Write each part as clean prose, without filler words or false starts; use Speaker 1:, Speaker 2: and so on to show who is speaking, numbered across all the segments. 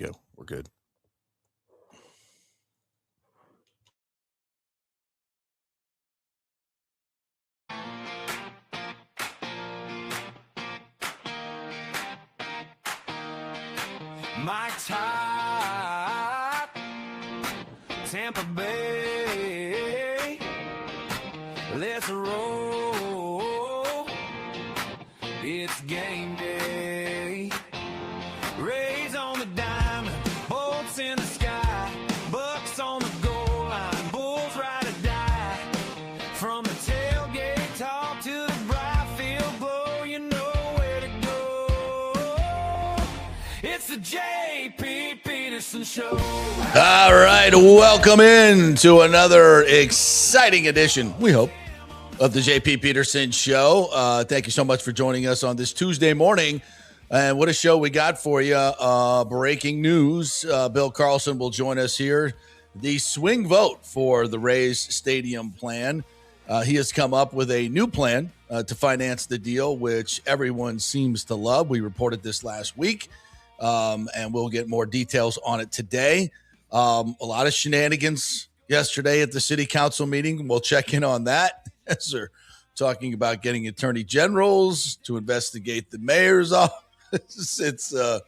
Speaker 1: go. We're good.
Speaker 2: My top, Tampa Bay, let's roll, it's game day, Rays on the diamond, bolts in the sky, Bucs on the goal line, Bulls ride or die, from the tailgate talk to the bright field glow, you know where to go, it's the JP Peterson Show.
Speaker 3: All right, welcome in to another exciting edition, we hope, of the JP Peterson Show. Thank you so much for joining us on this Tuesday morning. And what a show we got for you. Breaking news, Bill Carlson will join us here. The swing vote for the Rays stadium plan. He has come up with a new plan to finance the deal, which everyone seems to love. We reported this last week. And we'll get more details on it today. A lot of shenanigans yesterday at the city council meeting. We'll check in on that as they're talking about getting attorney generals to investigate the mayor's office. It's a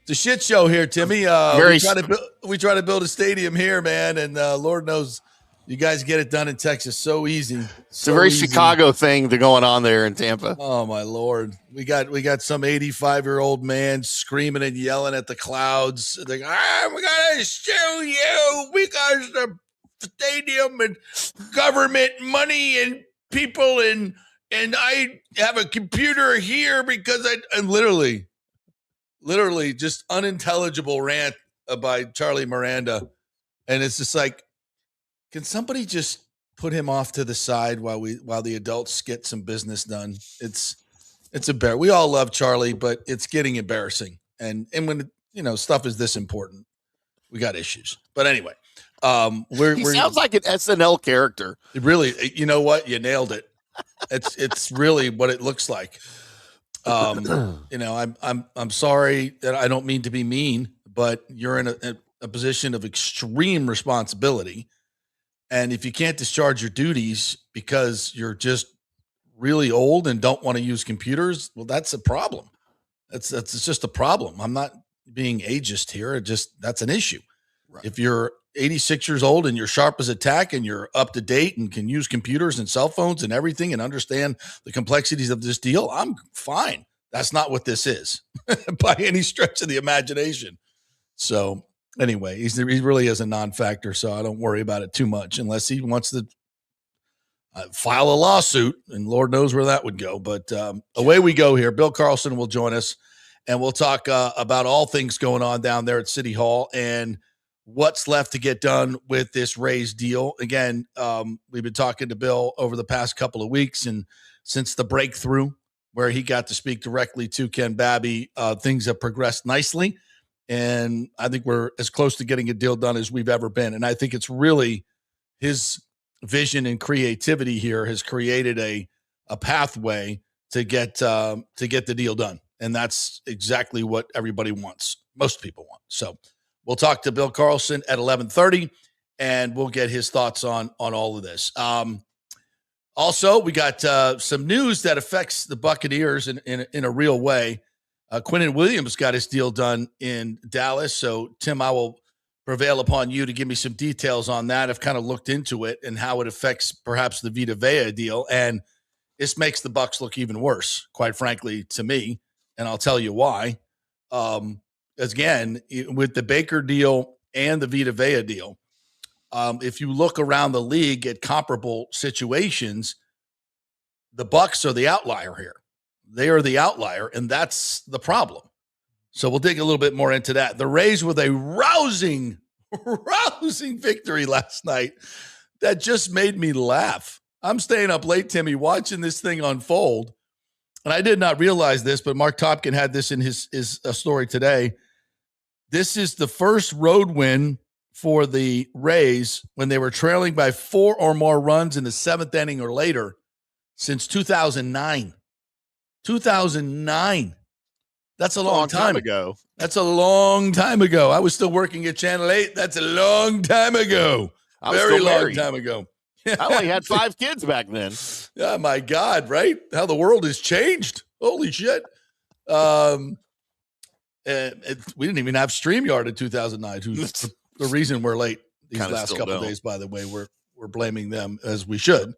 Speaker 3: shit show here, Timmy. We try to build a stadium here, man, and Lord knows you guys get it done in Texas so easy.
Speaker 1: It's a very Chicago thing going on there in Tampa.
Speaker 3: Oh my Lord. We got some 85-year-old man screaming and yelling at the clouds. They're like, we're gonna sue you because the stadium and government money and people and I have a computer here because and literally just unintelligible rant by Charlie Miranda. And it's just like, can somebody just put him off to the side while the adults get some business done? It's embarrassing. We all love Charlie, but it's getting embarrassing. And when stuff is this important, we got issues. But anyway,
Speaker 1: he sounds like an SNL character.
Speaker 3: Really, you know what? You nailed it. It's really what it looks like. I'm sorry that I don't mean to be mean, but you're in a position of extreme responsibility. And if you can't discharge your duties because you're just really old and don't want to use computers, well, that's a problem. That's just a problem. I'm not being ageist here. That's an issue. Right. If you're 86 years old and you're sharp as a tack and you're up to date and can use computers and cell phones and everything and understand the complexities of this deal, I'm fine. That's not what this is by any stretch of the imagination. So anyway, he really is a non-factor, so I don't worry about it too much unless he wants to file a lawsuit, and Lord knows where that would go. But away we go here. Bill Carlson will join us, and we'll talk about all things going on down there at City Hall and what's left to get done with this Rays deal. Again, we've been talking to Bill over the past couple of weeks, and since the breakthrough where he got to speak directly to Ken Babby, things have progressed nicely. And I think we're as close to getting a deal done as we've ever been. And I think it's really his vision and creativity here has created a pathway to get the deal done. And that's exactly what everybody wants. Most people want. So we'll talk to Bill Carlson at 11:30, and we'll get his thoughts on all of this. Also, we got some news that affects the Buccaneers in a real way. Quinnen Williams got his deal done in Dallas. So, Tim, I will prevail upon you to give me some details on that. I've kind of looked into it and how it affects perhaps the Vita Vea deal. And this makes the Bucs look even worse, quite frankly, to me. And I'll tell you why. Again, with the Baker deal and the Vita Vea deal, if you look around the league at comparable situations, the Bucs are the outlier here. They are the outlier, and that's the problem. So we'll dig a little bit more into that. The Rays with a rousing victory last night that just made me laugh. I'm staying up late, Timmy, watching this thing unfold. And I did not realize this, but Mark Topkin had this in his story today. This is the first road win for the Rays when they were trailing by 4 or more runs in the 7th inning or later since 2009. 2009. That's a long time
Speaker 1: ago.
Speaker 3: That's a long time ago. I was still working at Channel 8. That's a long time ago. Very long time ago.
Speaker 1: I only had 5 kids back then.
Speaker 3: Oh, my God, right? How the world has changed. Holy shit. We didn't even have StreamYard in 2009. Who's the reason we're late these last couple of days, by the way. We're blaming them, as we should.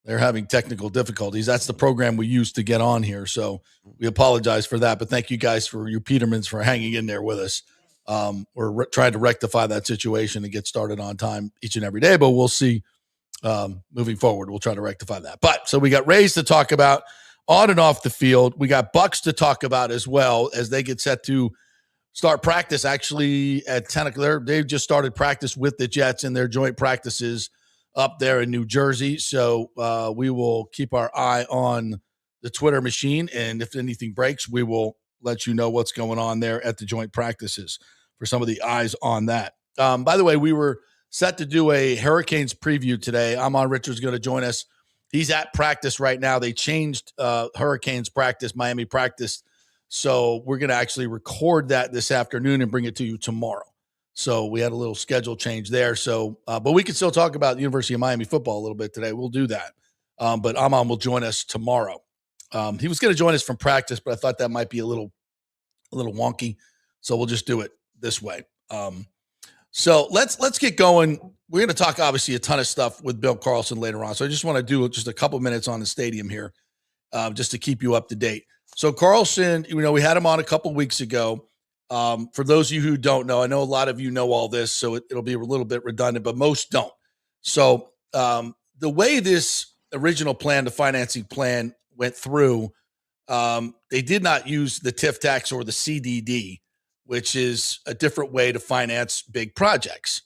Speaker 3: They're having technical difficulties. That's the program we used to get on here. So we apologize for that. But thank you guys, for you Petermans, for hanging in there with us. We're trying to rectify that situation and get started on time each and every day. But we'll see moving forward. We'll try to rectify that. But so we got Rays to talk about on and off the field. We got Bucs to talk about as well, as they get set to start practice actually at 10 o'clock. They've just started practice with the Jets in their joint practices up there in New Jersey. So we will keep our eye on the Twitter machine. And if anything breaks, we will let you know what's going on there at the joint practices for some of the eyes on that. By the way, we were set to do a Hurricanes preview today. Amon Richards going to join us. He's at practice right now. They changed Hurricanes practice, Miami practice. So we're going to actually record that this afternoon and bring it to you tomorrow. So we had a little schedule change there. So, but we can still talk about the University of Miami football a little bit today. We'll do that. But Amon will join us tomorrow. He was going to join us from practice, but I thought that might be a little wonky. So we'll just do it this way. So let's get going. We're going to talk obviously a ton of stuff with Bill Carlson later on. So I just want to do just a couple minutes on the stadium here, just to keep you up to date. So Carlson, we had him on a couple weeks ago. For those of you who don't know, I know a lot of you know all this, so it'll be a little bit redundant, but most don't. So the way this original plan, the financing plan, went through, they did not use the TIF tax or the CDD, which is a different way to finance big projects.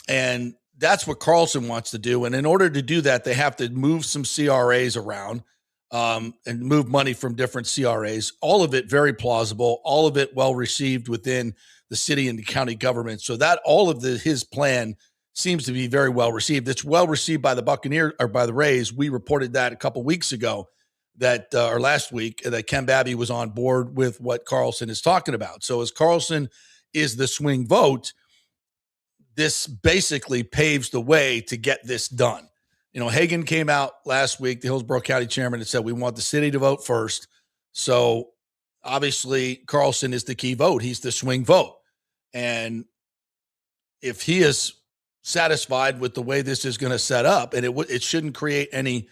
Speaker 3: And that's what Carlson wants to do. And in order to do that, they have to move some CRAs around and move money from different CRAs. All of it very plausible, all of it well received within the city and the county government. So that all of his plan seems to be very well received. It's well received by the Buccaneers or by the Rays. We reported that a couple weeks ago, that or last week, that Ken Babby was on board with what Carlson is talking about. So as Carlson is the swing vote, this basically paves the way to get this done. Hagan came out last week, the Hillsborough County chairman, and said, we want the city to vote first. So obviously Carlson is the key vote. He's the swing vote. And if he is satisfied with the way this is going to set up, and it shouldn't create any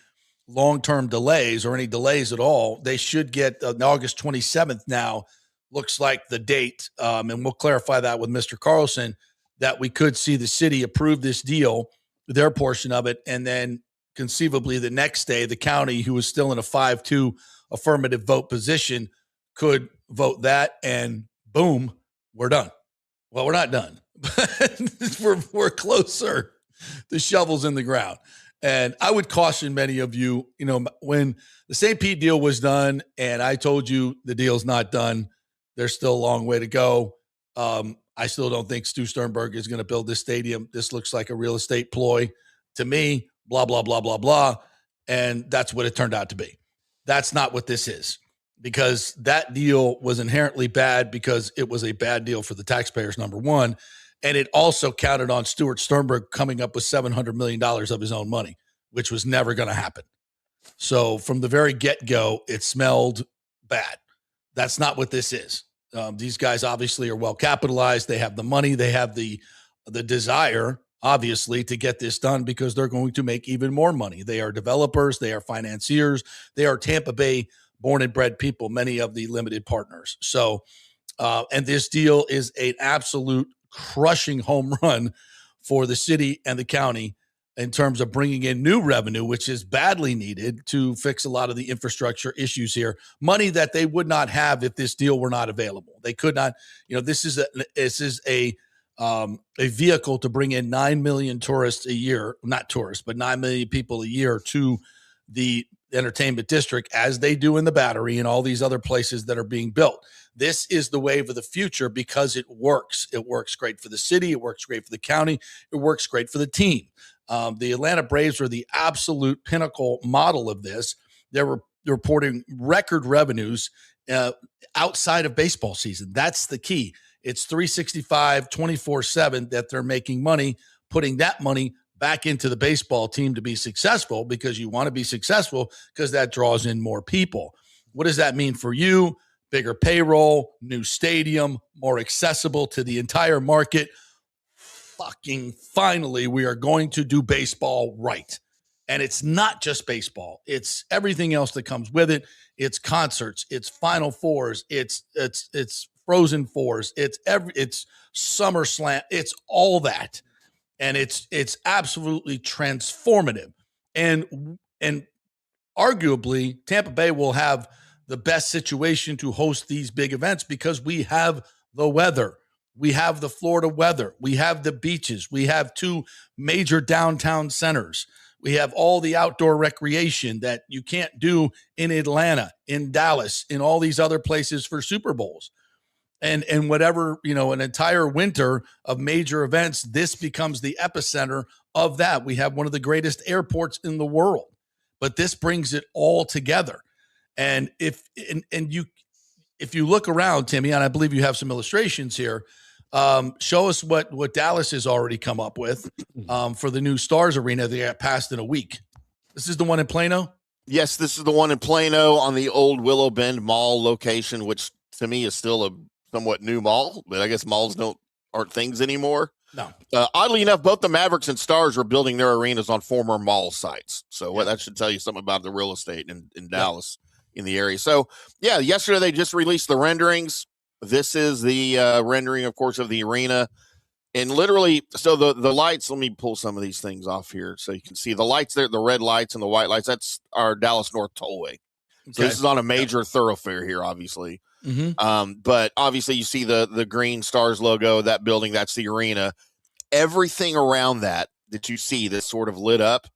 Speaker 3: long-term delays or any delays at all, they should get August 27th now, looks like the date. And we'll clarify that with Mr. Carlson, that we could see the city approve this deal, their portion of it, and then conceivably the next day, the county, who is still in a 5-2 affirmative vote position, could vote that, and boom, we're done. Well, we're not done, but we're closer. The shovel's in the ground. And I would caution many of you, when the St. Pete deal was done and I told you the deal's not done, there's still a long way to go. I still don't think Stu Sternberg is going to build this stadium. This looks like a real estate ploy to me, blah, blah, blah, blah, blah. And that's what it turned out to be. That's not what this is, because that deal was inherently bad because it was a bad deal for the taxpayers, number one. And it also counted on Stuart Sternberg coming up with $700 million of his own money, which was never going to happen. So from the very get-go, it smelled bad. That's not what this is. These guys obviously are well capitalized. They have the money. They have the desire, obviously, to get this done because they're going to make even more money. They are developers. They are financiers. They are Tampa Bay born and bred people, many of the limited partners. So, and this deal is an absolute crushing home run for the city and the county in terms of bringing in new revenue, which is badly needed to fix a lot of the infrastructure issues here. Money that they would not have if this deal were not available. They could not, this is a vehicle to bring in 9 million tourists a year, not tourists, but 9 million people a year to the entertainment district, as they do in the Battery and all these other places that are being built. This is the wave of the future because it works. It works great for the city. It works great for the county. It works great for the team. The Atlanta Braves are the absolute pinnacle model of this. They're reporting record revenues outside of baseball season. That's the key. It's 365, 24/7 that they're making money, putting that money back into the baseball team to be successful, because you want to be successful because that draws in more people. What does that mean for you? Bigger payroll, new stadium, more accessible to the entire market. Fucking finally, we are going to do baseball right. And it's not just baseball. It's everything else that comes with it. It's concerts, it's Final Fours, it's Frozen Fours, it's SummerSlam, it's all that. And it's absolutely transformative. And arguably, Tampa Bay will have the best situation to host these big events because we have the weather. We have the Florida weather. We have the beaches. We have 2 major downtown centers. We have all the outdoor recreation that you can't do in Atlanta, in Dallas, in all these other places for Super Bowls. And whatever, an entire winter of major events, this becomes the epicenter of that. We have one of the greatest airports in the world, but this brings it all together. And if you look around, Timmy, and I believe you have some illustrations here, show us what Dallas has already come up with for the new Stars Arena that got passed in a week. This is the one in Plano?
Speaker 1: Yes, this is the one in Plano on the old Willow Bend Mall location, which to me is still a somewhat new mall, but I guess malls aren't things anymore.
Speaker 3: No.
Speaker 1: Oddly enough, both the Mavericks and Stars are building their arenas on former mall sites. So that should tell you something about the real estate in Dallas in the area. So, yesterday they just released the renderings. This is the rendering, of course, of the arena. And literally, so the lights, let me pull some of these things off here so you can see the lights there, the red lights and the white lights. That's our Dallas North Tollway. Okay. So this is on a major thoroughfare here, obviously.
Speaker 3: Mm-hmm.
Speaker 1: But obviously you see the green Stars logo, that building, that's the arena. Everything around that you see that's sort of lit up,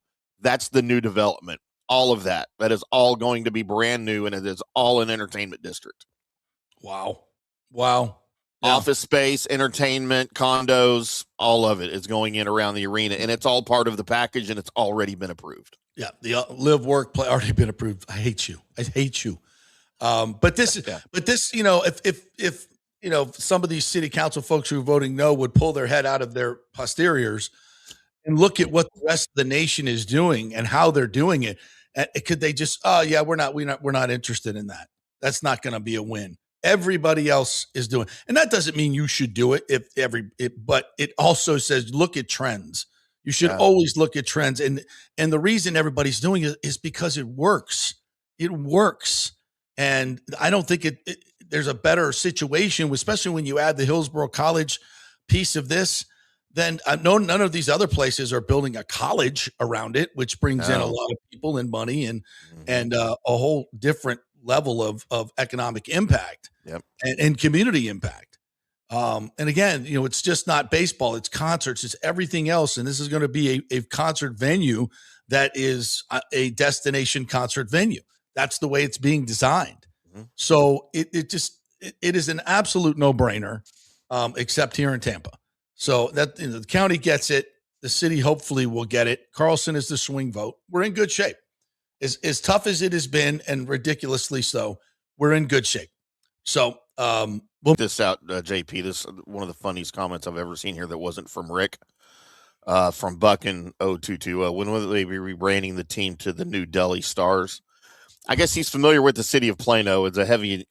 Speaker 1: that's the new development. All of that is all going to be brand new, and it is all an entertainment district.
Speaker 3: Wow.
Speaker 1: Office space, entertainment, condos, all of it is going in around the arena, and it's all part of the package, and it's already been approved.
Speaker 3: Yeah, the live, work, play already been approved. I hate you. But this, if some of these city council folks who are voting no would pull their head out of their posteriors and look at what the rest of the nation is doing and how they're doing it, could they just, we're not interested in that. That's not going to be a win. Everybody else is doing, and that doesn't mean you should do it. But it also says look at trends. You should always look at trends, and the reason everybody's doing it is because it works. It works. And I don't think there's a better situation, especially when you add the Hillsborough College piece of this, then none of these other places are building a college around it, which brings in a lot of people and money and a whole different level of economic impact and community impact. And again, it's just not baseball, it's concerts, it's everything else. And this is going to be a concert venue that is a destination concert venue. That's the way it's being designed. Mm-hmm. So it is an absolute no-brainer, except here in Tampa. So that the county gets it. The city hopefully will get it. Carlson is the swing vote. We're in good shape. As tough as it has been, and ridiculously so, we're in good shape. So we'll
Speaker 1: this out, JP. This is one of the funniest comments I've ever seen here that wasn't from Rick. From Buck in 0220. When will they be rebranding the team to the New Delhi Stars? I guess he's familiar with the city of Plano. It's a heavy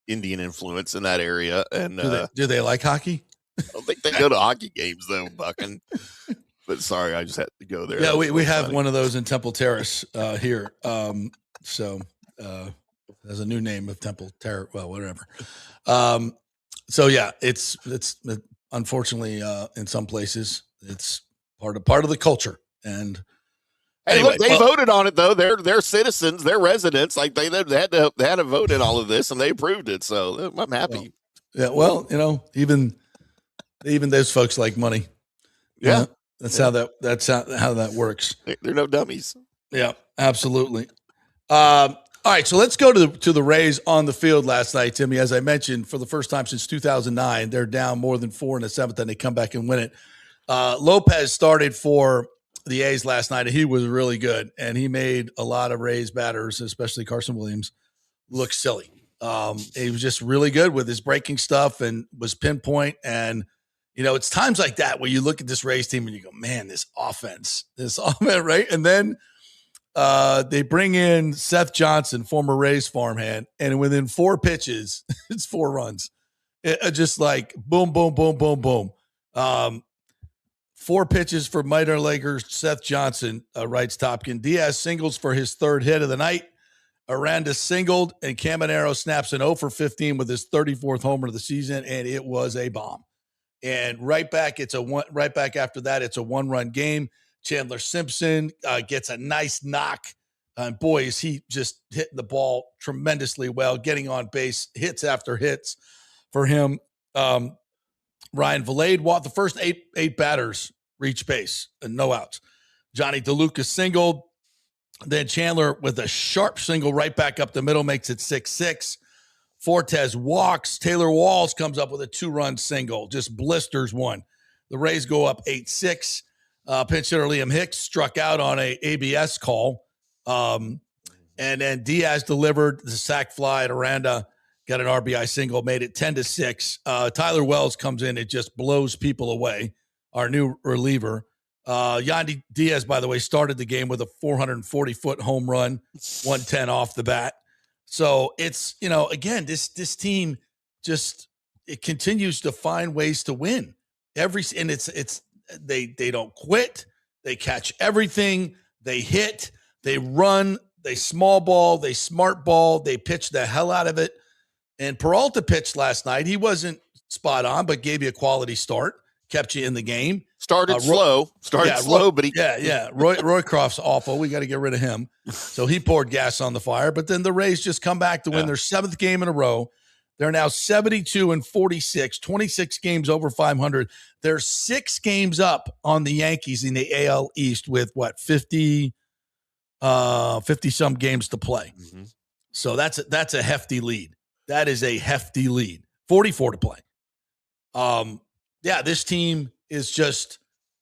Speaker 1: Indian influence in that area. And
Speaker 3: do they like hockey?
Speaker 1: I don't think they go to hockey games though, Buckin. But sorry, I just had to go there.
Speaker 3: Yeah, we have one of those in Temple Terrace here. So there's a new name of Temple Terrace. Well, whatever. So yeah, it's unfortunately in some plated it's part of the culture. And
Speaker 1: anyway, look, they voted on it though. They're citizens, they're residents. Like they had to vote in all of this, and they approved it. So I'm happy.
Speaker 3: Well, even those folks like money.
Speaker 1: Yeah,
Speaker 3: that's how that works.
Speaker 1: They're no dummies.
Speaker 3: Yeah, absolutely. All right, so let's go to the Rays on the field last night, Timmy. As I mentioned, for the first time since 2009, they're down more than 4 in the 7th, and they come back and win it. Lopez started for the A's last night, and he was really good, and he made a lot of Rays batters, especially Carson Williams, look silly. He was just really good with his breaking stuff and was pinpoint. And, it's times like that where you look at this Rays team and you go, man, this offense, right? And then they bring in Seth Johnson, former Rays farmhand, and within 4 pitches, it's 4 runs. Just like boom, boom, boom, boom, boom. 4 pitches for minor leaguer Seth Johnson, writes Topkin. Diaz singles for his 3rd hit of the night. Aranda singled, and Caminero snaps an 0 for 15 with his 34th homer of the season, and it was a bomb. And right back after that, it's a 1-run game. Chandler Simpson gets a nice knock. And boy, is he just hitting the ball tremendously well, getting on base, hits after hits for him. Ryan Valade, the first eight batters reach base, and no outs. Johnny DeLuca singled. Then Chandler with a sharp single right back up the middle makes it 6-6. Fortes walks. Taylor Walls comes up with a 2-run single, just blisters one. The Rays go up 8-6. Pinch hitter Liam Hicks struck out on a ABS call. And then Diaz delivered the sac fly at Aranda, got an RBI single, made it 10-6. Tyler Wells comes in, it just blows people away, our new reliever. Yandy Diaz, by the way, started the game with a 440-foot home run, 110 off the bat. So it's, again, this team it continues to find ways to win. They don't quit. They catch everything. They hit. They run. They small ball. They smart ball. They pitch the hell out of it. And Peralta pitched last night. He wasn't spot on, but gave you a quality start. Kept you in the game.
Speaker 1: Started slow, but he.
Speaker 3: Yeah. Roycroft's awful. We got to get rid of him. So he poured gas on the fire. But then the Rays just come back to win their 7th game in a row. They're now 72-46, 26 games over 500. They're 6 games up on the Yankees in the AL East with 50 some games to play. Mm-hmm. So that's a hefty lead. That is a hefty lead. 44 to play. This team is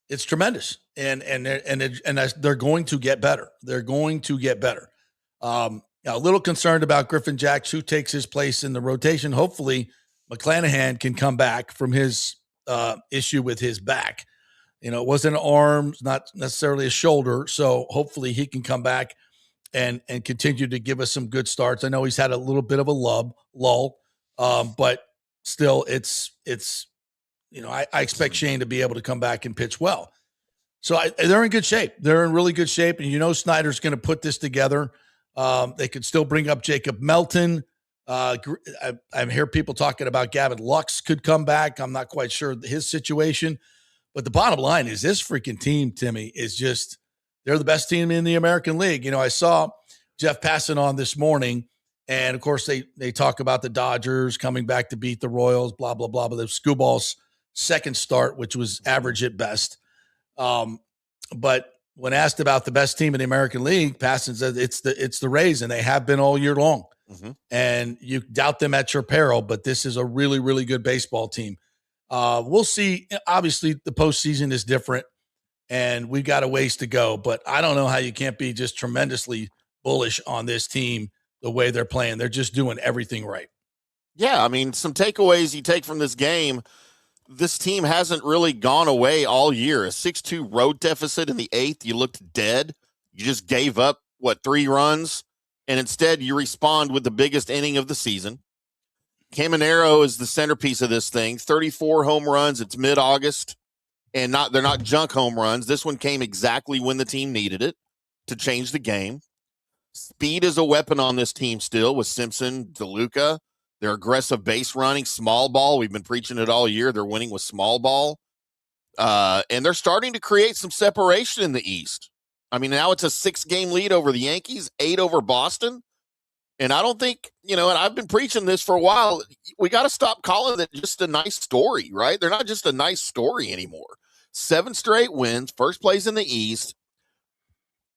Speaker 3: it's tremendous, and they're going to get better. They're going to get better. A little concerned about Griffin Jacks, who takes his place in the rotation. Hopefully, McClanahan can come back from his issue with his back. It wasn't an arm, not necessarily a shoulder, so hopefully he can come back and continue to give us some good starts. I know he's had a little bit of a lull, but still, it's. I expect Shane to be able to come back and pitch well. So they're in good shape. They're in really good shape. And Snyder's going to put this together. They could still bring up Jacob Melton. I hear people talking about Gavin Lux could come back. I'm not quite sure his situation. But the bottom line is this freaking team, Timmy, is just they're the best team in the American League. I saw Jeff Passan on this morning. And, of course, they talk about the Dodgers coming back to beat the Royals, blah, blah, blah. But the Skubals' second start, which was average at best. But when asked about the best team in the American League, Passan said it's the Rays, and they have been all year long. Mm-hmm. And you doubt them at your peril, but this is a really, really good baseball team. We'll see. Obviously, the postseason is different, and we've got a ways to go. But I don't know how you can't be just tremendously bullish on this team the way they're playing. They're just doing everything right.
Speaker 1: Yeah, some takeaways you take from this game. This team hasn't really gone away all year. A 6-2 road deficit in the 8th. You looked dead. You just gave up, 3 runs? And instead, you respond with the biggest inning of the season. Caminero is the centerpiece of this thing. 34 home runs. It's mid-August. And they're not junk home runs. This one came exactly when the team needed it to change the game. Speed is a weapon on this team still with Simpson, DeLuca. Their aggressive base running, small ball. We've been preaching it all year. They're winning with small ball. And they're starting to create some separation in the East. Now it's a 6-game lead over the Yankees, 8 over Boston. And I don't think, and I've been preaching this for a while. We got to stop calling it just a nice story, right? They're not just a nice story anymore. 7 straight wins, first place in the East.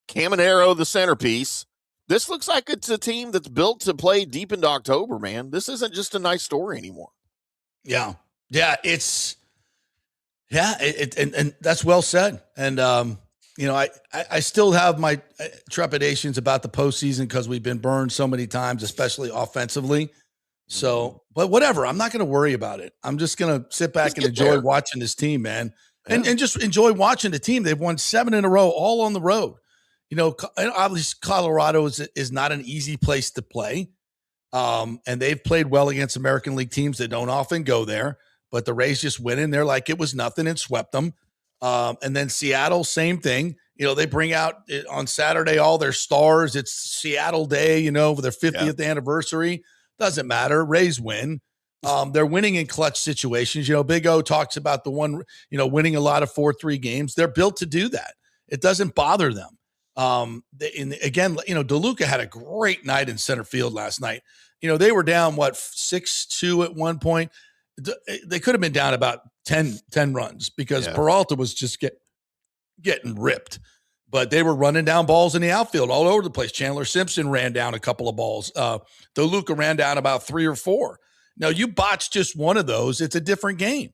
Speaker 1: Caminero, the centerpiece. This looks like it's a team that's built to play deep into October, man. This isn't just a nice story anymore.
Speaker 3: Yeah. Yeah. And that's well said. And, I still have my trepidations about the postseason because we've been burned so many times, especially offensively. So, but whatever. I'm not going to worry about it. I'm just going to sit back and enjoy watching this team, man. And just enjoy watching the team. They've won 7 in a row, all on the road. You know, obviously Colorado is not an easy place to play. And they've played well against American League teams that don't often go there. But the Rays just went in there like it was nothing and swept them. And then Seattle, same thing. You know, they bring out on Saturday all their stars. It's Seattle Day, you know, for their 50th anniversary. Doesn't matter. Rays win. They're winning in clutch situations. You know, Big O talks about the one, you know, winning a lot of 4-3 games. They're built to do that. It doesn't bother them. Again, you know, DeLuca had a great night in center field last night. You know, they were down, 6-2 at one point. They could have been down about 10 runs because Peralta was just getting ripped. But they were running down balls in the outfield all over the place. Chandler Simpson ran down a couple of balls. DeLuca ran down about 3 or 4. Now, you botch just one of those, it's a different game.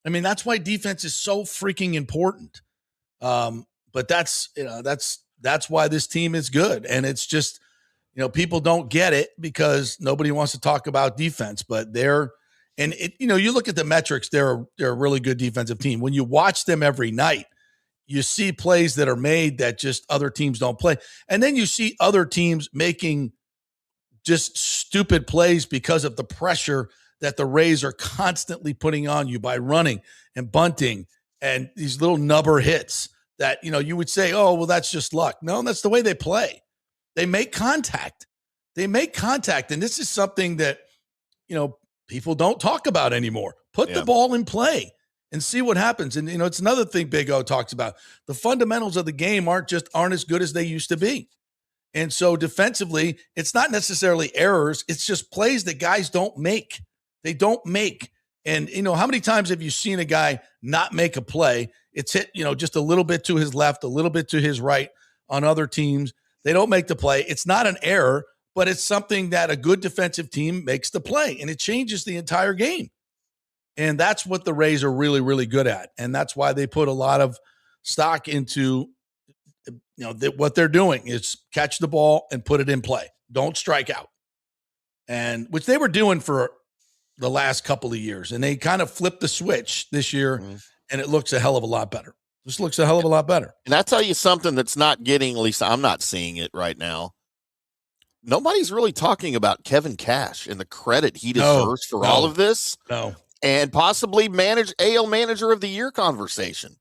Speaker 3: I mean, that's why defense is so freaking important. But that's why this team is good. And it's just, you know, people don't get it because nobody wants to talk about defense. But you know, you look at the metrics, they're a really good defensive team. When you watch them every night, you see plays that are made that just other teams don't play. And then you see other teams making just stupid plays because of the pressure that the Rays are constantly putting on you by running and bunting and these little nubber hits that, you know, you would say, oh, well, that's just luck. No, that's the way they play. They make contact. And this is something that, you know, people don't talk about anymore. Put the ball in play and see what happens. And, you know, it's another thing Big O talks about. The fundamentals of the game aren't as good as they used to be. And so defensively, it's not necessarily errors. It's just plays that guys don't make. They don't make. And, you know, how many times have you seen a guy not make a play? It's hit, you know, just a little bit to his left, a little bit to his right on other teams. They don't make the play. It's not an error, but it's something that a good defensive team makes the play, and it changes the entire game. And that's what the Rays are really, really good at. And that's why they put a lot of stock into, you know, what they're doing is catch the ball and put it in play. Don't strike out. And which they were doing for the last couple of years. And they kind of flipped the switch this year, and it looks a hell of a lot better. This looks a hell of a lot better.
Speaker 1: And I tell you something that's not getting, at least I'm not seeing it right now. Nobody's really talking about Kevin Cash and the credit he deserves for all of this.
Speaker 3: No.
Speaker 1: And possibly AL Manager of the Year conversation.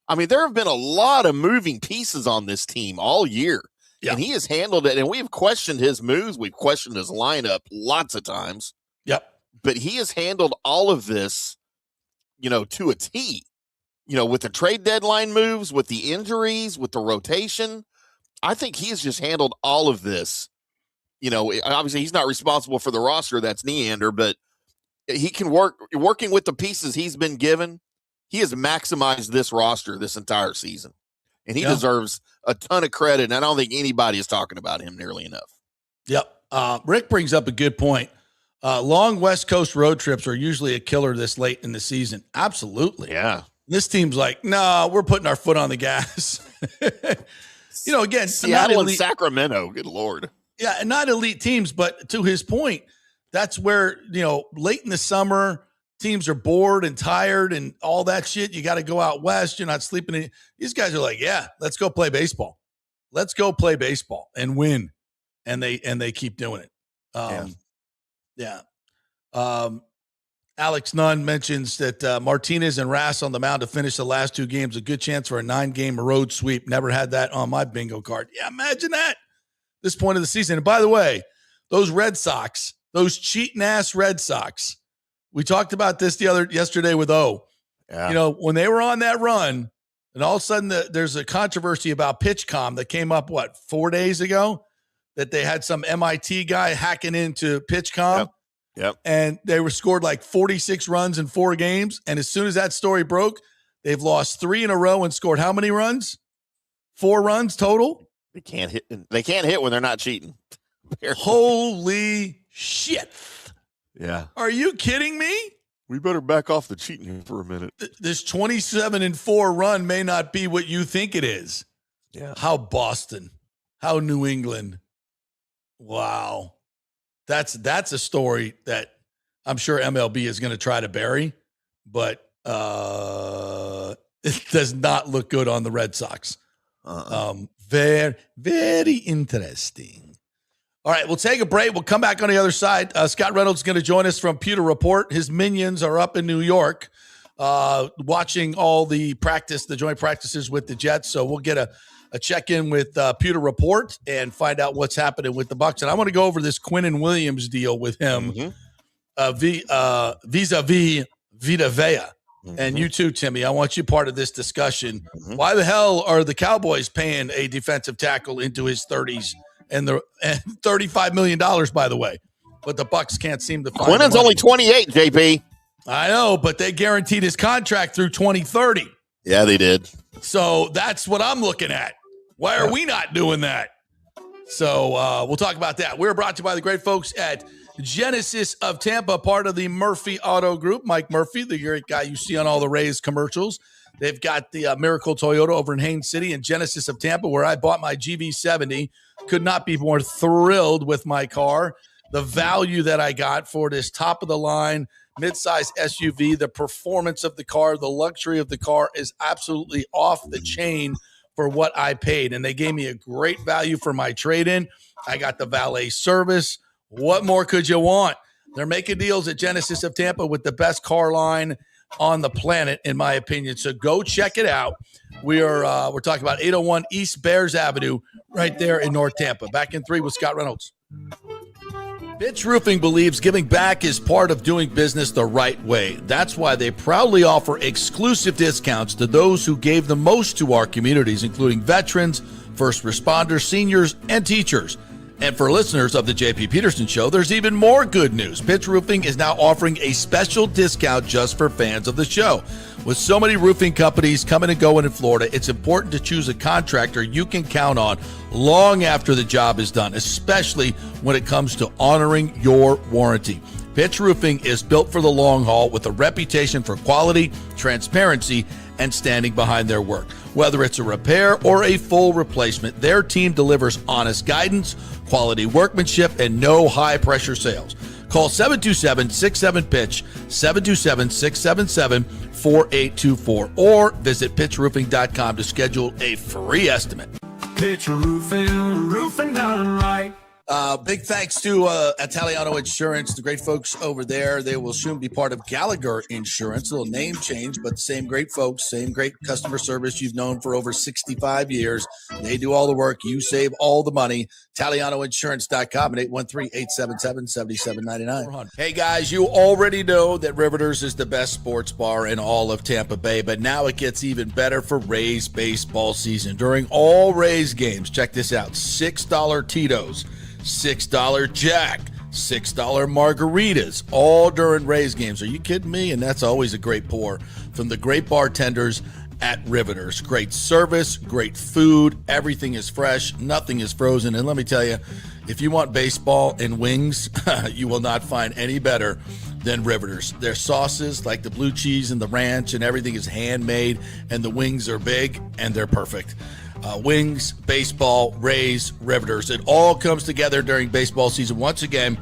Speaker 1: I mean, there have been a lot of moving pieces on this team all year. Yeah. And he has handled it. And we've questioned his moves. We've questioned his lineup lots of times.
Speaker 3: Yep.
Speaker 1: But he has handled all of this, you know, to a T. You know, with the trade deadline moves, with the injuries, with the rotation. I think he has just handled all of this. You know, obviously he's not responsible for the roster. That's Neander, but he can working with the pieces he's been given. He has maximized this roster this entire season, and he deserves a ton of credit. And I don't think anybody is talking about him nearly enough.
Speaker 3: Yep. Rick brings up a good point. Long West Coast road trips are usually a killer this late in the season. Absolutely.
Speaker 1: Yeah.
Speaker 3: This team's like, no, we're putting our foot on the gas. You know, again,
Speaker 1: Seattle and Sacramento. Good Lord.
Speaker 3: Yeah, and not elite teams, but to his point, that's where, you know, late in the summer, teams are bored and tired and all that shit. You got to go out west. You're not sleeping. These guys are like, yeah, let's go play baseball. Let's go play baseball and win. And they keep doing it. Alex Nunn mentions that Martinez and Rass on the mound to finish the last 2 games. A good chance for a 9-game road sweep. Never had that on my bingo card. Yeah, imagine that. This point of the season. And by the way, those Red Sox, those cheating ass Red Sox, we talked about this yesterday with O. Yeah. You know, when they were on that run, and all of a sudden there's a controversy about PitchCom that came up 4 days ago, that they had some MIT guy hacking into PitchCom.
Speaker 1: Yep.
Speaker 3: And they were scored 46 runs in 4 games. And as soon as that story broke, they've lost 3 in a row and scored how many runs? 4 runs total.
Speaker 1: They can't hit. They can't hit when they're not cheating.
Speaker 3: Holy shit!
Speaker 1: Yeah.
Speaker 3: Are you kidding me?
Speaker 1: We better back off the cheating here for a minute.
Speaker 3: This 27-4 run may not be what you think it is.
Speaker 1: Yeah.
Speaker 3: How Boston? How New England? Wow. That's a story that I'm sure MLB is going to try to bury, but it does not look good on the Red Sox. Very, very interesting. All right, we'll take a break. We'll come back on the other side. Scott Reynolds is going to join us from Pewter Report. His minions are up in New York watching all the joint practices with the Jets. So we'll get a check-in with Pewter Report and find out what's happening with the Bucs. And I want to go over this Quinnen Williams deal with him vis-a-vis Vita Vea. And you too, Timmy. I want you part of this discussion. Why the hell are the Cowboys paying a defensive tackle into his 30s and $35 million, by the way? But the Bucs can't seem to find
Speaker 1: Quinnen's only 28, JP.
Speaker 3: I know, but they guaranteed his contract through 2030.
Speaker 1: Yeah, they did.
Speaker 3: So that's what I'm looking at. Why are we not doing that? So we'll talk about that. We're brought to you by the great folks at Genesis of Tampa, part of the Murphy Auto Group. Mike Murphy, the great guy you see on all the Rays commercials. They've got the Miracle Toyota over in Haines City and Genesis of Tampa, where I bought my GV70. Could not be more thrilled with my car. The value that I got for this top-of-the-line midsize SUV, the performance of the car, the luxury of the car is absolutely off the chain for what I paid. And they gave me a great value for my trade-in. I got the valet service. What more could you want? They're making deals at Genesis of Tampa with the best car line on the planet, in my opinion. So go check it out. We're talking about 801 East Bears Avenue right there in North Tampa. Back in 3 with Scott Reynolds. Pitch Roofing believes giving back is part of doing business the right way. That's why they proudly offer exclusive discounts to those who gave the most to our communities, including veterans, first responders, seniors, and teachers. And for listeners of the JP Peterson Show, there's even more good news. Pitch Roofing is now offering a special discount just for fans of the show. With so many roofing companies coming and going in Florida, it's important to choose a contractor you can count on long after the job is done, especially when it comes to honoring your warranty. Pitch Roofing is built for the long haul with a reputation for quality, transparency, and standing behind their work. Whether it's a repair or a full replacement, their team delivers honest guidance, quality workmanship, and no high-pressure sales. Call 727-67-PITCH, 727-677-4824, or visit pitchroofing.com to schedule a free estimate.
Speaker 2: Pitch roofing, roofing done right.
Speaker 3: Big thanks to Italiano Insurance, the great folks over there. They will soon be part of Gallagher Insurance. A little name change, but same great folks, same great customer service you've known for over 65 years. They do all the work. You save all the money. ItalianoInsurance.com at 813-877-7799. Hey, guys, you already know that Riveters is the best sports bar in all of Tampa Bay, but now it gets even better for Rays baseball season. During all Rays games, check this out, $6 Tito's, $6 Jack, $6 margaritas, all during Rays games. Are you kidding me? And that's always a great pour from the great bartenders at Riveters. Great service, great food, everything is fresh, nothing is frozen. And let me tell you, if you want baseball and wings, you will not find any better than Riveters. Their sauces, like the blue cheese and the ranch and everything, is handmade, and the wings are big and they're perfect. Wings, baseball, Rays, Riveters. It all comes together during baseball season. Once again,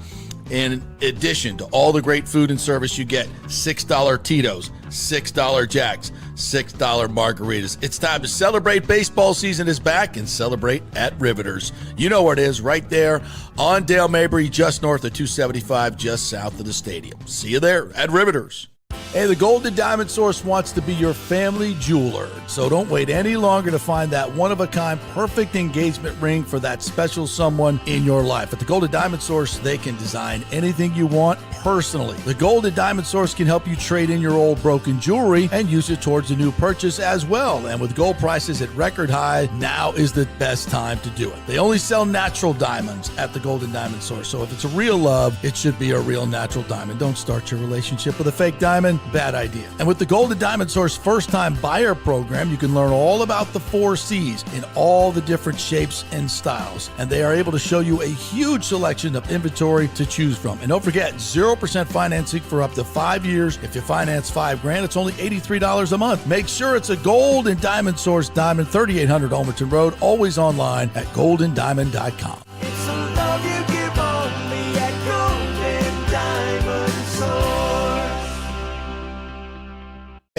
Speaker 3: in addition to all the great food and service, you get $6 Tito's, $6 Jacks, $6 margaritas. It's time to celebrate. Baseball season is back, and celebrate at Riveters. You know where it is, right there on Dale Mabry, just north of 275, just south of the stadium. See you there at Riveters. Hey, the Golden Diamond Source wants to be your family jeweler, so don't wait any longer to find that one-of-a-kind perfect engagement ring for that special someone in your life. At the Golden Diamond Source, they can design anything you want personally. The Golden Diamond Source can help you trade in your old broken jewelry and use it towards a new purchase as well. And with gold prices at record high, now is the best time to do it. They only sell natural diamonds at the Golden Diamond Source, so if it's a real love, it should be a real natural diamond. Don't start your relationship with a fake diamond. Bad idea. And with the Golden Diamond Source first-time buyer program, you can learn all about the 4 C's in all the different shapes and styles. And they are able to show you a huge selection of inventory to choose from. And don't forget, 0% financing for up to 5 years. If you finance $5,000, it's only $83 a month. Make sure it's a Golden Diamond Source diamond, 3800 Almerton Road, always online at goldendiamond.com.
Speaker 2: It's a love you give on me at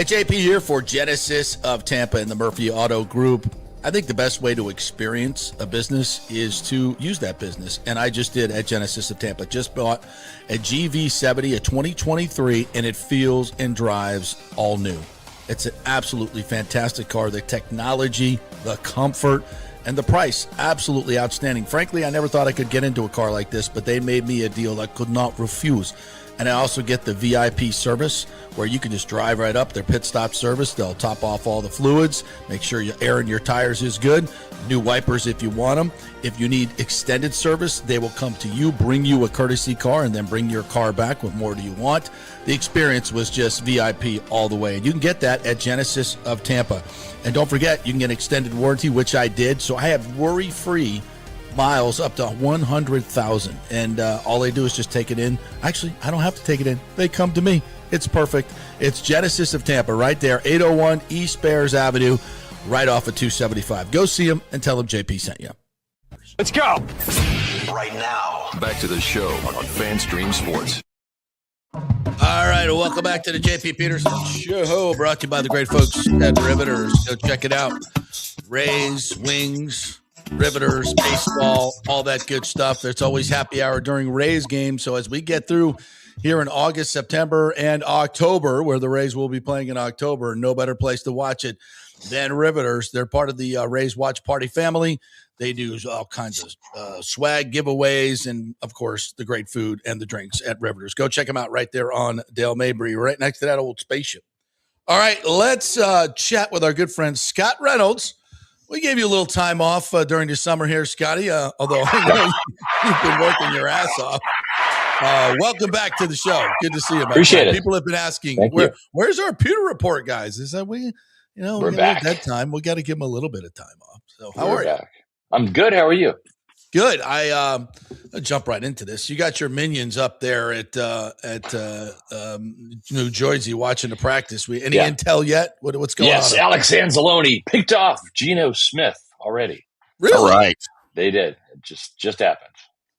Speaker 3: Hey, JP here for Genesis of Tampa and the Murphy Auto Group. I think the best way to experience a business is to use that business. And I just did at Genesis of Tampa. Just bought a GV70, a 2023, and it feels and drives all new. It's an absolutely fantastic car. The technology, the comfort, and the price, absolutely outstanding. Frankly, I never thought I could get into a car like this, but they made me a deal I could not refuse. And I also get the VIP service where you can just drive right up, their pit stop service. They'll top off all the fluids, make sure your air in your tires is good, new wipers if you want them. If you need extended service, they will come to you, bring you a courtesy car, and then bring your car back. What more do you want? The experience was just VIP all the way. And you can get that at Genesis of Tampa. And don't forget, you can get extended warranty, which I did. So I have worry-free miles up to 100,000, and all they do is just take it in. Actually, I don't have to take it in. They come to me. It's perfect. It's Genesis of Tampa right there, 801 East Bears Avenue, right off of 275. Go see them and tell them JP sent you.
Speaker 2: Let's go.
Speaker 4: Right now, back to the show on FanStream Sports.
Speaker 3: All right, well, welcome back to the JP Peterson Show, brought to you by the great folks at Riveters. Go check it out. Rays, Wings, Riveters, baseball, all that good stuff. There's always happy hour during Rays games. So as we get through here in August, September, and October, where the Rays will be playing in October, no better place to watch it than Riveters. They're part of the Rays Watch Party family. They do all kinds of swag giveaways and, of course, the great food and the drinks at Riveters. Go check them out right there on Dale Mabry, right next to that old spaceship. All right, let's chat with our good friend Scott Reynolds. We gave you a little time off during the summer here, Scotty, although I know you've been working your ass off. Welcome back to the show. Good to see you, man.
Speaker 5: Appreciate it.
Speaker 3: People have been asking, where's our Pewter Report, guys? Is that we
Speaker 5: We're back.
Speaker 3: That time. We got to give them a little bit of time off. So how are you?
Speaker 5: I'm good. How are you?
Speaker 3: Good. I'll jump right into this. You got your minions up there at New Jersey watching the practice. Any intel yet? What's going on?
Speaker 5: Yes, Alex Anzalone picked off Geno Smith already.
Speaker 3: Really?
Speaker 1: All right.
Speaker 5: They did. It just happened.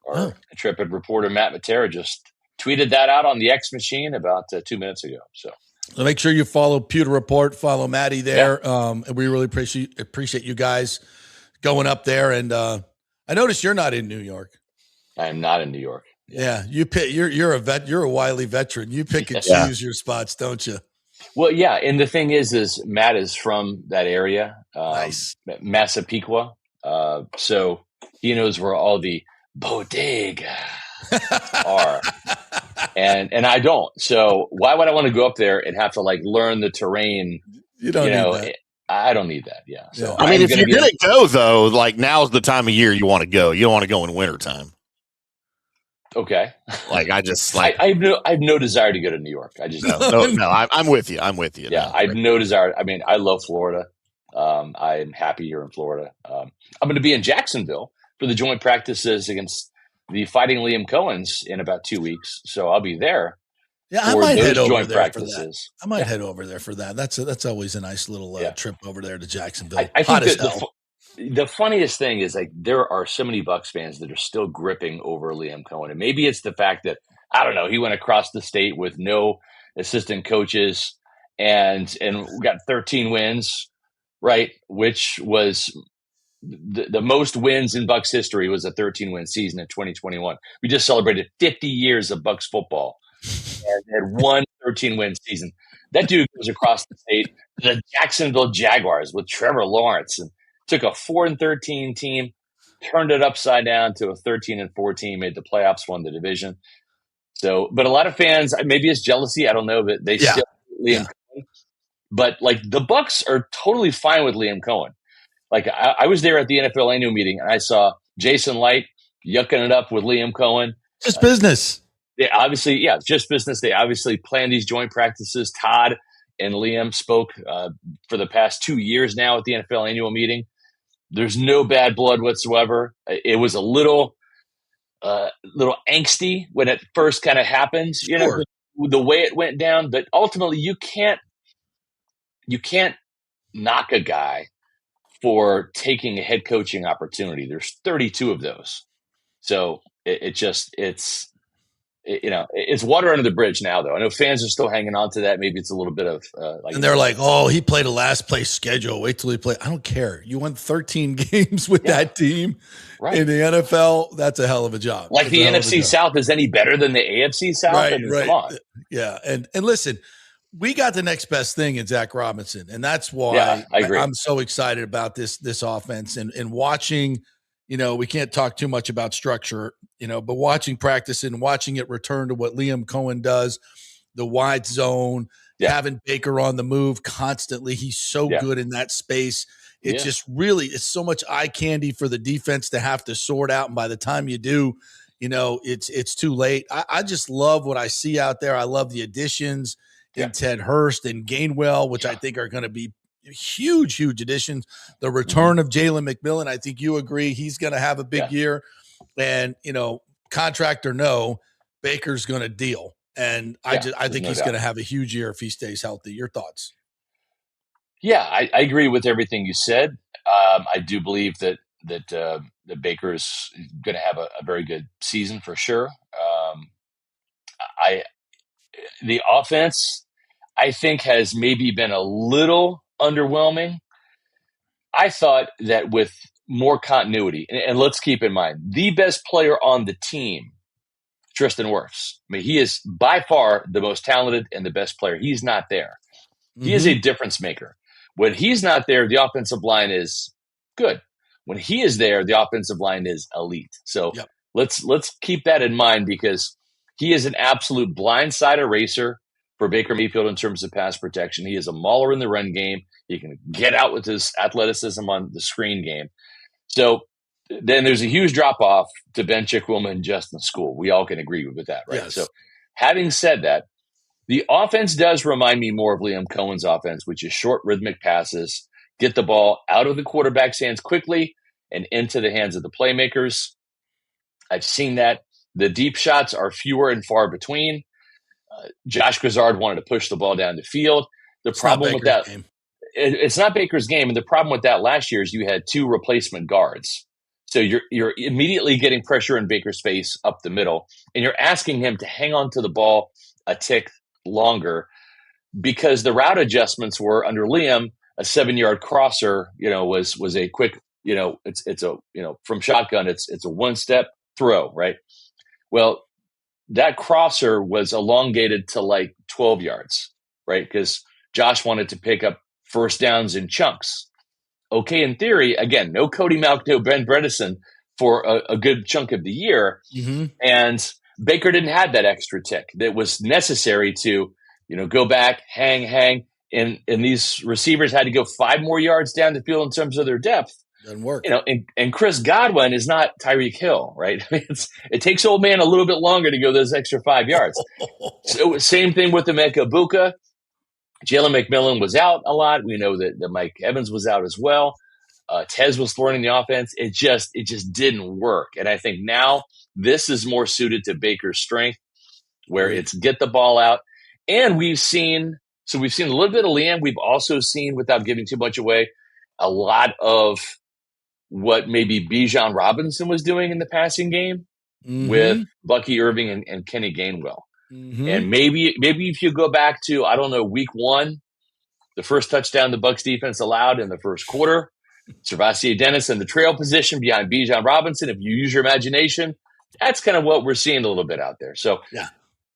Speaker 5: Our intrepid reporter Matt Matera just tweeted that out on the X machine about 2 minutes ago. So
Speaker 3: make sure you follow Pewter Report, follow Maddie there. And we really appreciate you guys going up there. And I noticed you're not in New York.
Speaker 5: I am not in New York.
Speaker 3: Yeah, you pick. You're a vet. You're a wily veteran. You pick and choose your spots, don't you?
Speaker 5: Well, yeah. And the thing is Matt is from that area,
Speaker 3: nice,
Speaker 5: Massapequa. So he knows where all the bodega are, and I don't. So why would I want to go up there and have to learn the terrain?
Speaker 3: You don't need that.
Speaker 5: I don't need that. Yeah. So
Speaker 1: I mean, if you're going to go, though, now's the time of year you want to go. You don't want to go in wintertime.
Speaker 5: Okay.
Speaker 1: I
Speaker 5: have no desire to go to New York. I just
Speaker 1: I'm with you.
Speaker 5: Yeah, I have no desire. I mean, I love Florida. I'm happy here in Florida. I'm going to be in Jacksonville for the joint practices against the Fighting Liam Cohens in about 2 weeks. So I'll be there.
Speaker 3: Yeah, I might head over there
Speaker 5: practices.
Speaker 3: For that. I might head over there for that. That's always a nice little trip over there to Jacksonville.
Speaker 5: I think the funniest thing is there are so many Bucs fans that are still gripping over Liam Cohen, and maybe it's the fact that I don't know, he went across the state with no assistant coaches and got 13 wins, right? Which was the most wins in Bucs history was a 13-win season in 2021. We just celebrated 50 years of Bucs football. And had one 13-win season. That dude goes across the state to the Jacksonville Jaguars with Trevor Lawrence and took a 4-13 team, turned it upside down to a 13-4 team, made the playoffs, won the division. So, but a lot of fans, maybe it's jealousy, I don't know, but they still Liam Cohen. But the Bucs are totally fine with Liam Cohen. I was there at the NFL annual meeting and I saw Jason Light yucking it up with Liam Cohen.
Speaker 3: Just business.
Speaker 5: They obviously, it's just business. They obviously plan these joint practices. Todd and Liam spoke for the past 2 years now at the NFL annual meeting. There's no bad blood whatsoever. It was a little angsty when it first kind of happened, the way it went down. But ultimately, you can't knock a guy for taking a head coaching opportunity. There's 32 of those, so it's it's water under the bridge now, though. I know fans are still hanging on to that. Maybe it's a little bit of
Speaker 3: and they're like, "Oh, he played a last place schedule. Wait till he play." I don't care. You won 13 games with that team in the NFL. That's a hell of a job.
Speaker 5: Like the NFC South is any better than the AFC South?
Speaker 3: Right,
Speaker 5: I mean,
Speaker 3: right.
Speaker 5: Come on.
Speaker 3: Yeah, and listen, we got the next best thing in Zach Robinson, and that's why
Speaker 5: I agree.
Speaker 3: I'm so excited about this offense and watching. We can't talk too much about structure, but watching practice and watching it return to what Liam Cohen does, the wide zone, having Baker on the move constantly. He's so good in that space. It's just really, it's so much eye candy for the defense to have to sort out. And by the time you do, it's too late. I just love what I see out there. I love the additions in Ted Hurst and Gainwell, which I think are going to be huge additions. The return of Jalen McMillan, I think you agree he's going to have a big year. And contract or no, Baker's going to deal. And I think he's going to have a huge year if he stays healthy. Your thoughts?
Speaker 5: Yeah, I agree with everything you said. I do believe that Baker's going to have a very good season for sure. The offense, I think, has maybe been a little underwhelming. I thought that with more continuity, and let's keep in mind, the best player on the team, Tristan Wirfs. I mean, he is by far the most talented and the best player. He's not there. He is a difference maker. When he's not there, the offensive line is good. When he is there, the offensive line is elite. So let's keep that in mind, because he is an absolute blindside eraser for Baker Mayfield in terms of pass protection. He is a mauler in the run game. He can get out with his athleticism on the screen game. So then there's a huge drop-off to Ben Chickwilma and Justin School. We all can agree with that, right?
Speaker 3: Yes.
Speaker 5: So having said that, the offense does remind me more of Liam Cohen's offense, which is short, rhythmic passes, get the ball out of the quarterback's hands quickly and into the hands of the playmakers. I've seen that. The deep shots are fewer and far between. Josh Grizzard wanted to push the ball down the field. The problem with that, it's not Baker's game. And the problem with that last year is you had two replacement guards. So you're immediately getting pressure in Baker's face up the middle, and you're asking him to hang on to the ball a tick longer, because the route adjustments were under Liam. A 7-yard crosser, was a quick, it's a, from shotgun, it's a one-step throw, right? Well, that crosser was elongated to like 12 yards, right? Because Josh wanted to pick up first downs in chunks. Okay, in theory, again, no Cody Mauch, no Ben Bredesen for a good chunk of the year. And Baker didn't have that extra tick that was necessary to, go back, hang. And these receivers had to go 5 more yards down the field in terms of their depth.
Speaker 3: Doesn't work.
Speaker 5: And Chris Godwin is not Tyreek Hill, right? I mean, it takes old man a little bit longer to go those extra 5 yards. So same thing with Emeka Egbuka. Jalen McMillan was out a lot. We know that Mike Evans was out as well. Tez was learning the offense. It just didn't work. And I think now this is more suited to Baker's strength, where it's get the ball out. And we've seen a little bit of Liam. We've also seen, without giving too much away, a lot of what maybe Bijan Robinson was doing in the passing game with Bucky Irving and Kenny Gainwell. And maybe if you go back to, I don't know, week 1, the first touchdown the Bucs defense allowed in the first quarter, Servassier Dennis in the trail position behind Bijan Robinson. If you use your imagination, that's kind of what we're seeing a little bit out there. So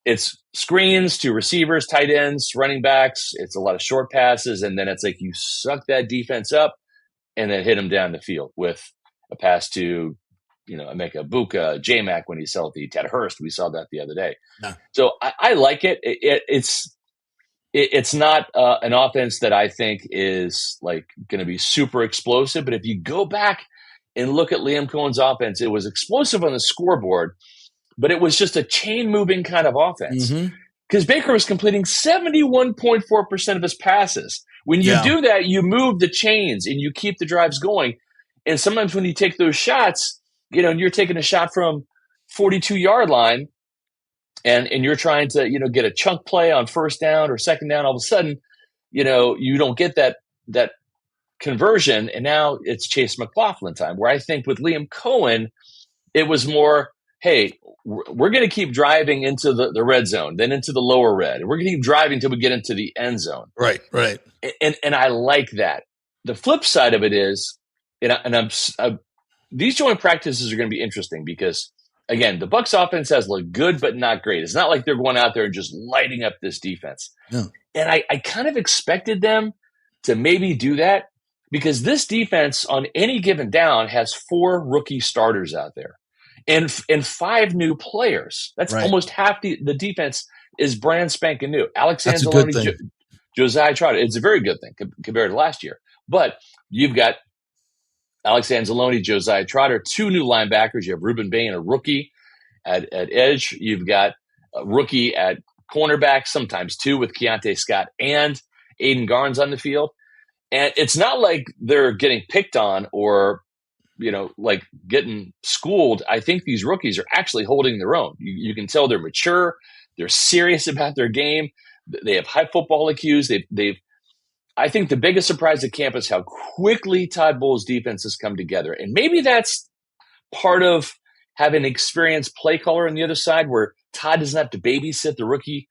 Speaker 5: it's screens to receivers, tight ends, running backs. It's a lot of short passes. And then it's like you suck that defense up and then hit them down the field with a pass to, Emeka Egbuka, J-Mac when he's healthy, Ted Hurst. We saw that the other day. So I like it. It's not an offense that I think is like going to be super explosive. But if you go back and look at Liam Cohen's offense, it was explosive on the scoreboard, but it was just a chain moving kind of offense, because Baker was completing 71.4% of his passes. When you do that, you move the chains and you keep the drives going. And sometimes when you take those shots, and you're taking a shot from 42-yard line and you're trying to, get a chunk play on first down or second down, all of a sudden, you don't get that conversion. And now it's Chase McLaughlin time, where I think with Liam Cohen, it was more, hey, we're going to keep driving into the red zone, then into the lower red. We're going to keep driving until we get into the end zone.
Speaker 3: Right.
Speaker 5: And I like that. The flip side of it is, these joint practices are going to be interesting because, again, the Bucs offense has looked good but not great. It's not like they're going out there and just lighting up this defense.
Speaker 3: No.
Speaker 5: And I kind of expected them to maybe do that because this defense on any given down has 4 rookie starters out there and 5 new players. That's
Speaker 3: right.
Speaker 5: Almost half the defense is brand spanking new. Alex
Speaker 3: That's a good
Speaker 5: Anzalone,
Speaker 3: thing.
Speaker 5: Josiah Trotter. It's a very good thing compared to last year. But you've got Alex Anzalone, Josiah Trotter, 2 new linebackers. You have Reuben Bain, a rookie at edge. You've got a rookie at cornerback, sometimes 2 with Keontae Scott and Aiden Garnes on the field. And it's not like they're getting picked on or, like getting schooled. I think these rookies are actually holding their own. You can tell they're mature. They're serious about their game. They have high football IQs. I think the biggest surprise at camp is how quickly Todd Bowles' defense has come together. And maybe that's part of having an experienced play caller on the other side where Todd doesn't have to babysit the rookie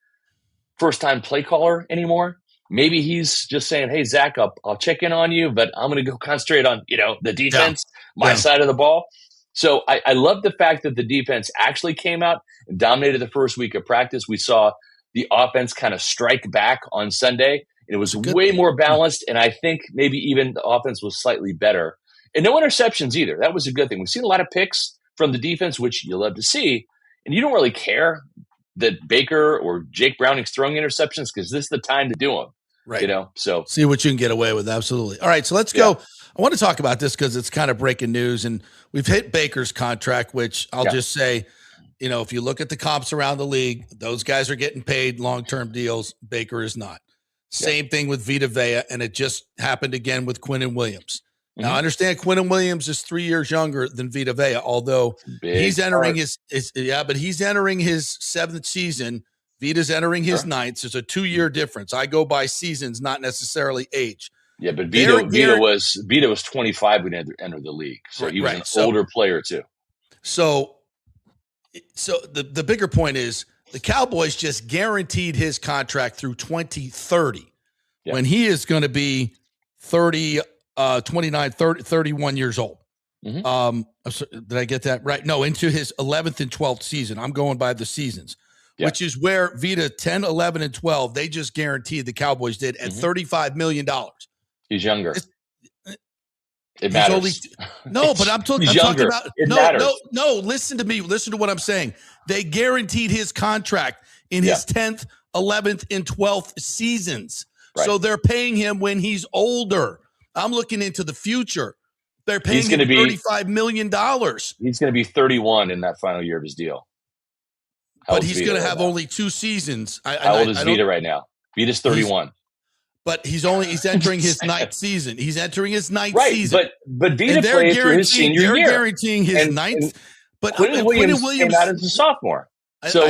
Speaker 5: first-time play caller anymore. Maybe he's just saying, hey, Zach, I'll check in on you, but I'm going to go concentrate on, the defense, my side of the ball. So I love the fact that the defense actually came out and dominated the first week of practice. We saw the offense kind of strike back on Sunday. It was way more balanced, and I think maybe even the offense was slightly better. And no interceptions either. That was a good thing. We've seen a lot of picks from the defense, which you love to see, and you don't really care that Baker or Jake Browning's throwing interceptions because this is the time to do them.
Speaker 3: Right.
Speaker 5: So
Speaker 3: see what you can get away with. Absolutely. All right. So let's go. I want to talk about this because it's kind of breaking news, and we've hit Baker's contract, which I'll just say, if you look at the comps around the league, those guys are getting paid long-term deals. Baker is not. Same thing with Vita Vea, and it just happened again with Quinnen Williams. Now, I understand Quinnen Williams is 3 years younger than Vita Vea, although he's entering his 7th season. Vita's entering his 9th. There's a 2-year difference. I go by seasons, not necessarally age.
Speaker 5: Yeah, but Vita was 25 when he entered the league, so he was an older player too.
Speaker 3: So the bigger point is the Cowboys just guaranteed his contract through 2030 when he is going to be 31 years old. Did I get that right? No, into his 11th and 12th season. I'm going by the seasons, which is where Vita 10, 11, and 12, they just guaranteed the Cowboys did at $35 million.
Speaker 5: He's younger. It matters.
Speaker 3: But I'm talking about no. Listen to me. Listen to what I'm saying. They guaranteed his contract in his 10th, 11th, and 12th seasons. Right. So they're paying him when he's older. I'm looking into the future. They're paying him $35 million.
Speaker 5: He's going to be 31 in that final year of his deal.
Speaker 3: But he's going to have only 2 seasons.
Speaker 5: How old is Vita right now? Vita's 31.
Speaker 3: But he's entering his 9th season. He's entering his 9th season.
Speaker 5: But Vita played through his senior year.
Speaker 3: They're guaranteeing his 9th. But
Speaker 5: Quinnen Williams came out as a sophomore. So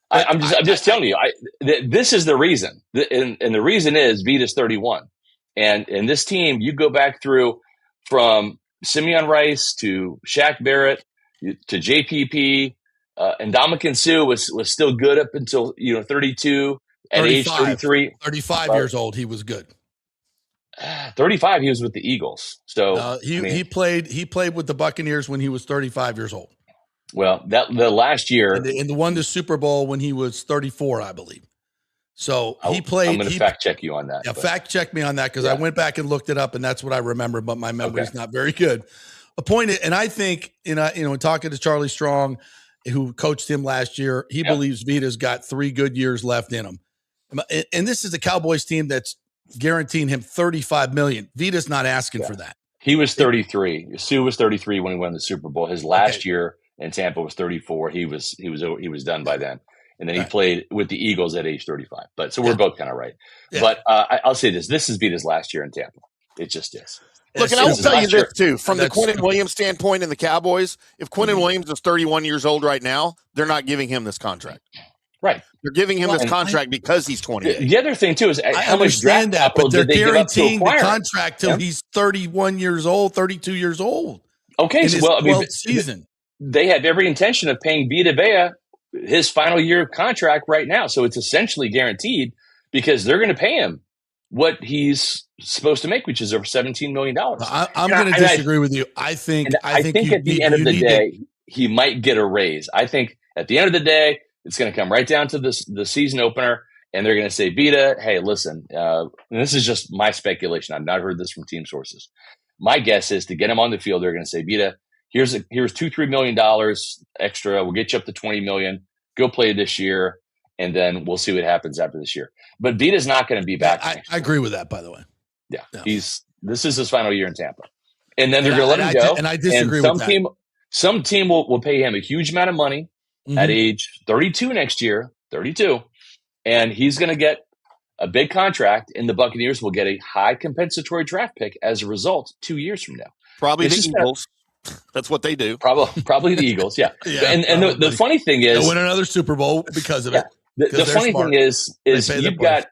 Speaker 5: I'm just telling you, this is the reason. And the reason is Vita's 31. And this team, you go back through from Simeon Rice to Shaq Barrett to JPP, and Ndamukong Suh was still good up until 32. At age 33.
Speaker 3: 35 years old, he was good.
Speaker 5: 35, he was with the Eagles. So
Speaker 3: he played with the Buccaneers when he was 35 years old.
Speaker 5: Well, the last year
Speaker 3: and won the Super Bowl when he was 34, I believe. So he played.
Speaker 5: I'm going to fact check you on that.
Speaker 3: Yeah, fact check me on that because I went back and looked it up, and that's what I remember. But my memory is not very good. And I think talking to Charlie Strong, who coached him last year, he believes Vita's got 3 good years left in him. And this is a Cowboys team that's guaranteeing him $35 million. Vita's not asking for that.
Speaker 5: He was 33. Suh was 33 when he won the Super Bowl. His last year in Tampa was 34. He was done by then. And then he played with the Eagles at age 35. But so we're both kind of right. Yeah. But I'll say this: this is Vita's last year in Tampa. It just is.
Speaker 1: Look, and I will tell you this too, from the Quinnen Williams standpoint in the Cowboys, if Quinnen Williams is 31 years old right now, they're not giving him this contract.
Speaker 5: Right.
Speaker 1: They're giving him this contract because he's 28.
Speaker 5: The other thing, too, is how much draft
Speaker 3: capital but they're
Speaker 5: did they
Speaker 3: guaranteeing
Speaker 5: give up to
Speaker 3: the contract till he's 31 years old, 32 years old.
Speaker 5: Okay,
Speaker 3: so, season.
Speaker 5: they have every intention of paying Vita Vea his final year contract right now. So it's essentially guaranteed because they're going to pay him what he's supposed to make, which is over $17 million.
Speaker 3: I'm going to disagree with you. I think
Speaker 5: at the end of the day, he might get a raise. I think at the end of the day, it's going to come right down to the season opener, and they're going to say, Vita, hey, listen, and this is just my speculation. I've not heard this from team sources. My guess is to get him on the field, they're going to say, Vita, here's $2-3 million extra. We'll get you up to $20 million. Go play this year, and then we'll see what happens after this year. But Vita's not going to be back.
Speaker 3: I agree with that, by the way.
Speaker 5: Yeah,
Speaker 3: no.
Speaker 5: This is his final year in Tampa, and then they're going to let him go.
Speaker 3: And I disagree with that.
Speaker 5: Some team will pay him a huge amount of money at age 32 next year, 32, and he's going to get a big contract, and the Buccaneers will get a high compensatory draft pick as a result 2 years from now.
Speaker 1: Probably the Eagles. That's what they do.
Speaker 5: Probably the Eagles, yeah. And the funny thing is,
Speaker 3: they'll win another Super Bowl because of it.
Speaker 5: The funny thing is you've got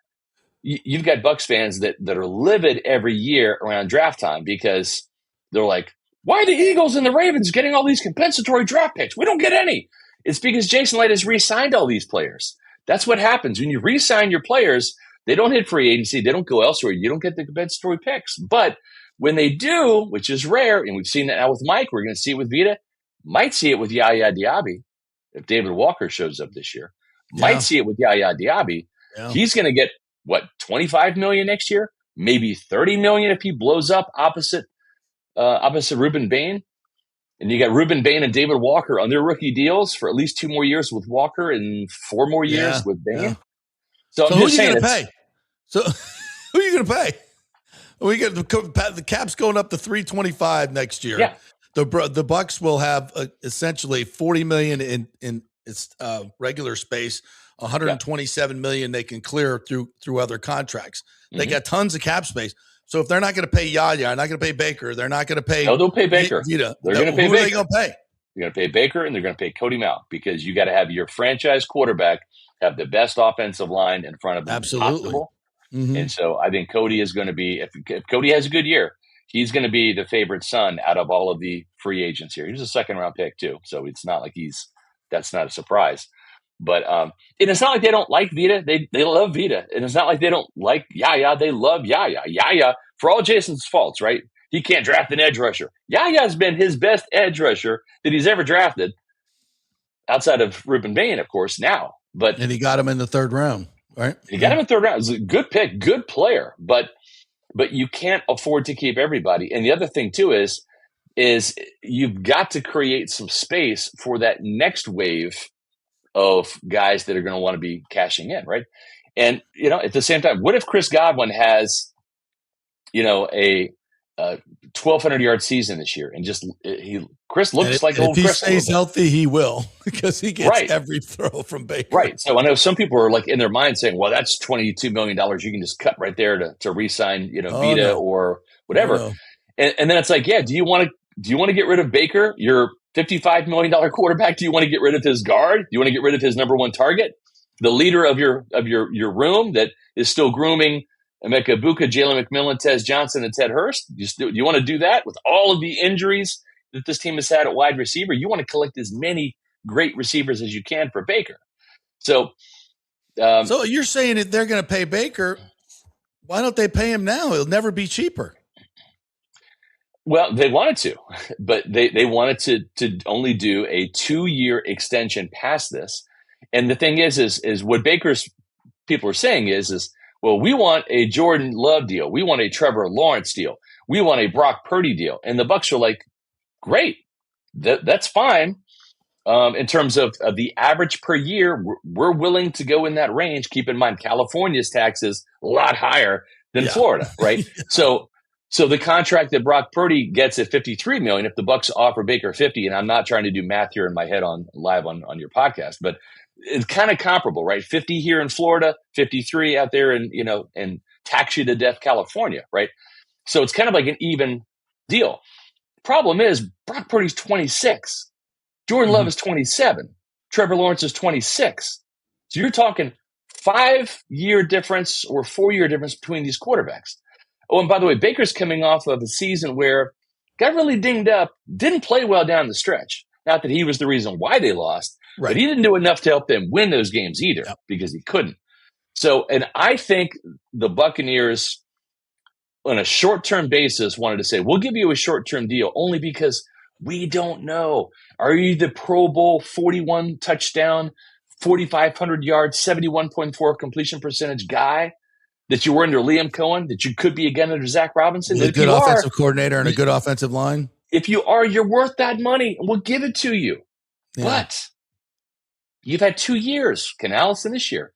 Speaker 5: Bucs fans that are livid every year around draft time because they're like, why are the Eagles and the Ravens getting all these compensatory draft picks? We don't get any. It's because Jason Light has re-signed all these players. That's what happens. When you re-sign your players, they don't hit free agency. They don't go elsewhere. You don't get the compensatory picks. But when they do, which is rare, and we've seen that now with Mike, we're going to see it with Vita, might see it with Yaya Diaby if David Walker shows up this year. Might see it with Yaya Diaby. Yeah. He's going to get, $25 million next year? Maybe $30 million if he blows up opposite Ruben Bain. And you got Ruben Bain and David Walker on their rookie deals for at least 2 more years with Walker and 4 more years with Bain. Yeah. So I'm just saying, who are you going to pay?
Speaker 3: So who are you going to pay? We get the cap's going up to $325 next year. Yeah. The Bucs will have essentially $40 million in its regular space, $127 million they can clear through other contracts. They got tons of cap space. So if they're not going to pay Yaya, not going to pay Baker, they're not going to pay.
Speaker 5: No, they'll pay Baker.
Speaker 3: Vita.
Speaker 5: They're going to pay
Speaker 3: Baker. Who are they going to pay?
Speaker 5: They're going to pay Baker, and they're going to pay Cody Mount because you got to have your franchise quarterback have the best offensive line in front of him.
Speaker 3: Absolutely.
Speaker 5: And so I think Cody is going to be, if Cody has a good year, he's going to be the favorite son out of all of the free agents here. He's a second-round pick too, so it's not like that's not a surprise. But and it's not like they don't like Vita. They love Vita. And it's not like they don't like Yaya. They love Yaya. Yaya, for all Jason's faults, right? He can't draft an edge rusher. Yaya's been his best edge rusher that he's ever drafted, outside of Ruben Bain, of course, now.
Speaker 3: And he got him in the 3rd round, right?
Speaker 5: He got him in the 3rd round. It's a good pick, good player. But you can't afford to keep everybody. And the other thing, too, is you've got to create some space for that next wave of guys that are going to want to be cashing in, right? And, at the same time, what if Chris Godwin has, a 1,200-yard season this year and Chris looks like old Chris.
Speaker 3: If he stays healthy, he will, because he gets every throw from Baker.
Speaker 5: Right. So I know some people are like in their mind saying, well, that's $22 million you can just cut right there to re-sign, Vita or whatever. Oh, no. And then it's like, yeah, do you want to get rid of Baker, your $55 million quarterback? Do you want to get rid of his guard? Do you want to get rid of his number 1 target? The leader of your room that is still grooming Emeka Egbuka, Jalen McMillan, Tez Johnson, and Ted Hurst? Do you want to do that with all of the injuries that this team has had at wide receiver? You want to collect as many great receivers as you can for Baker. So
Speaker 3: you're saying if they're going to pay Baker, why don't they pay him now? It'll never be cheaper.
Speaker 5: Well, they wanted to, but they wanted to only do a 2-year extension past this. And the thing is what Baker's people are saying is, well, we want a Jordan Love deal. We want a Trevor Lawrence deal. We want a Brock Purdy deal. And the Bucs are like, great, that's fine. In terms of the average per year, we're willing to go in that range. Keep in mind, California's taxes a lot higher than Florida, right? So the contract that Brock Purdy gets at $53 million, if the Bucs offer Baker $50, and I'm not trying to do math here in my head live on your podcast, but it's kind of comparable, right? 50 here in Florida, 53 out there in tax you to death, California, right? So it's kind of like an even deal. Problem is, Brock Purdy's 26. Jordan Love is 27. Trevor Lawrence is 26. So you're talking 5-year difference or 4-year difference between these quarterbacks. Oh, and by the way, Baker's coming off of a season where got really dinged up, didn't play well down the stretch. Not that he was the reason why they lost,
Speaker 3: Right.
Speaker 5: but he didn't do enough to help them win those games either because he couldn't. So, and I think the Buccaneers on a short-term basis wanted to say, we'll give you a short-term deal only because we don't know. Are you the Pro Bowl 41 touchdown, 4,500 yards, 71.4 completion percentage guy that you were under Liam Cohen, that you could be again under Zach Robinson?
Speaker 3: With a good offensive coordinator and a good offensive line?
Speaker 5: If you are, you're worth that money, and we'll give it to you. Yeah. But you've had 2 years, Canales and this year,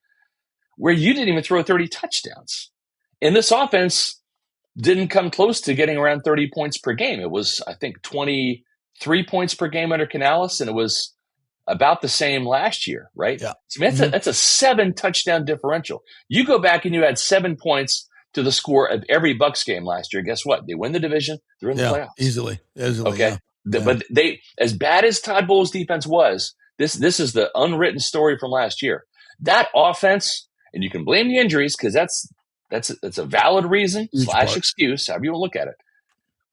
Speaker 5: where you didn't even throw 30 touchdowns. And this offense didn't come close to getting around 30 points per game. It was, I think, 23 points per game under Canales, and it was about the same last year, right?
Speaker 3: Yeah.
Speaker 5: So that's a 7 touchdown differential. You go back and you add 7 points to the score of every Bucs game last year. Guess what? They win the division. They're in the playoffs.
Speaker 3: Easily.
Speaker 5: Okay. Yeah. But they, as bad as Todd Bowles' defense was, this is the unwritten story from last year. That offense, and you can blame the injuries because that's a valid reason / excuse, however you want to look at it.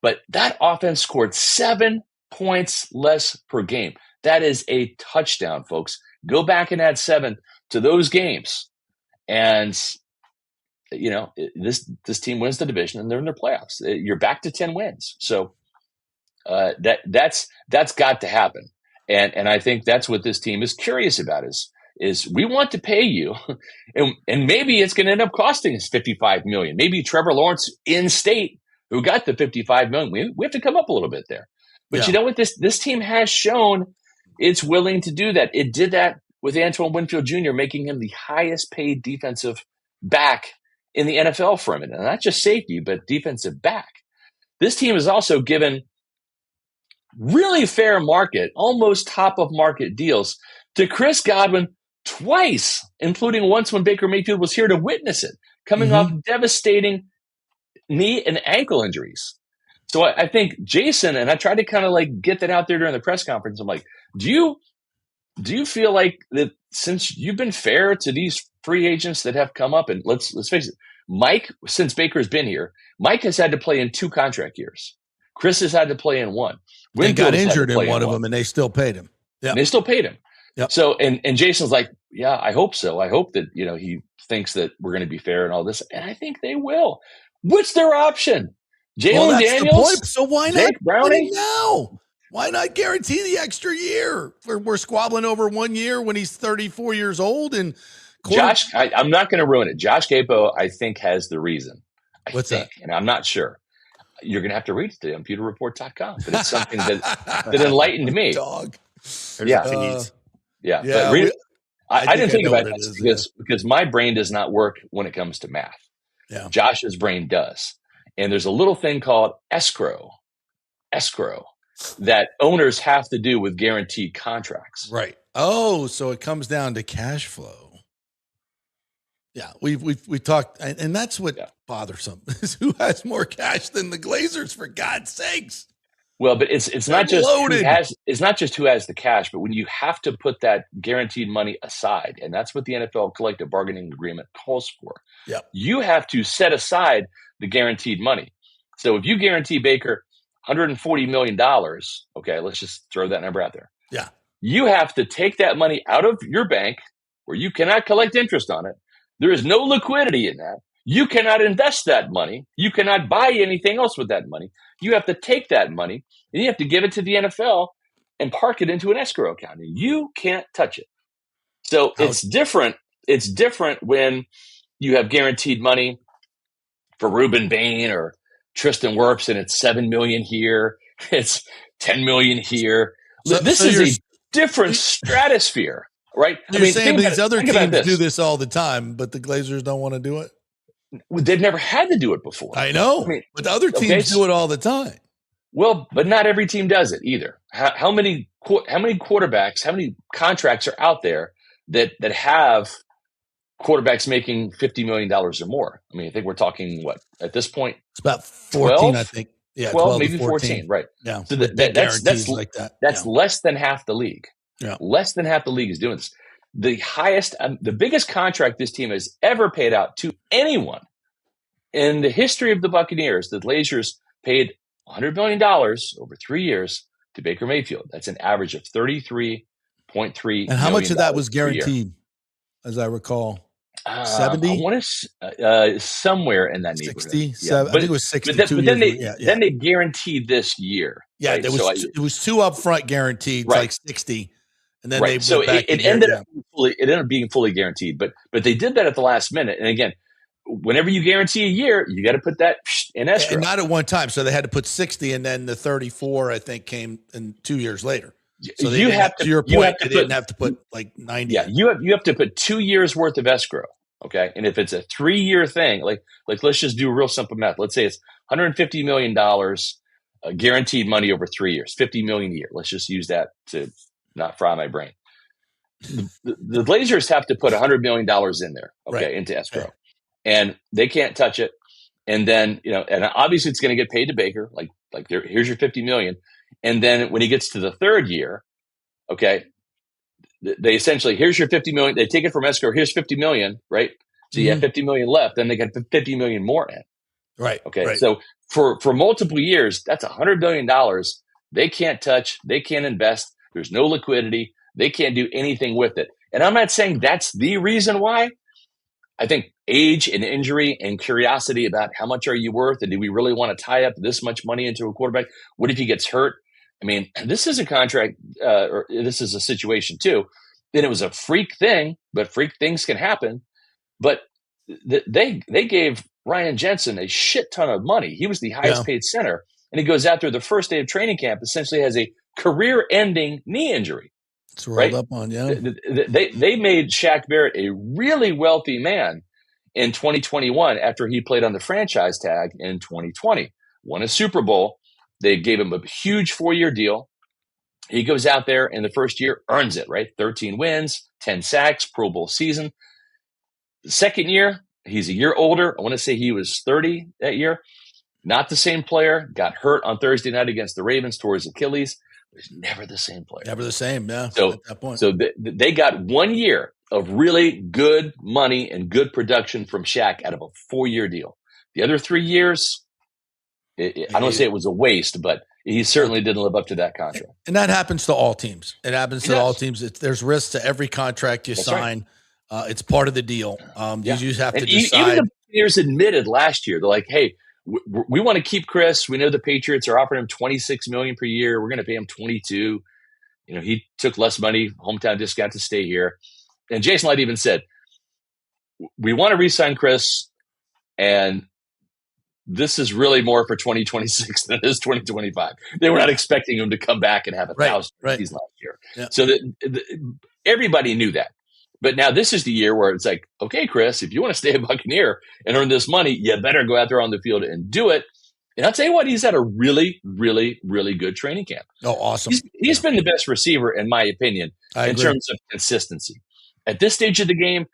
Speaker 5: But that offense scored 7 points less per game. That is a touchdown, folks. Go back and add 7 to those games. And, you know, this team wins the division and they're in their playoffs. You're back to 10 wins. So that's got to happen. And I think that's what this team is curious about is we want to pay you, and maybe it's going to end up costing us $55 million. Maybe Trevor Lawrence in state, who got the $55 million, we have to come up a little bit there. But you know what? This team has shown it's willing to do that. It did that with Antoine Winfield Jr., making him the highest paid defensive back in the NFL for a minute. And not just safety, but defensive back. This team is also given really fair market, almost top of market deals to Chris Godwin twice, including once when Baker Mayfield was here to witness it, coming off devastating knee and ankle injuries. So I think Jason, and I tried to kind of like get that out there during the press conference. I'm like, do you feel like that since you've been fair to these free agents that have come up, and let's face it, Mike, since Baker's been here, Mike has had to play in 2 contract years. Chris has had to play in 1.
Speaker 3: He got injured in one of them, and they still paid him.
Speaker 5: Yeah, they still paid him.
Speaker 3: Yep.
Speaker 5: So, and Jason's like, yeah, I hope so. I hope that, you know, he thinks that we're going to be fair and all this, and I think they will. What's their option? Jalen Daniels?
Speaker 3: So why not
Speaker 5: Jake Browning
Speaker 3: now? Why not guarantee the extra year? We're squabbling over 1 year when he's 34 years old. And
Speaker 5: Josh, I'm not going to ruin it. Josh Gapo, I think, has the reason.
Speaker 3: What's that?
Speaker 5: And I'm not sure. You're going to have to read it today on pewterreport.com. But it's something that enlightened me.
Speaker 3: Dog.
Speaker 5: Yeah. But read it. I didn't think about this because my brain does not work when it comes to math.
Speaker 3: Yeah.
Speaker 5: Josh's brain does. And there's a little thing called escrow that owners have to do with guaranteed contracts.
Speaker 3: Right. Oh, so it comes down to cash flow. Yeah, we talked, and that's what bothersome is who has more cash than the Glazers, for God's sakes.
Speaker 5: Well, but it's not just who has the cash, but when you have to put that guaranteed money aside, and that's what the NFL collective bargaining agreement calls for.
Speaker 3: Yeah,
Speaker 5: you have to set aside the guaranteed money. So if you guarantee Baker $140 million, okay, let's just throw that number out there.
Speaker 3: Yeah,
Speaker 5: you have to take that money out of your bank where you cannot collect interest on it. There is no liquidity in that. You cannot invest that money. You cannot buy anything else with that money. You have to take that money and you have to give it to the NFL and park it into an escrow account. And you can't touch it. So it's different. It's different when you have guaranteed money for Ruben Bain or Tristan Wirfs, and it's $7 million here. It's $10 million here. This is a different stratosphere, right?
Speaker 3: You're saying these other teams do this all the time, but the Glazers don't want to do it?
Speaker 5: They've never had to do it before.
Speaker 3: I know, but the other teams do it all the time.
Speaker 5: Well, but not every team does it either. How many quarterbacks, how many contracts are out there that have quarterbacks making $50 million or more? I mean, I think we're talking what at this point?
Speaker 3: It's about 14,
Speaker 5: 12?
Speaker 3: I think. Yeah,
Speaker 5: 12 maybe 14, right?
Speaker 3: Yeah.
Speaker 5: So that's
Speaker 3: like that.
Speaker 5: That's less than half the league.
Speaker 3: Yeah,
Speaker 5: less than half the league is doing this. The highest, the biggest contract this team has ever paid out to anyone in the history of the Buccaneers, the Glazers paid $100 million over 3 years to Baker Mayfield. That's an average of $33.3.
Speaker 3: And how much of that was
Speaker 5: per year.
Speaker 3: guaranteed, as I recall?
Speaker 5: 70? I want to somewhere in that
Speaker 3: 60,
Speaker 5: neighborhood.
Speaker 3: Yeah. I think it was 62
Speaker 5: but then
Speaker 3: years.
Speaker 5: then they guaranteed this year.
Speaker 3: Yeah,
Speaker 5: right?
Speaker 3: it was two upfront guaranteed,
Speaker 5: Right.
Speaker 3: like 60, and then
Speaker 5: right.
Speaker 3: they
Speaker 5: so
Speaker 3: went back
Speaker 5: it ended up being fully guaranteed. But they did that at the last minute. And again, whenever you guarantee a year, you got to put that in escrow.
Speaker 3: And not at one time. So they had to put 60, and then the 34, I think, came in 2 years later. So
Speaker 5: you have to your point.
Speaker 3: They didn't have to put like 90.
Speaker 5: Yeah, you have to put 2 years worth of escrow. Okay, and if it's a 3-year thing, like let's just do real simple math. Let's say it's $150 million guaranteed money over 3 years, $50 million a year. Let's just use that to not fry my brain. The Blazers have to put $100 million in there, okay, into escrow, and they can't touch it. And then and obviously it's going to get paid to Baker. Like here's your $50 million, and then when he gets to the third year, okay. They essentially, here's your $50 million. They take it from escrow. Here's $50 million, right? So you have $50 million left. Then they got $50 million more in.
Speaker 3: Right.
Speaker 5: Okay.
Speaker 3: Right.
Speaker 5: So for multiple years, that's $100 billion. They can't touch. They can't invest. There's no liquidity. They can't do anything with it. And I'm not saying that's the reason why. I think age and injury and curiosity about how much are you worth, and do we really want to tie up this much money into a quarterback? What if he gets hurt? I mean, this is a contract, or this is a situation too. Then it was a freak thing, but freak things can happen. But they gave Ryan Jensen a shit ton of money. He was the highest paid center, and he goes out there the first day of training camp, essentially has a career-ending knee injury.
Speaker 3: It's rolled up on,
Speaker 5: They made Shaq Barrett a really wealthy man in 2021 after he played on the franchise tag in 2020, won a Super Bowl. They gave him a huge 4-year deal. He goes out there in the first year, earns it, right? 13 wins, 10 sacks, Pro Bowl season. The second year, he's a year older. I want to say he was 30 that year. Not the same player. Got hurt on Thursday night against the Ravens, tore his Achilles. Was never the same player.
Speaker 3: Never the same, yeah.
Speaker 5: So,
Speaker 3: at that point.
Speaker 5: So they got 1 year of really good money and good production from Shaq out of a 4-year deal. The other 3 years, I don't say it was a waste, but he certainly didn't live up to that contract.
Speaker 3: And that happens to all teams. It happens to all teams. There's risks to every contract you sign. Right. It's part of the deal. You just have to decide.
Speaker 5: Even the Buccaneers admitted last year, they're like, hey, we want to keep Chris. We know the Patriots are offering him $26 million per year. We're going to pay him $22. He took less money, hometown discount to stay here. And Jason Light even said, we want to re-sign Chris, and this is really more for 2026 than it is 2025. They were not expecting him to come back and have 1,000 last year. Yeah. So everybody knew that. But now this is the year where it's like, okay, Chris, if you want to stay a Buccaneer and earn this money, you better go out there on the field and do it. And I'll tell you what, he's had a really, really, really good training camp.
Speaker 3: Oh, awesome.
Speaker 5: He's been the best receiver, in my opinion, in terms of consistency. At this stage of the game,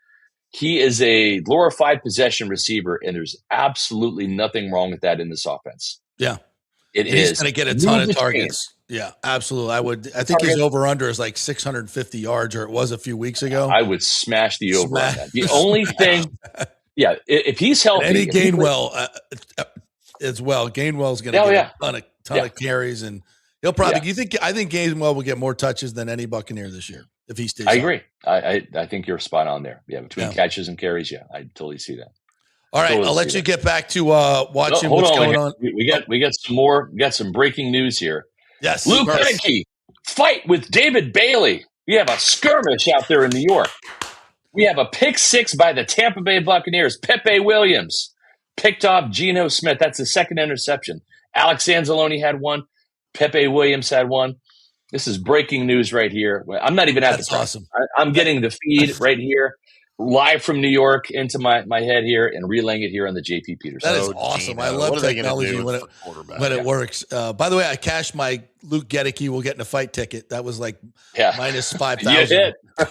Speaker 5: he is a glorified possession receiver, and there's absolutely nothing wrong with that in this offense.
Speaker 3: Yeah.
Speaker 5: He's
Speaker 3: going to get a ton of targets. Yeah, absolutely. I think his over-under is like 650 yards, or it was a few weeks ago.
Speaker 5: I would smash the over on that. The only thing, if he's healthy.
Speaker 3: And Gainwell as well. Gainwell's going to get a ton of carries, and he'll probably I think Gainwell will get more touches than any Buccaneer this year if he stays.
Speaker 5: I agree. I think you're spot on there. Yeah, between catches and carries, I totally see that.
Speaker 3: All right, I'll let you get back to watching what's going on.
Speaker 5: We got some more. We got some breaking news here.
Speaker 3: Yes,
Speaker 5: Luke Gedeke fight with David Bailey. We have a skirmish out there in New York. We have a pick six by the Tampa Bay Buccaneers. Pepe Williams picked off Geno Smith. That's the second interception. Alex Anzalone had one. Pepe Williams had one. This is breaking news right here. I'm not even at the
Speaker 3: awesome.
Speaker 5: I'm getting the feed right here, live from New York into my head here and relaying it here on the JP Peterson.
Speaker 3: That is awesome. I love technology when it works. By the way, I cashed my Luke Gedeke will get in a fight ticket. That was like minus 5,000. I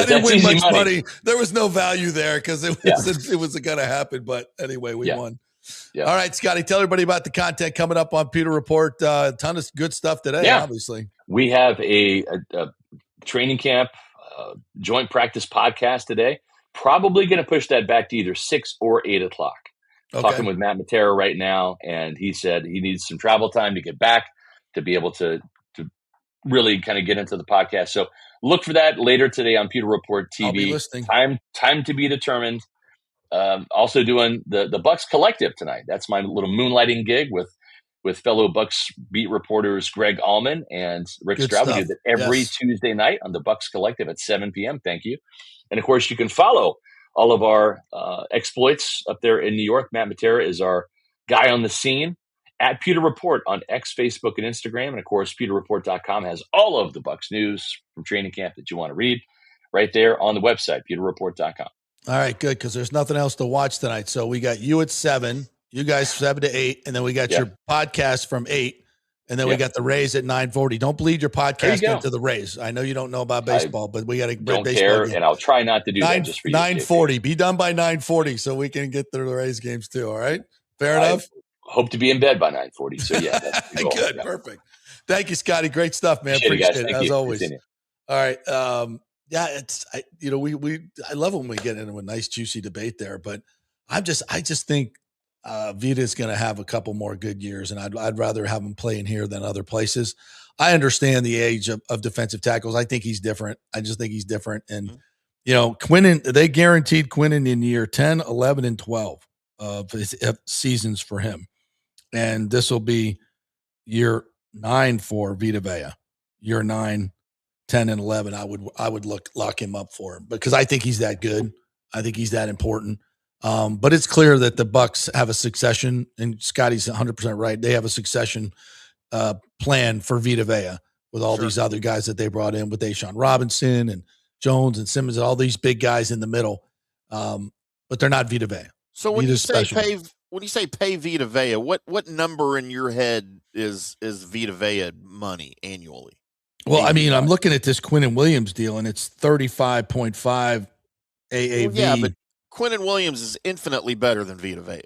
Speaker 3: didn't win much money. There was no value there because it was going to happen. But anyway, we won. Yeah. All right, Scotty, tell everybody about the content coming up on Pewter Report. A ton of good stuff today, obviously.
Speaker 5: We have a training camp joint practice podcast today. Probably going to push that back to either 6 or 8 o'clock. Talking with Matt Matera right now, and he said he needs some travel time to get back to be able to really kind of get into the podcast. So look for that later today on Pewter Report TV.
Speaker 3: I'll be listening.
Speaker 5: Time to be determined. Also doing the Bucs Collective tonight. That's my little moonlighting gig with fellow Bucs beat reporters Greg Allman and Rick Stroud. We do that every Tuesday night on the Bucs Collective at 7 p.m. Thank you. And of course, you can follow all of our exploits up there in New York. Matt Matera is our guy on the scene at Pewter Report on X, Facebook, and Instagram. And of course, pewterreport.com has all of the Bucs news from training camp that you want to read right there on the website, pewterreport.com.
Speaker 3: All right, good, because there's nothing else to watch tonight. So we got you at 7, you guys 7 to 8, and then we got your podcast from 8, and then we got the Rays at 9:40. Don't bleed your podcast into the Rays. I know you don't know about baseball, but we got a
Speaker 5: don't
Speaker 3: baseball
Speaker 5: care,
Speaker 3: game.
Speaker 5: And I'll try not to do that just for you.
Speaker 3: 9:40. Be done by 9:40 so we can get through the Rays games too. All right, fair enough.
Speaker 5: Hope to be in bed by 9:40. So yeah, that's the goal.
Speaker 3: Good, perfect. Thank you, Scotty. Great stuff, man. Appreciate it as always. All right. Yeah, I love when we get into a nice juicy debate there, but I just think Vita's going to have a couple more good years, and I'd rather have him playing here than other places. I understand the age of defensive tackles. I think he's different. I just think he's different. And, Quinnen, they guaranteed Quinnen in year 10, 11, and 12 of his seasons for him. And this will be year 9 for Vita Vea. Year 9, 10, and 11, I would lock him up for him because I think he's that good. I think he's that important. But it's clear that the Bucs have a succession, and Scotty's 100% right. They have a succession plan for Vita Vea with all these other guys that they brought in with Deshaun Robinson and Jones and Simmons and all these big guys in the middle. But they're not Vita Vea.
Speaker 1: So when you say pay Vita Vea, what number in your head is Vita Vea money annually?
Speaker 3: Well, I mean, I'm looking at this Quinnen Williams deal, and it's 35.5 AAV.
Speaker 1: Well, yeah, but Quinnen Williams is infinitely better than Vita Vea.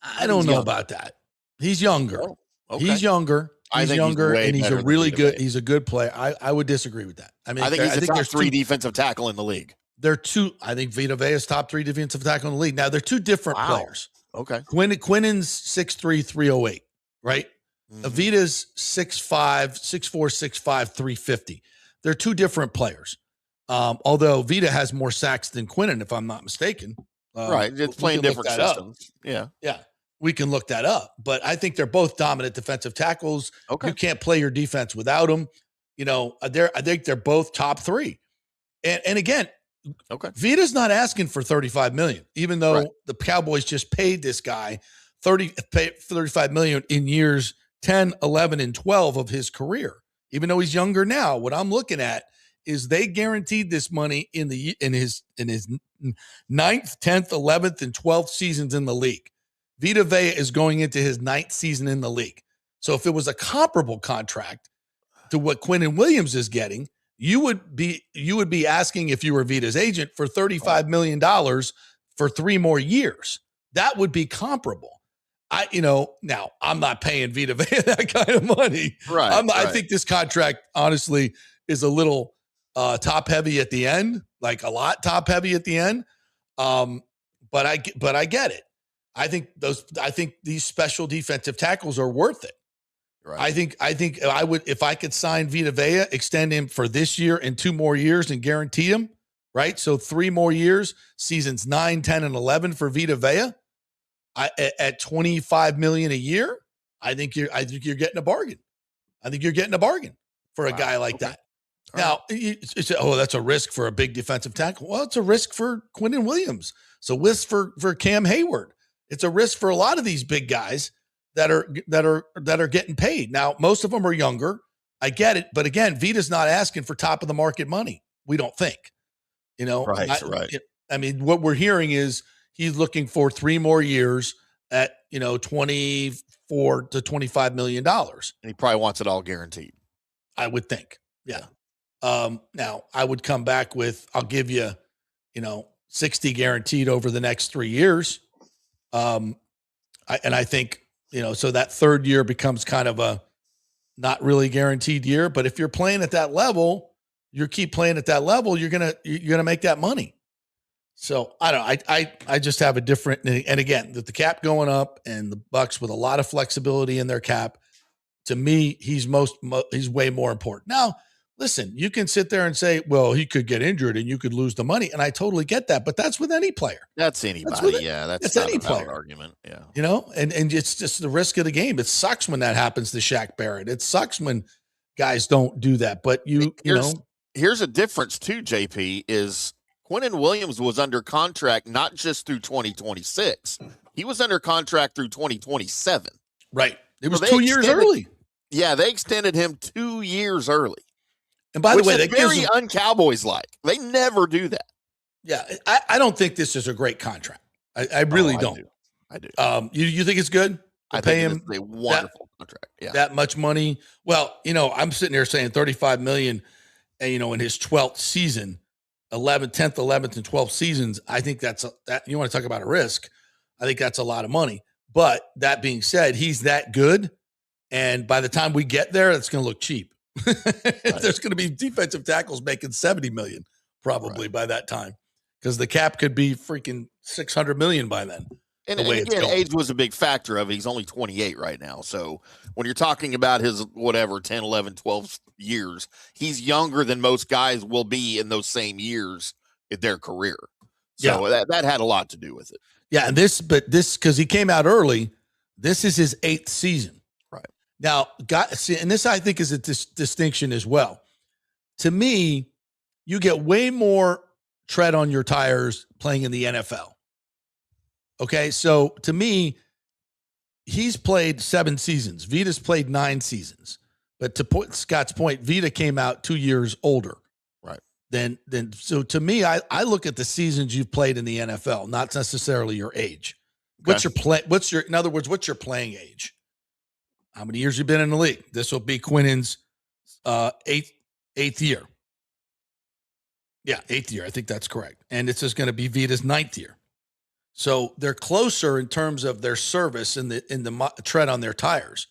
Speaker 3: I don't know about that. He's younger.
Speaker 1: Oh, okay.
Speaker 3: He's younger. He's younger, and he's a really good.
Speaker 1: Vea.
Speaker 3: He's a good player. I would disagree with that. I mean,
Speaker 1: I think he's the top 3 defensive tackle in the league.
Speaker 3: I think Vita Vea is top 3 defensive tackle in the league. Now they're two different players.
Speaker 1: Okay.
Speaker 3: Quinnen's 6'3", 308, right?
Speaker 1: Mm-hmm.
Speaker 3: Vita's 6'5", 6'4", 6'5", 350. They're two different players. Although Vita has more sacks than Quinnen, if I'm not mistaken.
Speaker 1: Right. It's playing different systems. Yeah.
Speaker 3: Yeah. We can look that up. But I think they're both dominant defensive tackles.
Speaker 1: Okay.
Speaker 3: You can't play your defense without them. I think they're both top 3. And again, Vita's not asking for $35 million, even though the Cowboys just paid this guy $35 million in years 10, 11, and 12 of his career. Even though he's younger now, what I'm looking at is they guaranteed this money in his 9th, 10th, 11th, and 12th seasons in the league. Vita Vea is going into his 9th season in the league. So if it was a comparable contract to what Quinnen Williams is getting, you would be asking, if you were Vita's agent, for $35 million for 3 more years. That would be comparable. Now I'm not paying Vita Vea that kind of money.
Speaker 1: Right.
Speaker 3: I think this contract, honestly, is a little top heavy at the end, like a lot top heavy at the end. But I get it. I think these special defensive tackles are worth it. Right. I think I would, if I could sign Vita Vea, extend him for this year and 2 more years and guarantee him, right? So 3 more years, seasons 9, 10, and 11 for Vita Vea. At $25 million a year, I think you're getting a bargain. I think you're getting a bargain for a guy like that. Now, it's that's a risk for a big defensive tackle. Well, it's a risk for Quinnen Williams. It's a risk for Cam Hayward. It's a risk for a lot of these big guys that are getting paid. Now, most of them are younger. I get it, but again, Vita's not asking for top of the market money. We don't think,
Speaker 1: Right.
Speaker 3: I mean, what we're hearing is he's looking for 3 more years at, $24 to $25 million.
Speaker 1: And he probably wants it all guaranteed.
Speaker 3: I would think. Yeah. Now I would come back with, I'll give you, 60 guaranteed over the next 3 years. I think, so that 3rd year becomes kind of a not really guaranteed year, but if you're playing at that level, you're going to make that money. So I don't know. I just have a different, and again, the cap going up and the Bucs with a lot of flexibility in their cap. To me, he's way more important. Now, listen, you can sit there and say, well, he could get injured and you could lose the money. And I totally get that, but that's with any player.
Speaker 1: That's anybody. That's
Speaker 3: any player
Speaker 1: argument. Yeah.
Speaker 3: You know, and it's just the risk of the game. It sucks when that happens to Shaq Barrett. It sucks when guys don't do that, but
Speaker 1: here's a difference too, JP, is Quinnen Williams was under contract not just through 2026. He was under contract through 2027.
Speaker 3: Right. It was 2 years early.
Speaker 1: Yeah, they extended him 2 years early.
Speaker 3: And by the way,
Speaker 1: that's very un-Cowboys like. They never do that.
Speaker 3: Yeah, I don't think this is a great contract. I really don't.
Speaker 1: I do.
Speaker 3: You think it's good?
Speaker 1: I
Speaker 3: pay
Speaker 1: think
Speaker 3: him
Speaker 1: it's a wonderful contract. Yeah,
Speaker 3: that much money. Well, I'm sitting here saying $35 million, and in his 12th season, 10th, 11th, and 12th seasons. I think that you want to talk about a risk. I think that's a lot of money. But that being said, he's that good. And by the time we get there, it's going to look cheap. Right. There's going to be defensive tackles making $70 million probably by that time, because the cap could be freaking $600 million by then.
Speaker 1: And again, age was a big factor of it. He's only 28 right now. So when you're talking about his 10, 11, 12 years, he's younger than most guys will be in those same years in their career. So that had a lot to do with it.
Speaker 3: Yeah, and this because he came out early, this is his 8th season.
Speaker 1: Right.
Speaker 3: Now, and this I think is a distinction as well. To me, you get way more tread on your tires playing in the NFL. Okay, so to me, he's played 7 seasons. Vita's played 9 seasons. But to Scott's point, Vita came out 2 years older.
Speaker 1: Right.
Speaker 3: So to me, I look at the seasons you've played in the NFL, not necessarily your age. Okay. In other words, what's your playing age? How many years you've been in the league? This will be Quinnen's eighth year. Yeah, 8th year. I think that's correct. And it's just going to be Vita's 9th year. So they're closer in terms of their service in the tread on their tires.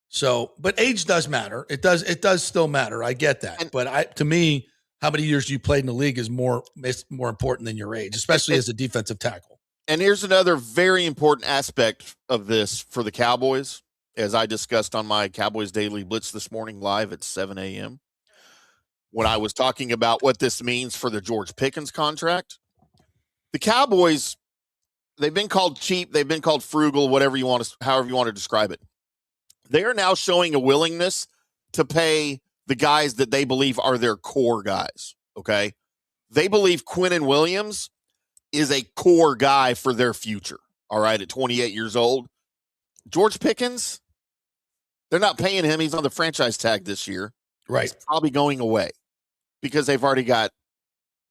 Speaker 3: So, but age does matter. It does still matter. I get that. But to me, how many years you played in the league is more important than your age, especially as a defensive tackle.
Speaker 1: And here's another very important aspect of this for the Cowboys, as I discussed on my Cowboys Daily Blitz this morning live at 7 a.m. when I was talking about what this means for the George Pickens contract. The Cowboys, they've been called cheap, they've been called frugal, however you want to describe it. They are now showing a willingness to pay the guys that they believe are their core guys, okay? They believe Quinnen Williams is a core guy for their future, all right, at 28 years old. George Pickens, they're not paying him. He's on the franchise tag this year.
Speaker 3: Right.
Speaker 1: He's probably going away because they've already got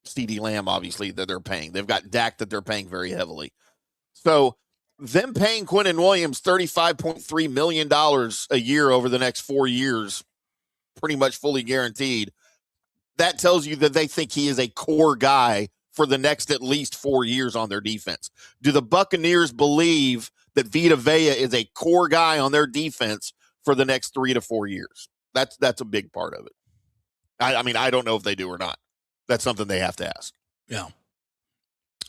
Speaker 1: CeeDee Lamb, obviously, that they're paying. They've got Dak that they're paying very heavily. So them paying Quinnen Williams $35.3 million a year over the next 4 years, pretty much fully guaranteed, that tells you that they think he is a core guy for the next at least 4 years on their defense. Do the Buccaneers believe that Vita Vea is a core guy on their defense for the next 3 to 4 years? That's a big part of it. I mean, I don't know if they do or not. That's something they have to ask.
Speaker 3: Yeah.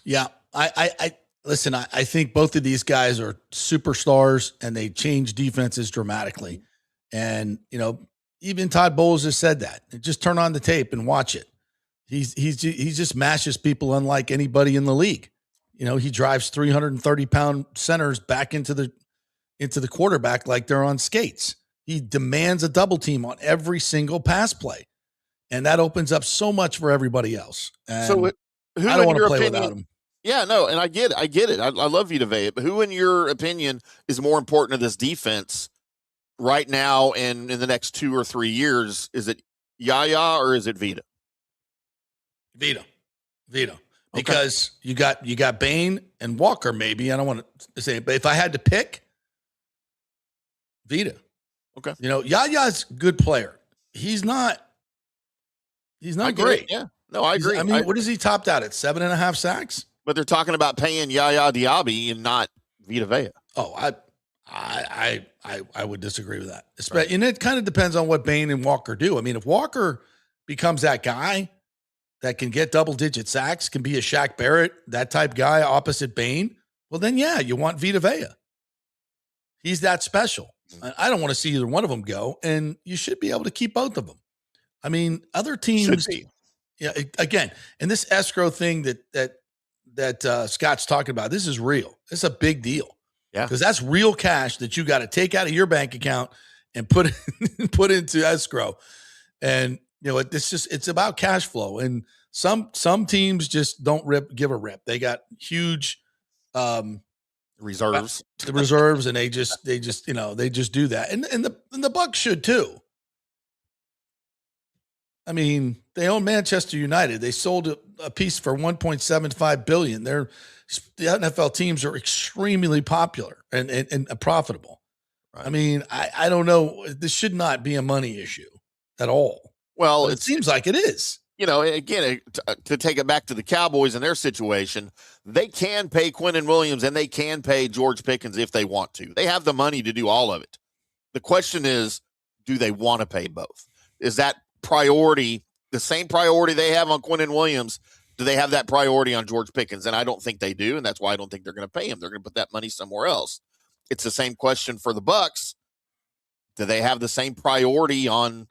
Speaker 3: Yeah. I listen, I think both of these guys are superstars and they change defenses dramatically. And, even Todd Bowles has said that. Just turn on the tape and watch it. He just mashes people unlike anybody in the league. He drives 330-pound centers back into the quarterback like they're on skates. He demands a double team on every single pass play. And that opens up so much for everybody else. And
Speaker 1: so who,
Speaker 3: I don't want to play
Speaker 1: opinion,
Speaker 3: without him.
Speaker 1: Yeah, no, and I get it. I love Vita Vea, but who, in your opinion, is more important to this defense right now and in the next 2 or 3 years? Is it Yaya or is it Vita?
Speaker 3: Vita. Because you got Bain and Walker, maybe. I don't want to say it, but if I had to pick, Vita.
Speaker 1: Okay.
Speaker 3: Yaya's a good player. He's not great.
Speaker 1: Yeah. No, I agree.
Speaker 3: What is he topped out at? 7.5 sacks?
Speaker 1: But they're talking about paying Yaya Diaby and not Vita Vea.
Speaker 3: Oh, I would disagree with that. Right. And it kind of depends on what Bain and Walker do. I mean, if Walker becomes that guy, that can get double-digit sacks, can be a Shaq Barrett, that type guy opposite Bain, well, then, yeah, you want Vita Vea. He's that special. I don't want to see either one of them go, and you should be able to keep both of them. I mean, other teams, yeah. Again, and this escrow thing that Scott's talking about, this is real. It's a big deal,
Speaker 1: yeah,
Speaker 3: because that's real cash that you got to take out of your bank account and put into escrow, and it's about cash flow. And some teams just don't give a rip. They got huge
Speaker 1: reserves,
Speaker 3: and they just do that. And the Bucs should too. I mean, they own Manchester United. They sold a piece for $1.75 billion. The NFL teams are extremely popular and profitable. Right. I mean, I don't know. This should not be a money issue at all.
Speaker 1: Well,
Speaker 3: it seems like it is.
Speaker 1: Again, to take it back to the Cowboys and their situation, they can pay Quinnen Williams and they can pay George Pickens if they want to. They have the money to do all of it. The question is, do they want to pay both? Is that priority the same priority they have on Quinnen Williams? Do they have that priority on George Pickens? And I don't think they do, and that's why I don't think they're going to pay him. They're going to put that money somewhere else. It's the same question for the Bucs. Do they have the same priority on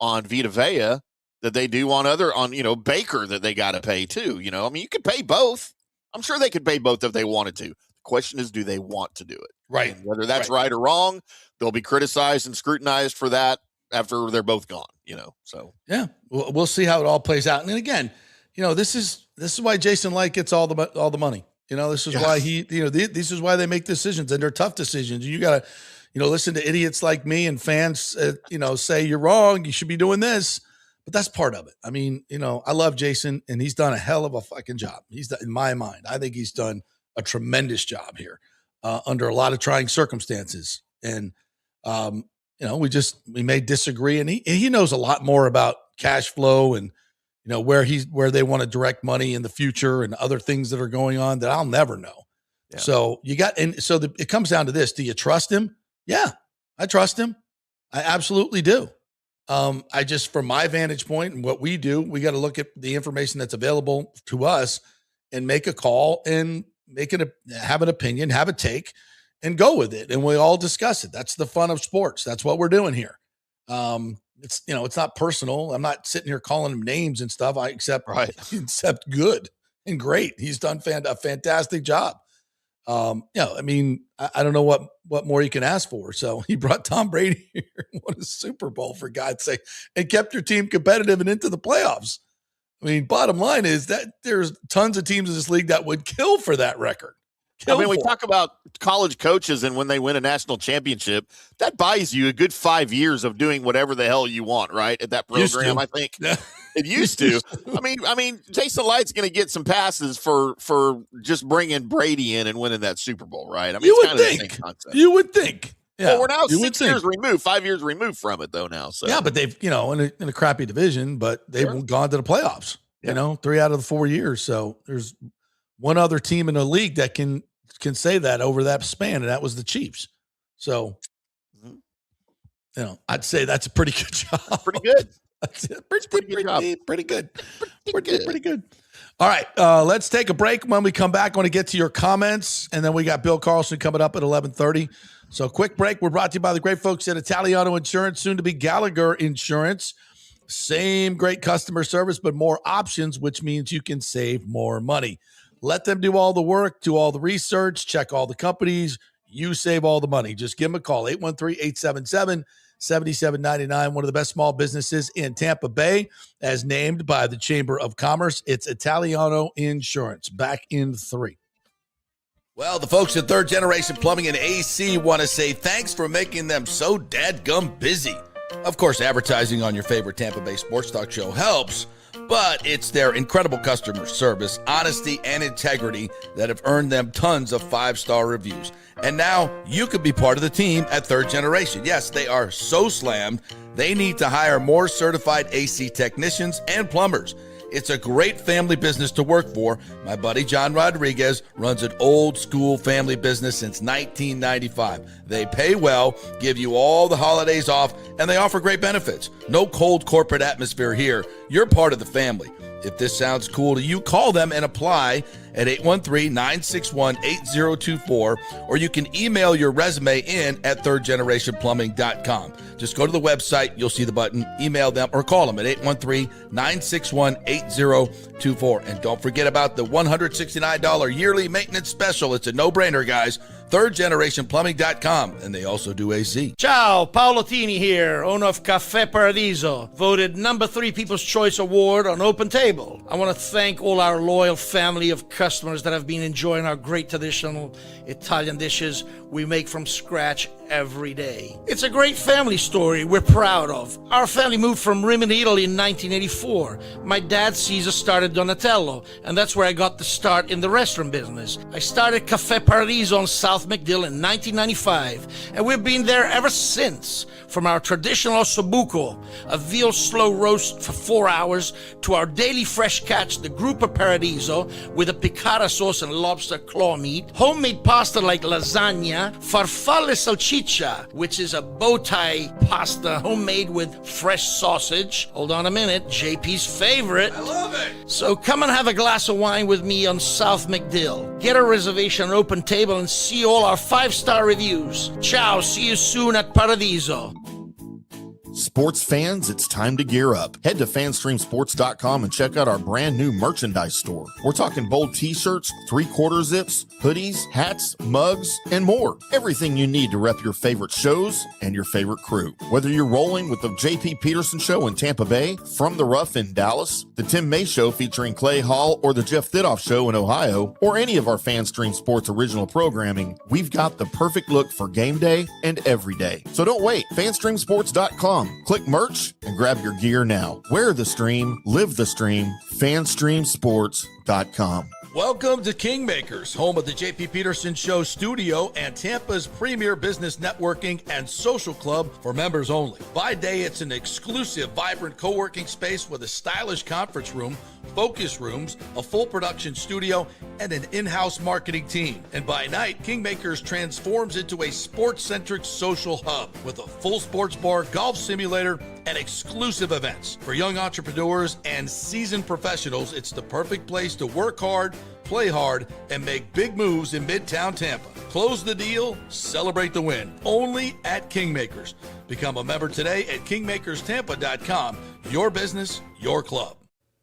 Speaker 1: Vita Vea that they do on Baker that they got to pay too? I mean, you could pay both. I'm sure they could pay both if they wanted to. The question is, do they want to do it?
Speaker 3: Right.
Speaker 1: And whether that's right or wrong, they'll be criticized and scrutinized for that after they're both gone. So
Speaker 3: yeah, we'll see how it all plays out. And then again, this is why Jason Light gets all the money. This is why this is why they make decisions, and they're tough decisions. You got to, listen to idiots like me and fans, say you're wrong. You should be doing this, but that's part of it. I mean, I love Jason, and he's done a hell of a fucking job. In my mind, I think he's done a tremendous job here under a lot of trying circumstances. And, we may disagree, and he knows a lot more about cash flow and, where they want to direct money in the future and other things that are going on that I'll never know. Yeah. So it comes down to this. Do you trust him? Yeah, I trust him. I absolutely do. I just, from my vantage point and what we do, we got to look at the information that's available to us and make a call and have an opinion, have a take, and go with it. And we all discuss it. That's the fun of sports. That's what we're doing here. It's not personal. I'm not sitting here calling him names and stuff. Except good and great. He's done a fantastic job. I don't know what more you can ask for. So he brought Tom Brady here and won a Super Bowl, for God's sake, and kept your team competitive and into the playoffs. I mean, bottom line is that there's tons of teams in this league that would kill for that record.
Speaker 1: We talk about college coaches, and when they win a national championship, that buys you a good 5 years of doing whatever the hell you want, right? At that program, I think it used to. I mean, Jason Light's going to get some passes for just bringing Brady in and winning that Super Bowl, right? I mean,
Speaker 3: you would think. Yeah.
Speaker 1: Well, we're now 6 years removed, 5 years removed from it, though. Now, so
Speaker 3: yeah, but they've in a crappy division, but they've gone to the playoffs. Yeah. 3 out of the 4 years. So there's one other team in the league that can say that over that span, and that was the Chiefs. So, I'd say that's a pretty good job.
Speaker 1: Pretty good.
Speaker 3: Pretty good. All right, let's take a break. When we come back, I want to get to your comments, and then we got Bill Carlson coming up at 11:30. So, quick break. We're brought to you by the great folks at Italiano Insurance, soon to be Gallagher Insurance. Same great customer service, but more options, which means you can save more money. Let them do all the work, do all the research, check all the companies. You save all the money. Just give them a call, 813-877-7799. One of the best small businesses in Tampa Bay, as named by the Chamber of Commerce. It's Italiano Insurance. Back in 3. Well, the folks at Third Generation Plumbing and AC want to say thanks for making them so dadgum busy. Of course, advertising on your favorite Tampa Bay sports talk show helps, but it's their incredible customer service, honesty, and integrity that have earned them tons of 5-star reviews. And now you could be part of the team at Third Generation. Yes, they are so slammed, they need to hire more certified AC technicians and plumbers. It's a great family business to work for. My buddy John Rodriguez runs an old school family business since 1995. They pay well, give you all the holidays off, and they offer great benefits. No cold corporate atmosphere here. You're part of the family. If this sounds cool to you, call them and apply at 813-961-8024, or you can email your resume in at thirdgenerationplumbing.com. Just go to the website, you'll see the button, email them, or call them at 813-961-8024. And don't forget about the $169 yearly maintenance special. It's a no-brainer, guys. thirdgenerationplumbing.com, and they also do AC.
Speaker 6: Ciao, Paolo Tini here, owner of Caffè Paradiso, voted number 3 People's Choice Award on Open Table. I want to thank all our loyal family of customers that have been enjoying our great traditional Italian dishes we make from scratch every day. It's a great family story we're proud of. Our family moved from Rimini, Italy in 1984. My dad, Caesar, started Donatello, and that's where I got the start in the restaurant business. I started Caffè Paradiso on South McDill in 1995, and we've been there ever since. From our traditional ossobuco, a veal slow roast for 4 hours, to our daily fresh catch, the Gruppo Paradiso, with a piccata sauce and lobster claw meat, homemade pasta like lasagna, farfalle salchicha, which is a bow tie pasta homemade with fresh sausage. Hold on a minute, JP's favorite.
Speaker 3: I love it.
Speaker 6: So come and have a glass of wine with me on South McDill. Get a reservation on Open Table and see all our 5-star reviews. Ciao, see you soon at Paradiso.
Speaker 1: Sports fans, it's time to gear up. Head to fanstreamsports.com and check out our brand new merchandise store. We're talking bold t-shirts, 3/4 zips, hoodies, hats, mugs, and more. Everything you need to rep your favorite shows and your favorite crew. Whether you're rolling with the JP Peterson Show in Tampa Bay, From the Rough in Dallas, the Tim May Show featuring Clay Hall, or the Jeff Thidoff Show in Ohio, or any of our FanStream Sports original programming, we've got the perfect look for game day and every day. So don't wait. fanstreamsports.com. Click merch and grab your gear now. Wear the stream, live the stream, fanstreamsports.com.
Speaker 3: Welcome to Kingmakers, home of the JP Peterson Show studio and Tampa's premier business networking and social club for members only. By day, it's an exclusive, vibrant co-working space with a stylish conference room, focus rooms, a full production studio, and an in-house marketing team. And by night, Kingmakers transforms into a sports-centric social hub with a full sports bar, golf simulator, and exclusive events. For young entrepreneurs and seasoned professionals, it's the perfect place to work hard, play hard, and make big moves in Midtown Tampa. Close the deal, celebrate the win. Only at Kingmakers. Become a member today at kingmakerstampa.com. Your business, your club.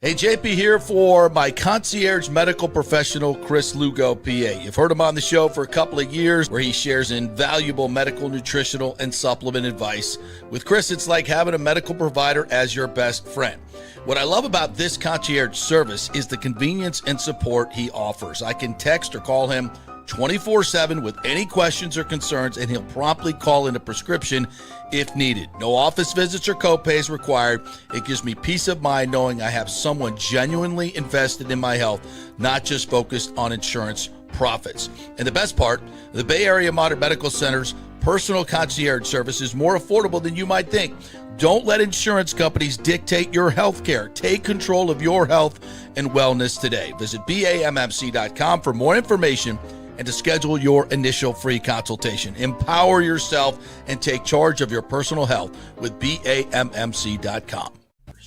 Speaker 3: Hey, JP here for my concierge medical professional, Chris Lugo, PA. You've heard him on the show for a couple of years where he shares invaluable medical, nutritional, and supplement advice. With Chris, it's like having a medical provider as your best friend. What I love about this concierge service is the convenience and support he offers. I can text or call him 24/7 with any questions or concerns, and he'll promptly call in a prescription if needed. No office visits or copays required. It gives me peace of mind knowing I have someone genuinely invested in my health, not just focused on insurance profits. And the best part, the Bay Area Modern Medical Center's personal concierge service is more affordable than you might think. Don't let insurance companies dictate your health care. Take control of your health and wellness today. Visit BAMMC.com for more information and to schedule your initial free consultation. Empower yourself and take charge of your personal health with BAMMC.com.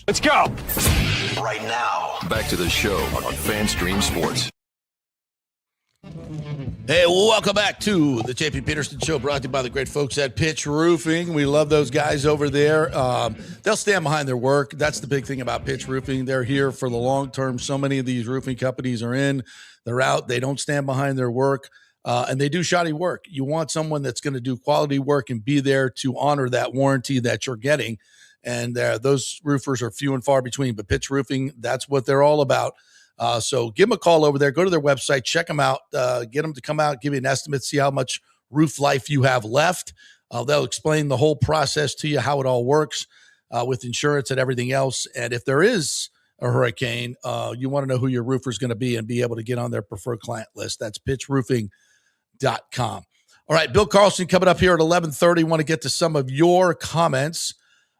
Speaker 2: Let's go.
Speaker 4: Right now, back to the show on FanStream Sports.
Speaker 3: Hey, welcome back to the JP Peterson Show, brought to you by the great folks at Pitch Roofing. We love those guys over there. They'll stand behind their work. That's the big thing about Pitch Roofing. They're here for the long term. So many of these roofing companies are in, they're out, they don't stand behind their work, and they do shoddy work. You want someone that's going to do quality work and be there to honor that warranty that you're getting. And those roofers are few and far between, but Pitch Roofing, that's what they're all about. So give them a call over there. Go to their website, check them out, get them to come out, give you an estimate, see how much roof life you have left. They'll explain the whole process to you, how it all works with insurance and everything else. And if there is a hurricane, you want to know who your roofer is going to be and be able to get on their preferred client list. That's pitchroofing.com. All right, Bill Carlson coming up here at 11:30. Want to get to some of your comments.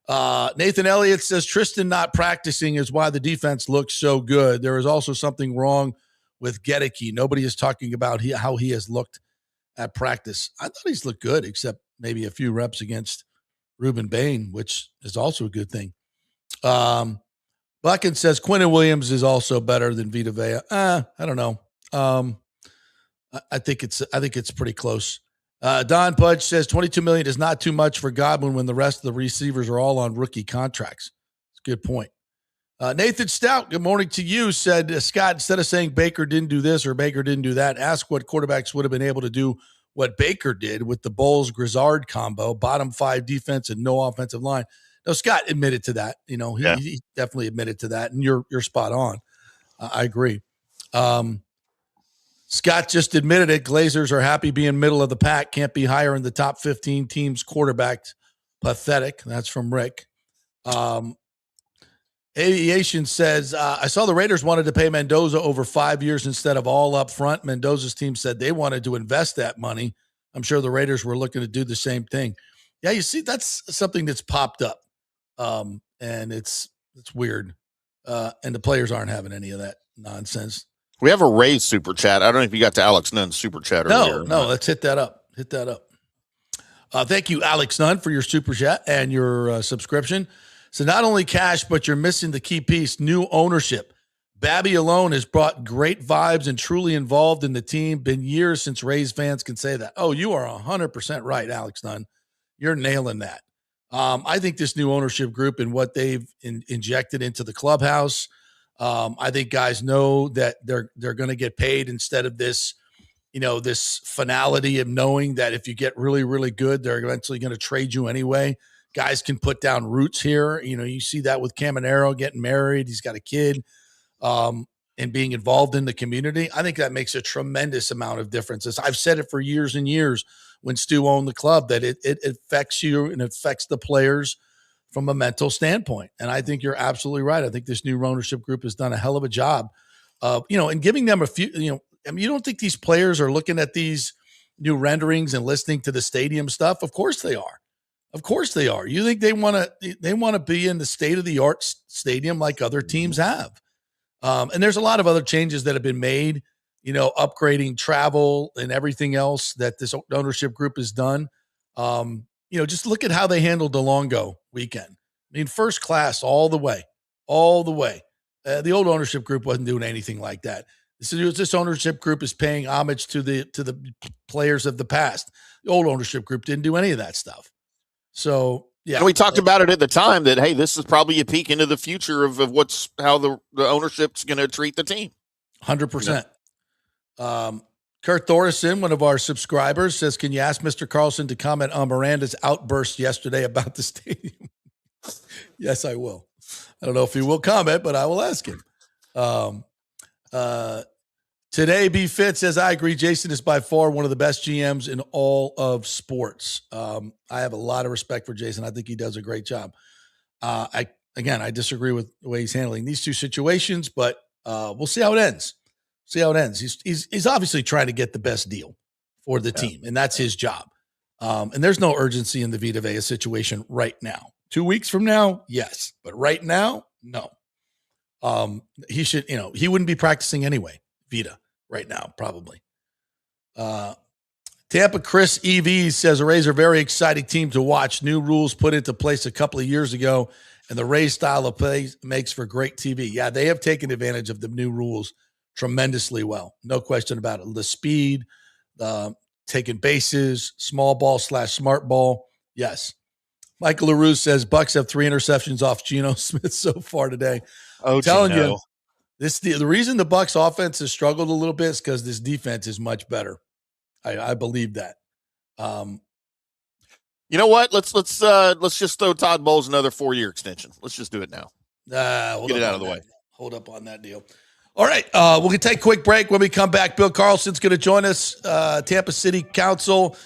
Speaker 3: Nathan Elliott says Tristan not practicing is why the defense looks so good. There is also something wrong with Gedeke. Nobody is talking about how he has looked at practice. I thought he's looked good, except maybe a few reps against Ruben Bain, which is also a good thing. Buckin says Quentin Williams is also better than Vita Vea. I don't know. I think it's pretty close. Don Pudge says $22 million is not too much for Godwin when the rest of the receivers are all on rookie contracts. It's a good point. Nathan Stout, good morning to you, said, Scott, instead of saying Baker didn't do this or Baker didn't do that, ask what quarterbacks would have been able to do what Baker did with the Bowles-Grizzard combo, bottom 5 defense and no offensive line. No, Scott admitted to that. He definitely admitted to that, and you're spot on. I agree. Scott just admitted it. Glazers are happy being middle of the pack. Can't be higher in the top 15 teams quarterbacked. Pathetic. That's from Rick. Aviation says, I saw the Raiders wanted to pay Mendoza over 5 years instead of all up front. Mendoza's team said they wanted to invest that money. I'm sure the Raiders were looking to do the same thing. Yeah, you see, that's something that's popped up. And it's weird. And the players aren't having any of that nonsense.
Speaker 1: We have a Rays super chat. I don't know if you got to Alex Nunn's super chat earlier.
Speaker 3: No, let's hit that up. Thank you, Alex Nunn, for your super chat and your subscription. So not only cash, but you're missing the key piece, new ownership. Babby alone has brought great vibes and truly involved in the team. Been years since Rays fans can say that. Oh, you are 100% right, Alex Nunn. You're nailing that. I think this new ownership group and what they've injected into the clubhouse, I think guys know that they're going to get paid instead of this, this finality of knowing that if you get really, really good, they're eventually going to trade you anyway. Guys can put down roots here. You see that with Caminero getting married. He's got a kid and being involved in the community. I think that makes a tremendous amount of difference. As I've said it for years and years when Stu owned the club, that it affects you and affects the players from a mental standpoint. And I think you're absolutely right. I think this new ownership group has done a hell of a job of, and giving them a few, you don't think these players are looking at these new renderings and listening to the stadium stuff? Of course they are. Of course they are. You think they want to be in the state-of-the-art stadium like other teams have. And there's a lot of other changes that have been made, upgrading travel and everything else that this ownership group has done. Just look at how they handled the Longo weekend. I mean, first class all the way. The old ownership group wasn't doing anything like that. This ownership group is paying homage to the players of the past. The old ownership group didn't do any of that stuff. So, yeah. And
Speaker 1: we talked about it at the time that, hey, this is probably a peek into the future of how the ownership's going to treat the team.
Speaker 3: 100%. Kurt Thorison, one of our subscribers, says, can you ask Mr. Carlson to comment on Miranda's outburst yesterday about the stadium? Yes, I will. I don't know if he will comment, but I will ask him. Today, B. Fit says, I agree. Jason is by far one of the best GMs in all of sports. I have a lot of respect for Jason. I think he does a great job. I disagree with the way he's handling these two situations, but we'll see how it ends. He's obviously trying to get the best deal for the team, and that's his job. And there's no urgency in the Vita Vea situation right now. 2 weeks from now, yes. But right now, no. He should, he wouldn't be practicing anyway. Vita right now, probably. Tampa Chris EV says, the Rays are a very exciting team to watch. New rules put into place a couple of years ago, and the Rays style of play makes for great TV. Yeah, they have taken advantage of the new rules tremendously well. No question about it. The speed, taking bases, small ball / smart ball. Yes. Michael LaRue says, Bucs have 3 interceptions off Geno Smith so far today. I'm telling you. The reason the Bucs offense has struggled a little bit is because this defense is much better. I believe that.
Speaker 1: You know what? Let's just throw Todd Bowles another 4-year extension. Let's just do it now.
Speaker 3: Get it out of the way. Hold up on that deal. All right, we're going to take a quick break. When we come back, Bill Carlson's going to join us, Tampa City Council.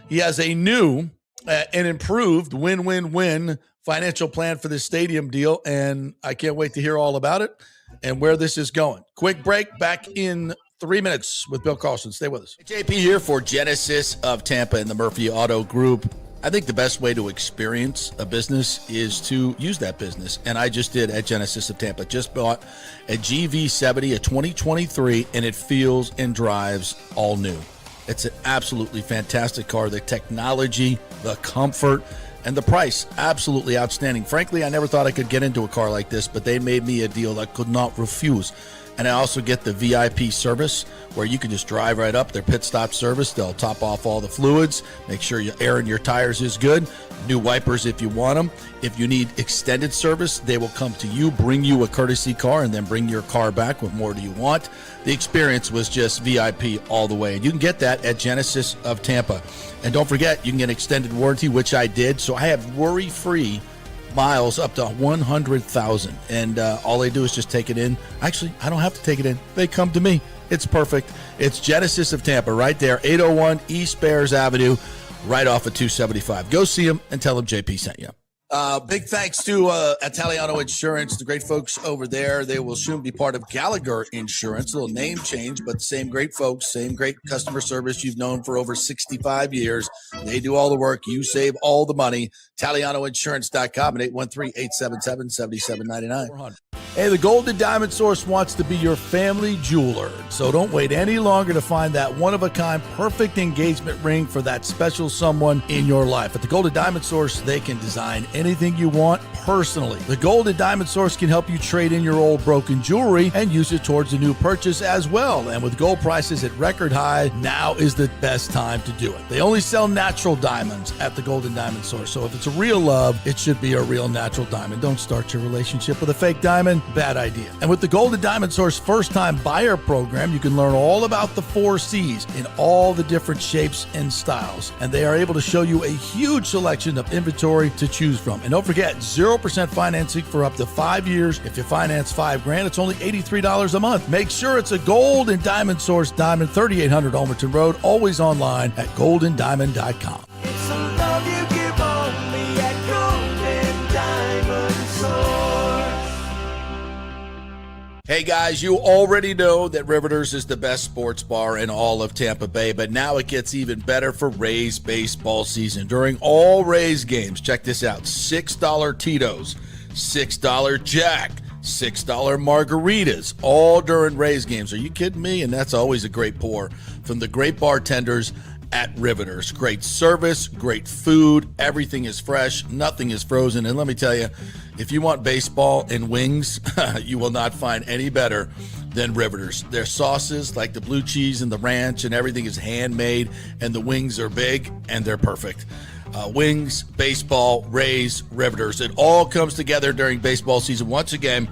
Speaker 3: He has a new and improved win-win-win financial plan for this stadium deal, and I can't wait to hear all about it and where this is going. Quick break, back in 3 minutes with Bill Carlson. Stay with us.
Speaker 7: JP here for Genesis of Tampa and the Murphy Auto Group. I think the best way to experience a business is to use that business, and I just did at Genesis of Tampa. Just bought a GV70, a 2023, and it feels and drives all new. It's an absolutely fantastic car. The technology, the comfort, And the price, absolutely outstanding. Frankly, I never thought I could get into a car like this, but they made me a deal I could not refuse. And I also get the VIP service where you can just drive right up, their pit stop service. They'll top off all the fluids, make sure your air in your tires is good, new wipers if you want them. If you need extended service, they will come to you, bring you a courtesy car, and then bring your car back. What more do you want? The experience was just VIP all the way. And you can get that at Genesis of Tampa. And don't forget, you can get extended warranty, which I did. So I have worry-free miles up to 100,000. And all they do is just take it in. Actually, I don't have to take it in. They come to me. It's perfect. It's Genesis of Tampa right there, 801 East Bears Avenue, right off of 275. Go see them and tell them JP sent you. Big thanks to Italiano Insurance, the great folks over there. They will soon be part of Gallagher Insurance. A little name change, but same great folks, same great customer service you've known for over 65 years. They do all the work. You save all the money. ItalianoInsurance.com at 813-877-7799. Hey, the Golden Diamond Source wants to be your family jeweler. So don't wait any longer to find that one-of-a-kind perfect engagement ring for that special someone in your life. At the Golden Diamond Source, they can design anything you want personally. The Golden Diamond Source can help you trade in your old broken jewelry and use it towards a new purchase as well. And with gold prices at record high, now is the best time to do it. They only sell natural diamonds at the Golden Diamond Source. So if it's a real love, it should be a real natural diamond. Don't start your relationship with a fake diamond. Bad idea. And with the Golden Diamond Source first-time buyer program, you can learn all about the 4 C's in all the different shapes and styles. And they are able to show you a huge selection of inventory to choose from. And don't forget, 0% financing for up to 5 years. If you finance $5,000, it's only $83 a month. Make sure it's a Golden Diamond Source Diamond, 3800 Almerton Road, always online at goldendiamond.com.
Speaker 2: It's a love you give only at Golden Diamond Source.
Speaker 7: Hey guys, you already know that Riveters is the best sports bar in all of Tampa Bay, but now it gets even better for Rays baseball season. During all Rays games, check this out, $6 Tito's, $6 Jack, $6 margaritas, all during Rays games. Are you kidding me? And that's always a great pour from the great bartenders at Riveters. Great service, great food, everything is fresh, nothing is frozen. And let me tell you, if you want baseball and wings, you will not find any better than Riveters. Their sauces, like the blue cheese and the ranch and everything, is handmade, and the wings are big and they're perfect. Wings, baseball, Rays, Riveters. It all comes together during baseball season. Once again,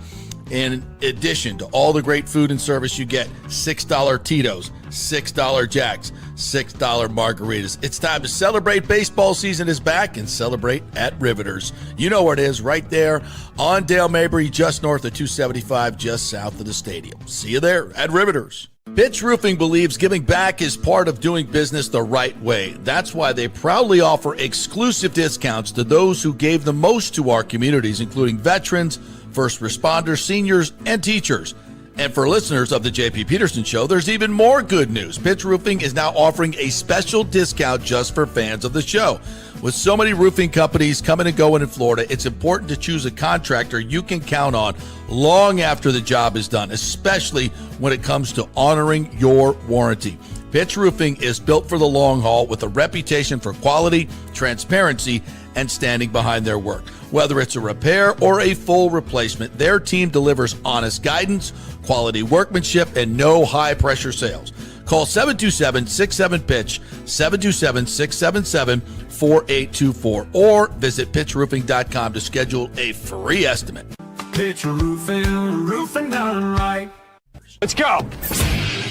Speaker 7: in addition to all the great food and service, you get $6 Tito's, $6 Jacks, $6 margaritas. It's time to celebrate. Baseball season is back, and celebrate at Riveters. You know where it is, right there on Dale Mabry, just north of 275, just south of the stadium. See you there at Riveters. Pitch Roofing believes giving back is part of doing business the right way. That's why they proudly offer exclusive discounts to those who gave the most to our communities, including veterans, first responders, seniors, and teachers. And for listeners of the JP Peterson Show, there's even more good news. Pitch Roofing is now offering a special discount just for fans of the show. With so many roofing companies coming and going in Florida, it's important to choose a contractor you can count on long after the job is done, especially when it comes to honoring your warranty. Pitch Roofing is built for the long haul with a reputation for quality, transparency, and standing behind their work. Whether it's a repair or a full replacement, their team delivers honest guidance, quality workmanship, and no high-pressure sales. Call 727-67-PITCH, 727-677-4824, or visit pitchroofing.com to schedule a free estimate.
Speaker 2: Pitch roofing, roofing done right. Let's go.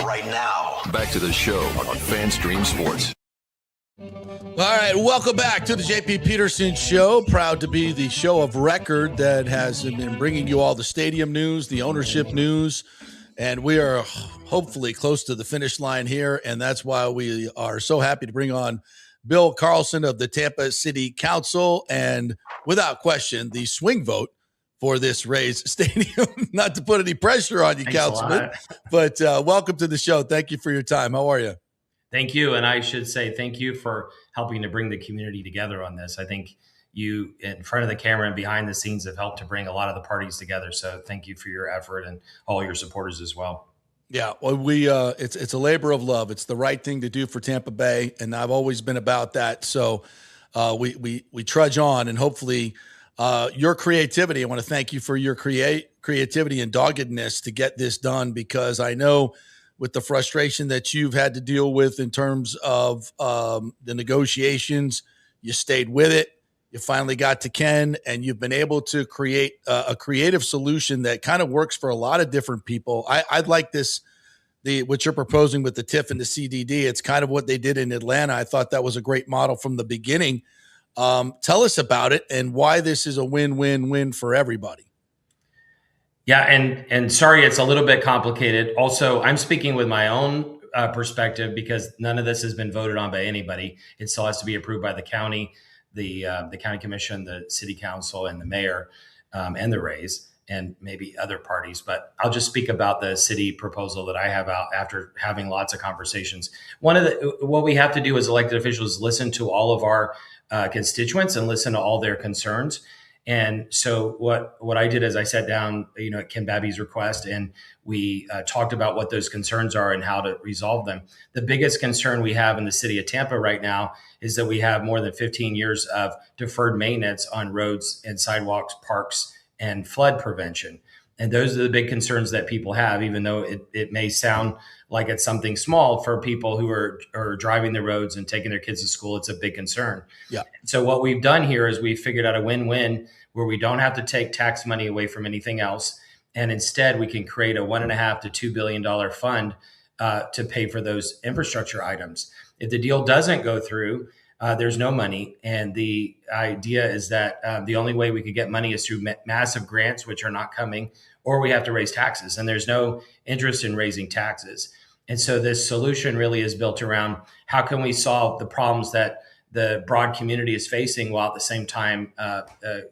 Speaker 4: Right now, back to the show on FanStream Sports.
Speaker 7: All right, welcome back to the JP Peterson Show. Proud to be the show of record that has been bringing you all the stadium news, the ownership news, and we are hopefully close to the finish line here, and that's why we are so happy to bring on Bill Carlson of the Tampa City Council, and without question, the swing vote for this Rays stadium. Not to put any pressure on you, Councilman, but welcome to the show. Thank you for your time. How are you?
Speaker 8: Thank you. And I should say thank you for helping to bring the community together on this. I think you, in front of the camera and behind the scenes, have helped to bring a lot of the parties together. So thank you for your effort and all your supporters as well.
Speaker 7: Yeah, well, it's a labor of love. It's the right thing to do for Tampa Bay, and I've always been about that. So we trudge on, and hopefully your creativity. I want to thank you for your creativity and doggedness to get this done, because I know with the frustration that you've had to deal with in terms of the negotiations, you stayed with it. You finally got to Ken, and you've been able to create a creative solution that kind of works for a lot of different people. I'd like this. What you're proposing with the TIF and the CDD, it's kind of what they did in Atlanta. I thought that was a great model from the beginning. Tell us about it and why this is a win-win-win for everybody.
Speaker 8: Yeah, and sorry, it's a little bit complicated. Also, I'm speaking with my own perspective, because none of this has been voted on by anybody. It still has to be approved by the county, the county commission, the city council, and the mayor, and the Rays, and maybe other parties. But I'll just speak about the city proposal that I have out after having lots of conversations. What we have to do as elected officials is listen to all of our constituents and listen to all their concerns. And so what I did is I sat down, at Ken Babby's request, and we talked about what those concerns are and how to resolve them. The biggest concern we have in the city of Tampa right now is that we have more than 15 years of deferred maintenance on roads and sidewalks, parks, and flood prevention. And those are the big concerns that people have, even though it may sound like it's something small for people who are driving the roads and taking their kids to school. It's a big concern.
Speaker 7: Yeah.
Speaker 8: So what we've done here is we've figured out a win-win where we don't have to take tax money away from anything else. And instead we can create a $1.5 to $2 billion fund to pay for those infrastructure items. If the deal doesn't go through, there's no money. And the idea is that the only way we could get money is through massive grants, which are not coming, or we have to raise taxes. And there's no interest in raising taxes. And so this solution really is built around how can we solve the problems that the broad community is facing while at the same time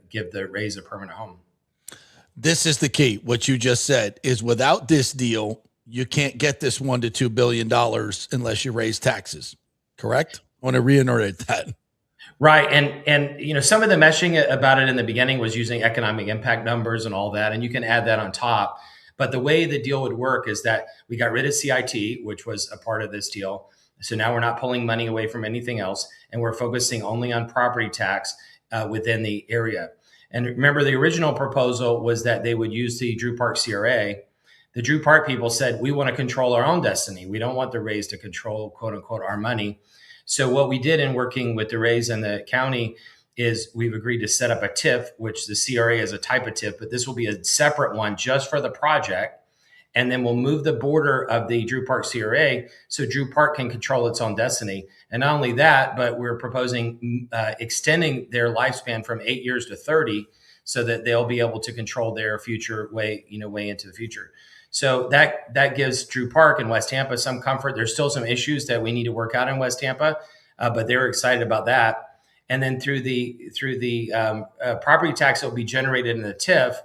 Speaker 8: give the Rays a permanent home.
Speaker 7: This is the key. What you just said is without this deal, you can't get this $1 to $2 billion unless you raise taxes. Correct? I want to reiterate that.
Speaker 8: Right. And some of the meshing about it in the beginning was using economic impact numbers and all that, and you can add that on top. But the way the deal would work is that we got rid of CIT, which was a part of this deal. So now we're not pulling money away from anything else, and we're focusing only on property tax within the area. And remember, the original proposal was that they would use the Drew Park CRA. The Drew Park people said, we want to control our own destiny. We don't want the Rays to control, quote unquote, our money. So what we did in working with the Rays and the county is we've agreed to set up a TIF, which the CRA is a type of TIF, but this will be a separate one just for the project. And then we'll move the border of the Drew Park CRA so Drew Park can control its own destiny. And not only that, but we're proposing extending their lifespan from 8 years to 30 so that they'll be able to control their future way into the future. So that gives Drew Park and West Tampa some comfort. There's still some issues that we need to work out in West Tampa, but they're excited about that. And then through the property tax that will be generated in the TIF,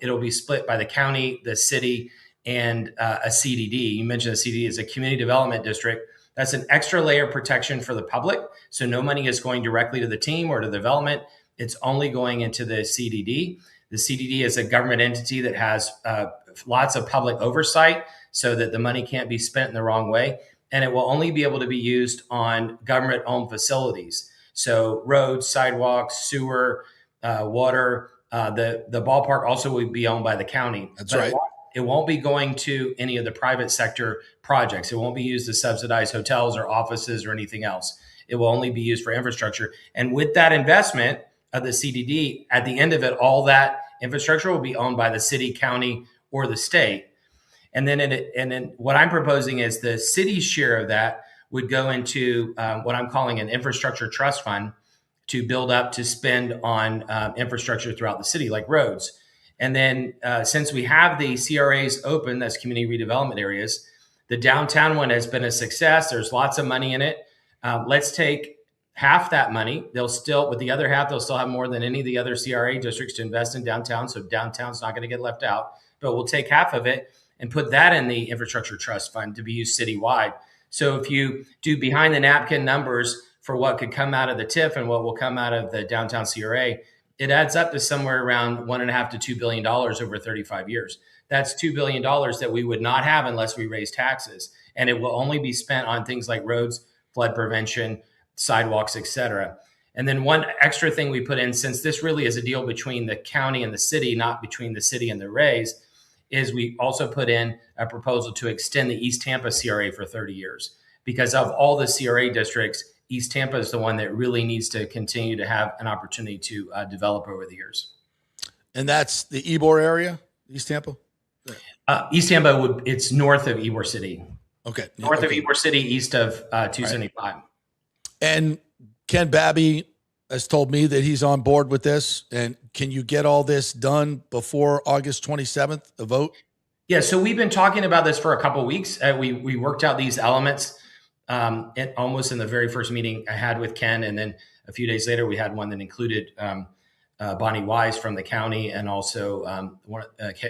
Speaker 8: it'll be split by the county, the city, and a CDD. You mentioned a CDD is a community development district. That's an extra layer of protection for the public. So no money is going directly to the team or to the development. It's only going into the CDD. The CDD is a government entity that has lots of public oversight so that the money can't be spent in the wrong way. And it will only be able to be used on government-owned facilities. So roads, sidewalks, sewer, water. The ballpark also will be owned by the county.
Speaker 7: That's right.
Speaker 8: It won't be going to any of the private sector projects. It won't be used to subsidize hotels or offices or anything else. It will only be used for infrastructure. And with that investment of the CDD, at the end of it, all that infrastructure will be owned by the city, county, or the state. And then what I'm proposing is the city's share of that would go into what I'm calling an infrastructure trust fund to build up to spend on infrastructure throughout the city, like roads. And then since we have the CRAs open, that's community redevelopment areas, the downtown one has been a success. There's lots of money in it. Let's take half that money. With the other half, they'll still have more than any of the other CRA districts to invest in downtown. So downtown's not going to get left out, but we'll take half of it and put that in the infrastructure trust fund to be used citywide. So if you do behind the napkin numbers for what could come out of the TIF and what will come out of the downtown CRA, it adds up to somewhere around $1.5 to $2 billion over 35 years. That's $2 billion that we would not have unless we raise taxes. And it will only be spent on things like roads, flood prevention, sidewalks, etc. And then one extra thing we put in, since this really is a deal between the county and the city, not between the city and the Rays, is we also put in a proposal to extend the East Tampa CRA for 30 years. Because of all the CRA districts, East Tampa is the one that really needs to continue to have an opportunity to develop over the years. And
Speaker 3: that's the Ybor area, East Tampa?
Speaker 8: East Tampa, it's north of Ybor City.
Speaker 3: Okay.
Speaker 8: North of Ybor City, east of 275. Right.
Speaker 3: And Ken Babby has told me that he's on board with this. And can you get all this done before August 27th, a vote?
Speaker 8: Yeah, so we've been talking about this for a couple of weeks. We worked out these elements almost in the very first meeting I had with Ken. And then a few days later, we had one that included Bonnie Wise from the county and also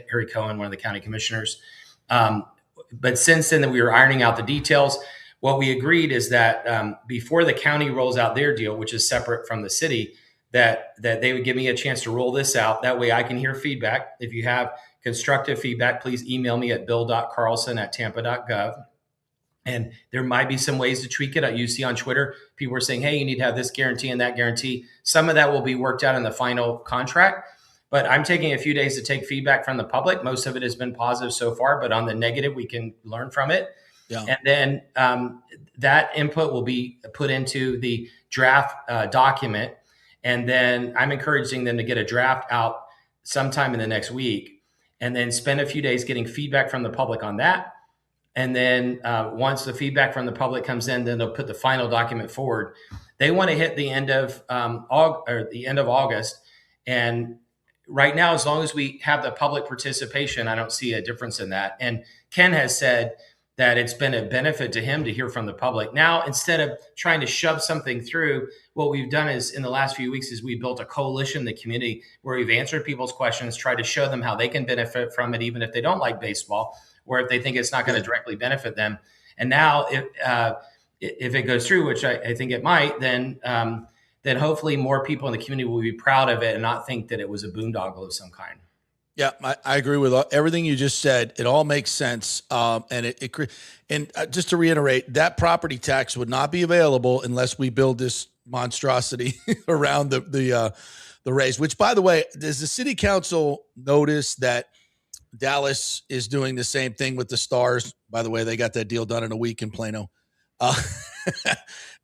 Speaker 8: Harry Cohen, one of the county commissioners. But since then, we were ironing out the details. What we agreed is that before the county rolls out their deal, which is separate from the city, that they would give me a chance to roll this out. That way I can hear feedback. If you have constructive feedback, please email me at bill.carlson@tampa.gov. And there might be some ways to tweak it. You see on Twitter, people are saying, hey, you need to have this guarantee and that guarantee. Some of that will be worked out in the final contract. But I'm taking a few days to take feedback from the public. Most of it has been positive so far, but on the negative, we can learn from it. Yeah. And then that input will be put into the draft document. And then I'm encouraging them to get a draft out sometime in the next week and then spend a few days getting feedback from the public on that. And then once the feedback from the public comes in, then they'll put the final document forward. They want to hit the end of August. And right now, as long as we have the public participation, I don't see a difference in that. And Ken has said that it's been a benefit to him to hear from the public. Now, instead of trying to shove something through, what we've done is in the last few weeks is we built a coalition in the community where we've answered people's questions, tried to show them how they can benefit from it, even if they don't like baseball, or if they think it's not going to directly benefit them. And now if it goes through, which I think it might, then hopefully more people in the community will be proud of it and not think that it was a boondoggle of some kind.
Speaker 3: Yeah, I agree with everything you just said. It all makes sense. And just to reiterate, that property tax would not be available unless we build this monstrosity around the Rays, which, by the way, does the city council notice that Dallas is doing the same thing with the Stars? By the way, they got that deal done in a week in Plano.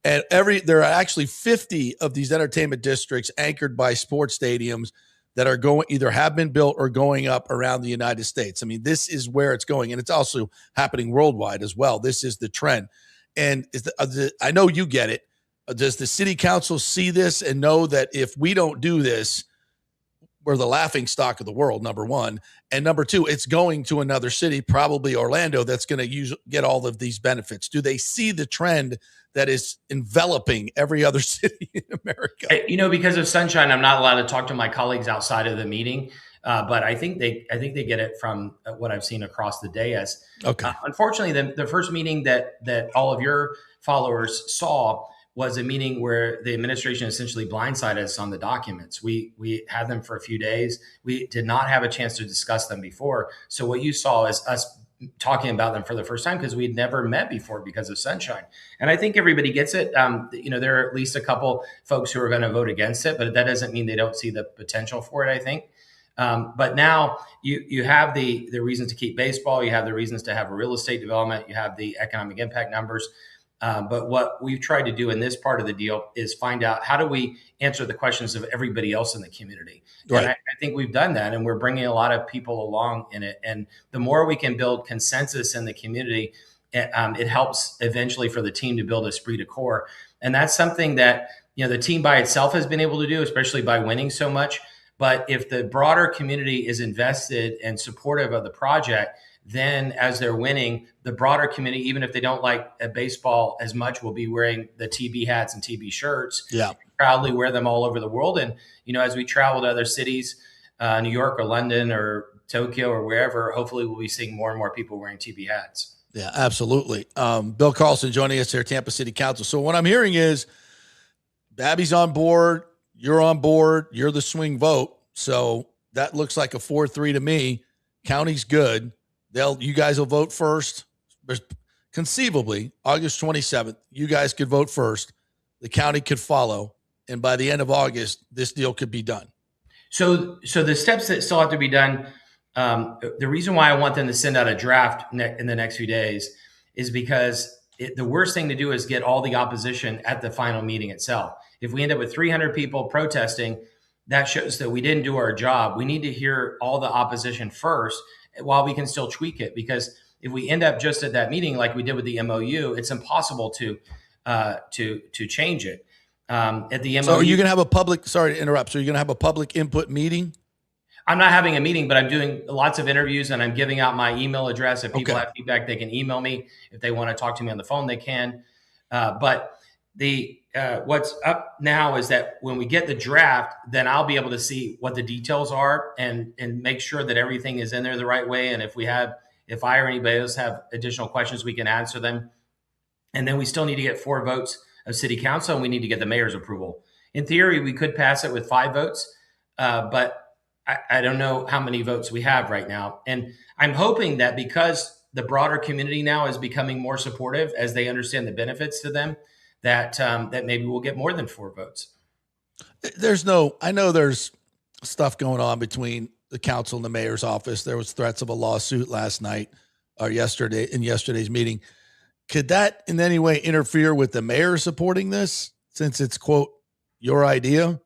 Speaker 3: And there are actually 50 of these entertainment districts anchored by sports stadiums that are either have been built or going up around the United States. I mean, this is where it's going, and it's also happening worldwide as well. This is the trend. And I know you get it. Does the city council see this and know that if we don't do this, we're the laughing stock of the world, number one. And number two, it's going to another city, probably Orlando, that's going to get all of these benefits. Do they see the trend that is enveloping every other city in America?
Speaker 8: Because of sunshine, I'm not allowed to talk to my colleagues outside of the meeting. But I think they get it from what I've seen across the day. As unfortunately, the first meeting that all of your followers saw was a meeting where the administration essentially blindsided us on the documents. We had them for a few days. We did not have a chance to discuss them before. So what you saw is us talking about them for the first time because we'd never met before because of sunshine. And I think everybody gets it. There are at least a couple folks who are going to vote against it, but that doesn't mean they don't see the potential for it, I think. But now you have the reasons to keep baseball. You have the reasons to have a real estate development. You have the economic impact numbers. But what we've tried to do in this part of the deal is find out how do we answer the questions of everybody else in the community. Right. And I think we've done that, and we're bringing a lot of people along in it. And the more we can build consensus in the community, it helps eventually for the team to build esprit de corps. And that's something that the team by itself has been able to do, especially by winning so much. But if the broader community is invested and supportive of the project, then as they're winning, the broader community, even if they don't like baseball as much, will be wearing the TB hats and TB shirts. Yeah, proudly wear them all over the world. And, as we travel to other cities, New York or London or Tokyo or wherever, hopefully we'll be seeing more and more people wearing TB hats.
Speaker 3: Yeah, absolutely. Bill Carlson joining us here, Tampa City Council. So what I'm hearing is Babby's on board, you're on board, you're the swing vote. So that looks like a 4-3 to me. County's good. You guys will vote first. Conceivably, August 27th, you guys could vote first.
Speaker 7: the county could follow, and by the end of August, this deal could be done?
Speaker 8: So the steps that still have to be done, the reason why I want them to send out a draft in the next few days is because the worst thing to do is get all the opposition at the final meeting itself. If we end up with 300 people protesting, that shows that we didn't do our job. We need to hear all the opposition first while we can still tweak it, because if we end up just at that meeting like we did with the MOU, it's impossible to change it. At the MOU,
Speaker 7: so are you going to have a public? Sorry to interrupt. So you're going to have a public input meeting?
Speaker 8: I'm not having a meeting, but I'm doing lots of interviews and I'm giving out my email address. If people have feedback, they can email me. If they want to talk to me on the phone, they can. But what's up now is that when we get the draft, then I'll be able to see what the details are and make sure that everything is in there the right way. And if I or anybody else have additional questions, we can answer them. And then we still need to get 4 votes of city council, and we need to get the mayor's approval. In theory, we could pass it with 5 votes, but I don't know how many votes we have right now. And I'm hoping that because the broader community now is becoming more supportive as they understand the benefits to them, that maybe we'll get more than 4 votes.
Speaker 7: I know there's stuff going on between the council and the mayor's office. There was threats of a lawsuit last night or yesterday in yesterday's meeting. Could that in any way interfere with the mayor supporting this, since it's, quote, your idea?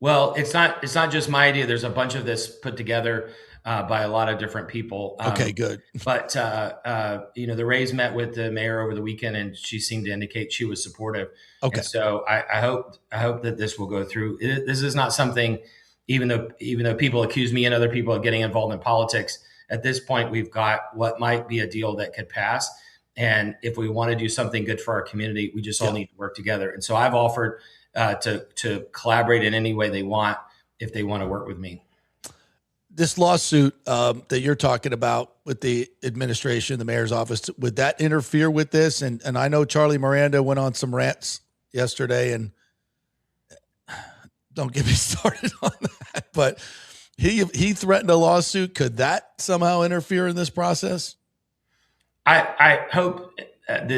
Speaker 8: Well, it's not just my idea. There's a bunch of this put together by a lot of different people.
Speaker 7: Okay, good.
Speaker 8: But the Rays met with the mayor over the weekend, and she seemed to indicate she was supportive. Okay, and so I hope that this will go through. This is not something, even though people accuse me and other people of getting involved in politics. At this point, we've got what might be a deal that could pass. And if we want to do something good for our community, we just all need to work together. And so I've offered to collaborate in any way they want if they want to work with me.
Speaker 7: This lawsuit that you're talking about with the administration, the mayor's office, would that interfere with this? And I know Charlie Miranda went on some rants yesterday, and don't get me started on that, but he threatened a lawsuit. Could that somehow interfere in this process?
Speaker 8: I hope that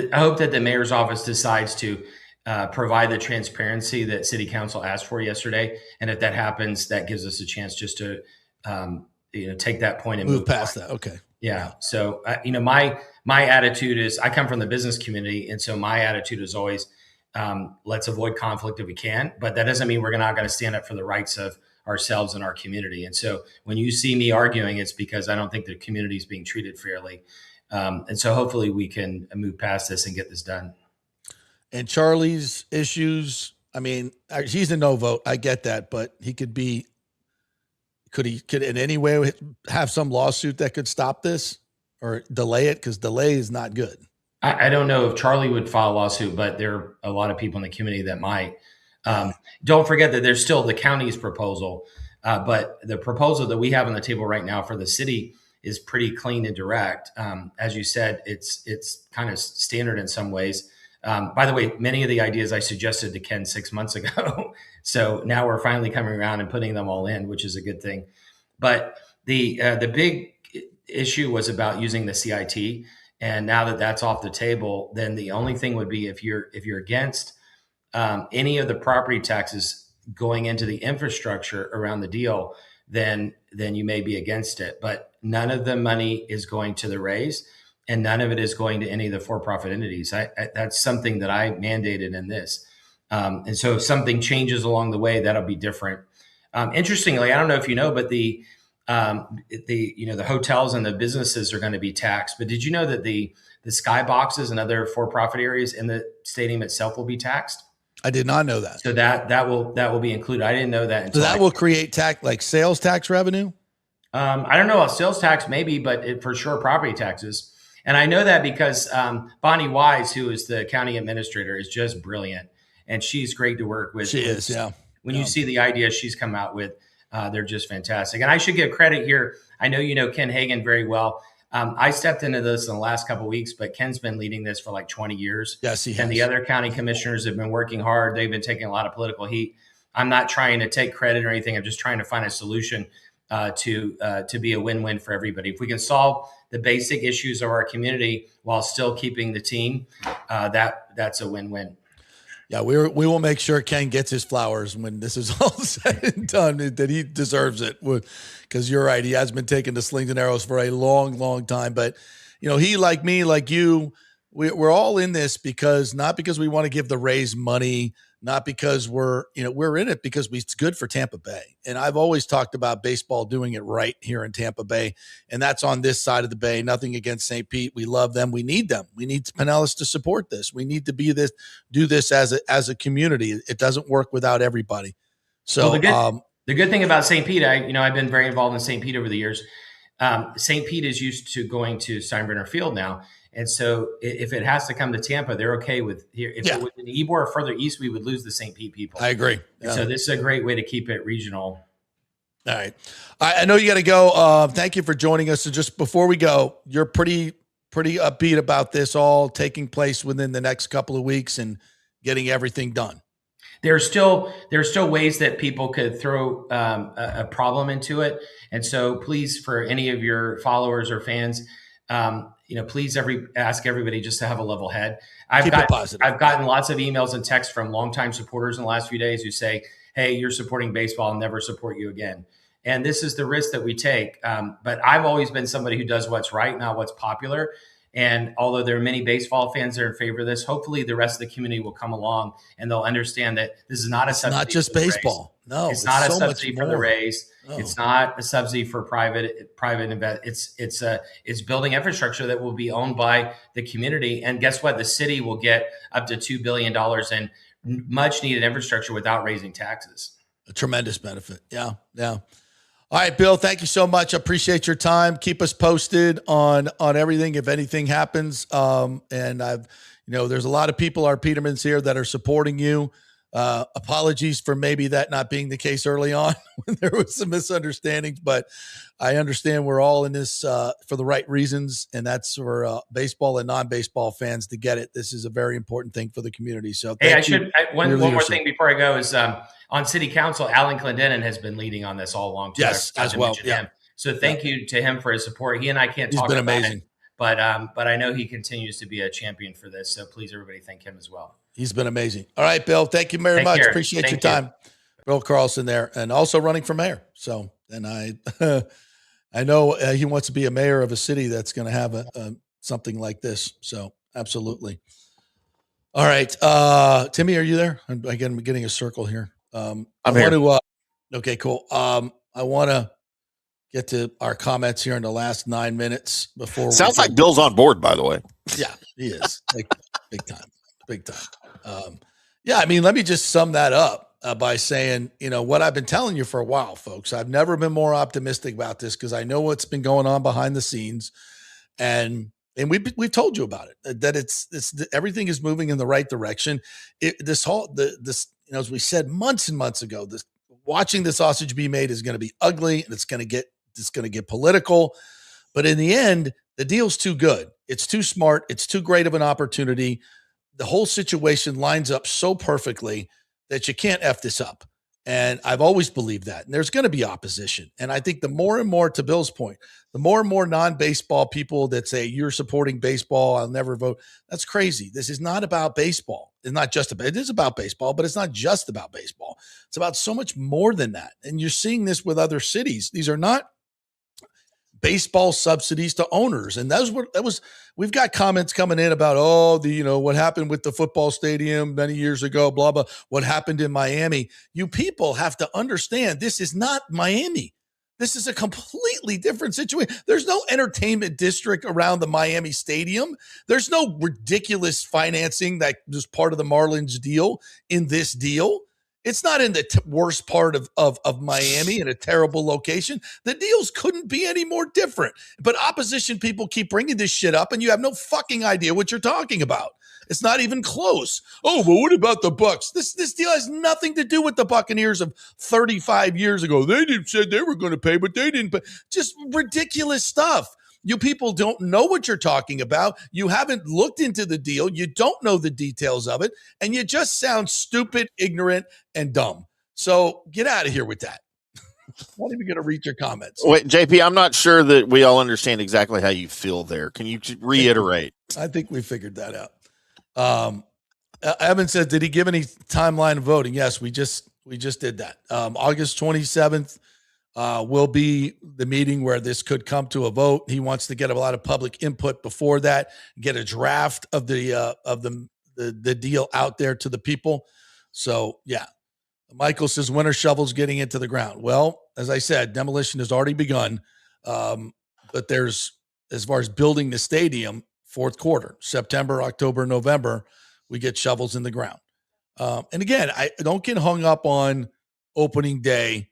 Speaker 8: the mayor's office decides to provide the transparency that city council asked for yesterday. And if that happens, that gives us a chance just to, take that point and move
Speaker 7: past
Speaker 8: on.
Speaker 7: that. Okay.
Speaker 8: Yeah. So, my attitude is, I come from the business community. And so my attitude is always, let's avoid conflict if we can, but that doesn't mean we're not going to stand up for the rights of ourselves and our community. And so when you see me arguing, it's because I don't think the community is being treated fairly. And so hopefully we can move past this and get this done.
Speaker 7: And Charlie's issues, I mean, he's a no vote. I get that, but he could in any way have some lawsuit that could stop this or delay it? Because delay is not good.
Speaker 8: I don't know if Charlie would file a lawsuit, but there are a lot of people in the community that might. Don't forget that there's still the county's proposal, but the proposal that we have on the table right now for the city is pretty clean and direct. As you said, it's kind of standard in some ways. By the way, many of the ideas I suggested to Ken 6 months ago. So now we're finally coming around and putting them all in, which is a good thing. But the big issue was about using the CIT. And now that that's off the table, then the only thing would be if you're against any of the property taxes going into the infrastructure around the deal, then you may be against it. But none of the money is going to the Rays, and none of it is going to any of the for-profit entities. That's something that I mandated in this. And so if something changes along the way, that'll be different. Interestingly, I don't know if you know, but the hotels and the businesses are going to be taxed. But did you know that the skyboxes and other for-profit areas in the stadium itself will be taxed?
Speaker 7: I did not know that.
Speaker 8: So that will be included. I didn't know that.
Speaker 7: So that will create sales tax revenue?
Speaker 8: I don't know about sales tax, maybe, but for sure property taxes. And I know that because Bonnie Wise, who is the county administrator, is just brilliant. And she's great to work with.
Speaker 7: She is, yeah.
Speaker 8: When you see the ideas she's come out with, they're just fantastic. And I should give credit here. I know you know Ken Hagan very well. I stepped into this in the last couple of weeks, but Ken's been leading this for like 20 years.
Speaker 7: Yes, he has.
Speaker 8: And the other county commissioners have been working hard. They've been taking a lot of political heat. I'm not trying to take credit or anything. I'm just trying to find a solution to be a win-win for everybody. If we can solve the basic issues of our community while still keeping the team, that's a win-win.
Speaker 7: Yeah, we will make sure Ken gets his flowers when this is all said and done, that he deserves it. Because you're right, he has been taking the slings and arrows for a long, long time. But, he, like me, like you, we're all in this not because we want to give the Rays money, not because we're in it because it's good for Tampa Bay. And I've always talked about baseball doing it right here in Tampa Bay. And that's on this side of the Bay. Nothing against St. Pete. We love them. We need them. We need Pinellas to support this. We need to do this as a community. It doesn't work without everybody. So
Speaker 8: the good thing about St. Pete, I've been very involved in St. Pete over the years. St. Pete is used to going to Steinbrenner Field now. And so if it has to come to Tampa, they're okay with here. If it was in Ybor or further east, we would lose the St. Pete people.
Speaker 7: I agree.
Speaker 8: Yeah. So this is a great way to keep it regional.
Speaker 7: All right. I know you got to go. Thank you for joining us. So just before we go, you're pretty upbeat about this all taking place within the next couple of weeks and getting everything done.
Speaker 8: There's still ways that people could throw a problem into it. And so please, for any of your followers or fans, please ask everybody just to have a level head. I've gotten lots of emails and texts from longtime supporters in the last few days who say, hey, you're supporting baseball. I'll never support you again. And this is the risk that we take. But I've always been somebody who does what's right, not what's popular. And although there are many baseball fans that are in favor of this, hopefully the rest of the community will come along and they'll understand that this is not a subsidy.
Speaker 7: Not just baseball. No,
Speaker 8: it's not a subsidy for the Rays. No. It's not a subsidy for private invest. It's building infrastructure that will be owned by the community. And guess what? The city will get up to $2 billion in much needed infrastructure without raising taxes.
Speaker 7: A tremendous benefit. Yeah. Yeah. All right, Bill, thank you so much. I appreciate your time. Keep us posted on everything if anything happens. And there's a lot of people, our Petermans here, that are supporting you. Apologies for maybe that not being the case early on when there was some misunderstandings, but I understand we're all in this for the right reasons, and that's for baseball and non-baseball fans to get it. This is a very important thing for the community. So
Speaker 8: one more thing before I go is on City Council, Alan Clendenin has been leading on this all along.
Speaker 7: Yes, as well. Yeah.
Speaker 8: So thank you to him for his support. He and I can't talk about it, but I know he continues to be a champion for this. So please, everybody, thank him as well.
Speaker 7: He's been amazing. All right, Bill, thank you very much. Appreciate your time. Bill Carlson there, and also running for mayor. So, and I know he wants to be a mayor of a city that's going to have something like this. So, absolutely. All right, Timmy, are you there? Again, I'm getting a circle here.
Speaker 1: I'm here.
Speaker 7: Okay, cool. I want to get to our comments here in the last 9 minutes before.
Speaker 1: Sounds like Bill's on board, by the way.
Speaker 7: Yeah, he is. Big time. Yeah, I mean, let me just sum that up by saying, what I've been telling you for a while, folks. I've never been more optimistic about this because I know what's been going on behind the scenes, and we've told you about it, that it's everything is moving in the right direction. As we said months and months ago, watching the sausage be made is going to be ugly, and it's going to get political, but in the end, the deal's too good. It's too smart. It's too great of an opportunity. The whole situation lines up so perfectly that you can't F this up. And I've always believed that. And there's going to be opposition. And I think the more and more, to Bill's point, the more and more non-baseball people that say, you're supporting baseball, I'll never vote. That's crazy. This is not about baseball. It is about baseball, but it's not just about baseball. It's about so much more than that. And you're seeing this with other cities. These are not baseball subsidies to owners. And we've got comments coming in about, what happened with the football stadium many years ago, blah, blah, what happened in Miami. You people have to understand this is not Miami. This is a completely different situation. There's no entertainment district around the Miami stadium. There's no ridiculous financing that was part of the Marlins deal in this deal. It's not in the worst part of Miami in a terrible location. The deals couldn't be any more different. But opposition people keep bringing this shit up, and you have no fucking idea what you're talking about. It's not even close. Oh, but what about the Bucs? This deal has nothing to do with the Buccaneers of 35 years ago. They said they were going to pay, but they didn't pay. Just ridiculous stuff. You people don't know what you're talking about. You haven't looked into the deal. You don't know the details of it. And you just sound stupid, ignorant, and dumb. So get out of here with that. I'm not even going to read your comments.
Speaker 1: Wait, JP, I'm not sure that we all understand exactly how you feel there. Can you reiterate?
Speaker 7: I think we figured that out.
Speaker 3: Evan says, did he give any timeline of voting? Yes, we just did that. August 27th will be the meeting where this could come to a vote. He wants to get a lot of public input before that, get a draft of the deal out there to the people. So yeah, Michael says winter shovels getting into the ground. Well, as I said, demolition has already begun. But there's, as far as building the stadium, fourth quarter, September, October, November, we get shovels in the ground. And again, I don't get hung up on opening day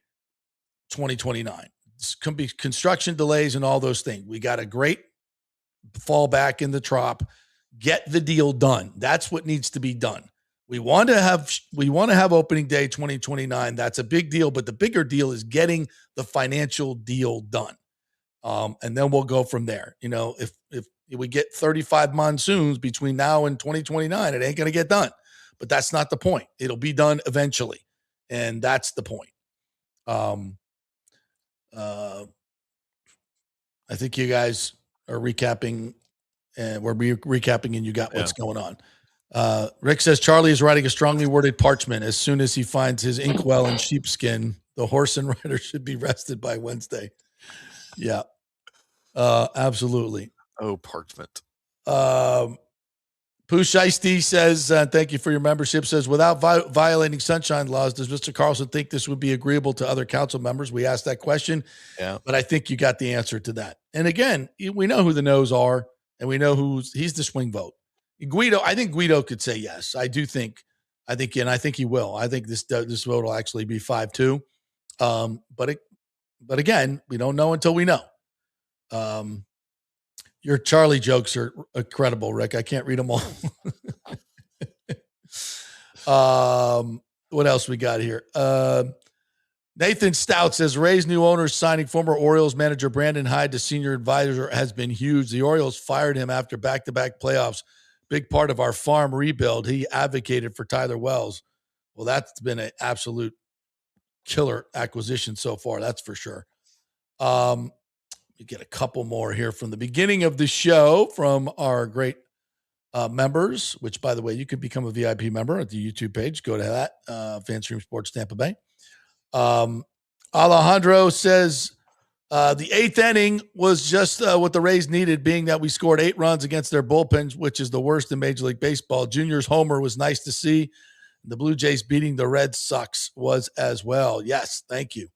Speaker 3: 2029. It's can be construction delays and all those things. We got a great fallback in the trop. Get the deal done. That's what needs to be done. We want to have opening day 2029. That's a big deal, but the bigger deal is getting the financial deal done. And then we'll go from there. You know, if we get 35 monsoons between now and 2029, it ain't going to get done. But that's not the point. It'll be done eventually. And that's the point. I think you guys are recapping, and we're recapping, and you got what's going on. Rick says Charlie is writing a strongly worded parchment. As soon as he finds his inkwell and sheepskin, the horse and rider should be rested by Wednesday. Yeah, absolutely.
Speaker 1: Oh, parchment.
Speaker 3: Pooh Shiesty says, thank you for your membership, says, without violating sunshine laws, does Mr. Carlson think this would be agreeable to other council members? We asked that question, but I think you got the answer to that. And again, we know who the no's are, and we know he's the swing vote. Guido, I think Guido could say yes. I think he will. I think this vote will actually be 5-2. But again, we don't know until we know. Your Charlie jokes are incredible, Rick. I can't read them all. What else we got here? Nathan Stout says Ray's new owner signing former Orioles manager Brandon Hyde to senior advisor has been huge. The Orioles fired him after back-to-back playoffs. Big part of our farm rebuild. He advocated for Tyler Wells. Well, that's been an absolute killer acquisition so far. That's for sure. You get a couple more here from the beginning of the show from our great members, which, by the way, you could become a VIP member at the YouTube page. Go to that, FanStream Sports Tampa Bay. Alejandro says the eighth inning was just what the Rays needed, being that we scored 8 runs against their bullpen, which is the worst in Major League Baseball. Junior's homer was nice to see. The Blue Jays beating the Red Sox was as well. Yes, thank you.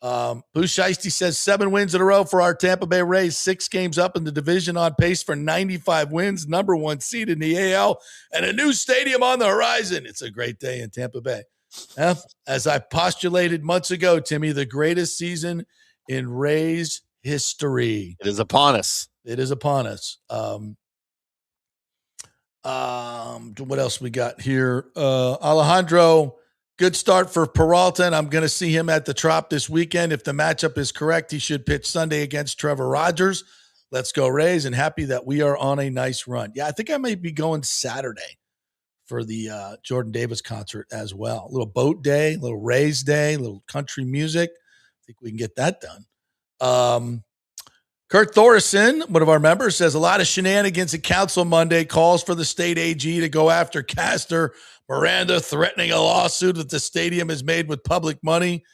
Speaker 3: Boo Shiesty says 7 wins in a row for our Tampa Bay Rays, 6 games up in the division, on pace for 95 wins, number 1 seed in the AL, and a new stadium on the horizon. It's a great day in Tampa Bay. As I postulated months ago, Timmy, the greatest season in Rays history.
Speaker 1: It is upon us.
Speaker 3: It is upon us. What else we got here? Alejandro, good start for Peralta, and I'm going to see him at the Trop this weekend. If the matchup is correct, he should pitch Sunday against Trevor Rogers. Let's go Rays, and happy that we are on a nice run. Yeah, I think I might be going Saturday for the Jordan Davis concert as well. A little boat day, a little Rays day, a little country music. I think we can get that done. Kurt Thorson, one of our members, says a lot of shenanigans at Council Monday, calls for the state AG to go after Castor. Miranda threatening a lawsuit that the stadium is made with public money.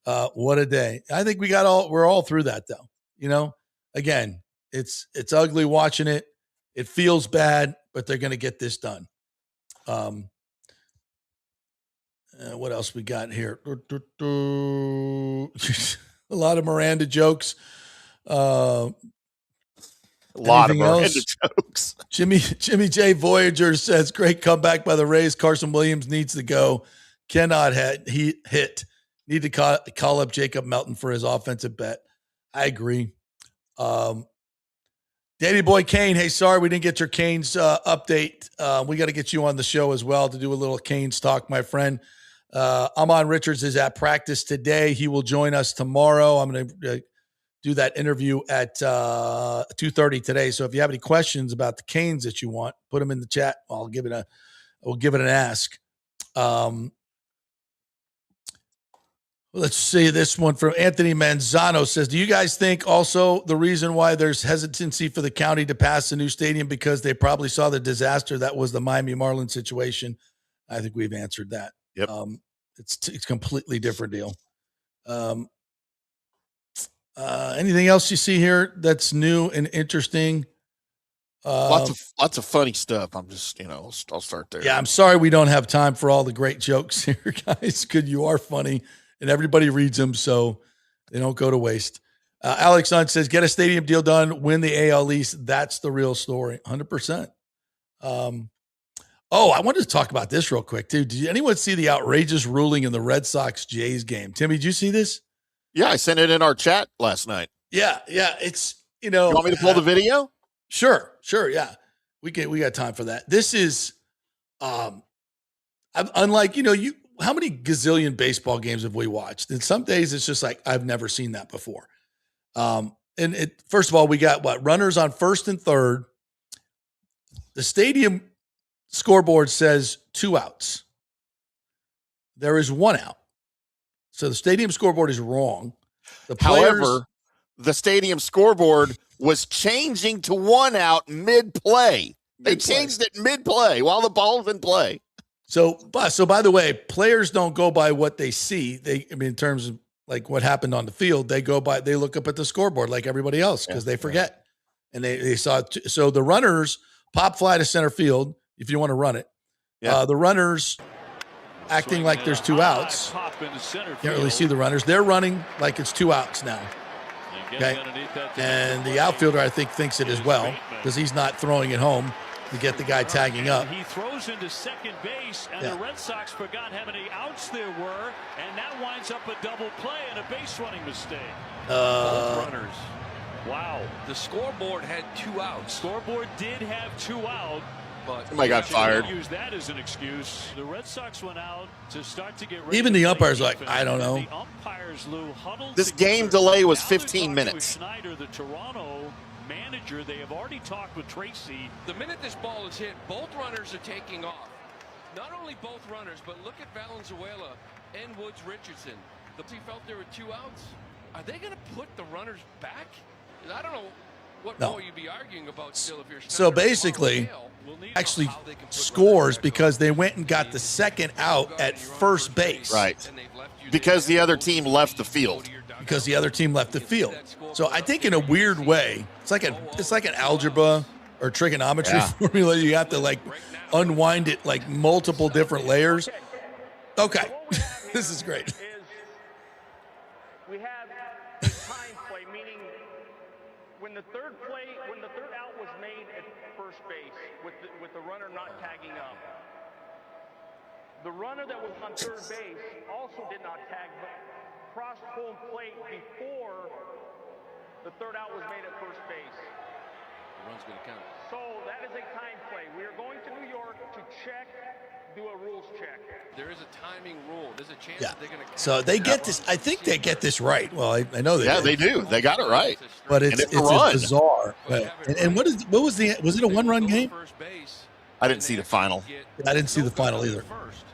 Speaker 3: What a day. I think we're all through that though. You know, again, it's ugly watching it. It feels bad, but they're going to get this done. What else we got here? A lot of Miranda jokes. A lot of Miranda jokes. Jimmy J. Voyager says, great comeback by the Rays. Carson Williams needs to go. Cannot hit. Need to call up Jacob Melton for his offensive bet. I agree. Daddy Boy Kane, hey, sorry we didn't get your Canes update. We got to get you on the show as well to do a little Canes talk, my friend. Amon Richards is at practice today. He will join us tomorrow. I'm going to do that interview at 2:30 today. So if you have any questions about the Canes that you want, put them in the chat. We'll give it an ask. What Let's see this one from Anthony Manzano says, do you guys think also the reason why there's hesitancy for the county to pass a new stadium because they probably saw the disaster that was the Miami Marlins situation? I think we've answered that.
Speaker 1: Yep.
Speaker 3: It's a completely different deal. Anything else you see here that's new and interesting?
Speaker 1: Lots of funny stuff. I'm just, I'll start there.
Speaker 3: Yeah, I'm sorry we don't have time for all the great jokes here, guys. Good, you are funny, and everybody reads them, so they don't go to waste. Alex Hunt says, get a stadium deal done, win the AL East. That's the real story, 100%. I wanted to talk about this real quick, too. Did anyone see the outrageous ruling in the Red Sox-Jays game? Timmy, did you see this?
Speaker 1: Yeah, I sent it in our chat last night.
Speaker 3: Yeah. It's,
Speaker 1: You want me to pull the video?
Speaker 3: Sure. Yeah. We got time for that. This is, unlike, how many gazillion baseball games have we watched? And some days it's just like, I've never seen that before. First of all, we got runners on first and third. The stadium scoreboard says 2 outs. There is 1 out. So the stadium scoreboard is wrong.
Speaker 1: However, the stadium scoreboard was changing to 1 out mid-play. They changed it mid-play while the ball's in play.
Speaker 3: So by the way, players don't go by what they see. In terms of like what happened on the field, they look up at the scoreboard like everybody else because they forget. And they saw it. So the runners pop fly to center field if you want to run it.
Speaker 1: Yeah.
Speaker 3: The runners acting like there's 2 outs. Can't really see the runners. They're running like it's 2 outs now. Okay. And the outfielder, I think, thinks it as well because he's not throwing it home to get the guy tagging up.
Speaker 9: He throws into second base, and the Red Sox forgot how many outs there were, and that winds up a double play and a base running mistake. Both runners. Wow.
Speaker 10: The scoreboard had 2 outs.
Speaker 9: Scoreboard did have 2 out.
Speaker 10: But
Speaker 1: somebody got fired.
Speaker 9: Use that as an excuse. The Red Sox went out to start to get ready.
Speaker 3: Even the umpires like, I don't know.
Speaker 9: The umpires, Lou, huddled
Speaker 1: this
Speaker 9: together.
Speaker 1: game delay was
Speaker 9: Now
Speaker 1: 15 minutes.
Speaker 9: Schneider, the Toronto manager, they have already talked with Tracy.
Speaker 10: The minute this ball is hit, both runners are taking off. Not only both runners, but look at Valenzuela and Woods Richardson. He felt there were 2 outs. Are they going to put the runners back? I don't know what more you'd be arguing about still if you're Schneider.
Speaker 3: So basically, actually scores because they went and got the second out at first base.
Speaker 1: Right. Because the other team left the field.
Speaker 3: So I think in a weird way, it's like an algebra or trigonometry formula. You have to like unwind it like multiple different layers. Okay. This is great.
Speaker 11: We have a time play, meaning when the third out was made at first base with the runner not tagging up. The runner that was on third base also did not tag, but crossed home plate before the third out was made at first base.
Speaker 10: The run's going to count.
Speaker 11: So that is a time play. We are going to New York to do a rules check.
Speaker 10: There is a timing rule. There's a chance that they're going to.
Speaker 3: So they get this. I think they get this right. Well, I know they.
Speaker 1: Yeah, they do. They got it right.
Speaker 3: But it's bizarre. Right. And what was it a 1-run game?
Speaker 1: I didn't see the final.
Speaker 3: I didn't see the final either.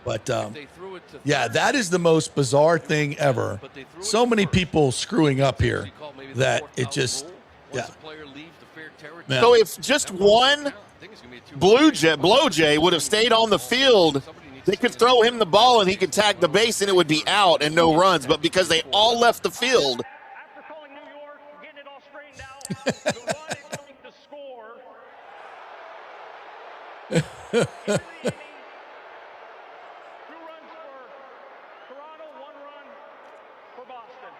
Speaker 3: But that is the most bizarre thing ever. So many people screwing up here that it just
Speaker 1: So if just one Blue Jay would have stayed on the field, they could throw him the ball and he could tag the base and it would be out and no runs. But because they all left the field.
Speaker 11: After calling New York, getting it all straightened out, the run is going to score. 2 runs for Toronto, 1 run for Boston.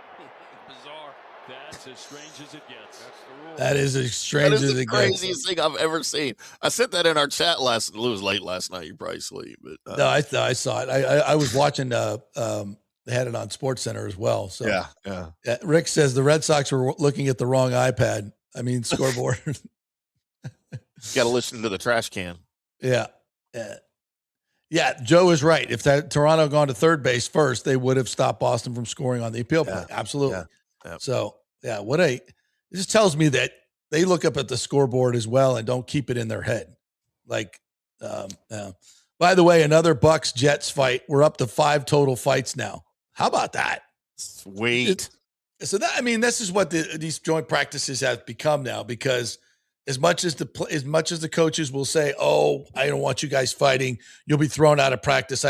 Speaker 10: Bizarre.
Speaker 9: That's as strange as it gets. That's the rule.
Speaker 3: That is as strange as it gets.
Speaker 1: That is the craziest thing I've ever seen. I sent that in our chat it was late last night. You probably sleep, but
Speaker 3: no, I saw it. I was watching. They had it on SportsCenter as well. So
Speaker 1: yeah.
Speaker 3: Rick says the Red Sox were looking at the wrong iPad. I mean scoreboard.
Speaker 1: Got to listen to the trash can.
Speaker 3: Yeah. Joe is right. If that Toronto had gone to third base first, they would have stopped Boston from scoring on the appeal play. Absolutely.
Speaker 1: Yeah.
Speaker 3: So it just tells me that they look up at the scoreboard as well and don't keep it in their head. Like, by the way, another Bucs Jets fight. We're up to 5 total fights now. How about that?
Speaker 1: Sweet.
Speaker 3: So that, I mean, this is what these joint practices have become now, because as much as the coaches will say, "Oh, I don't want you guys fighting. You'll be thrown out of practice."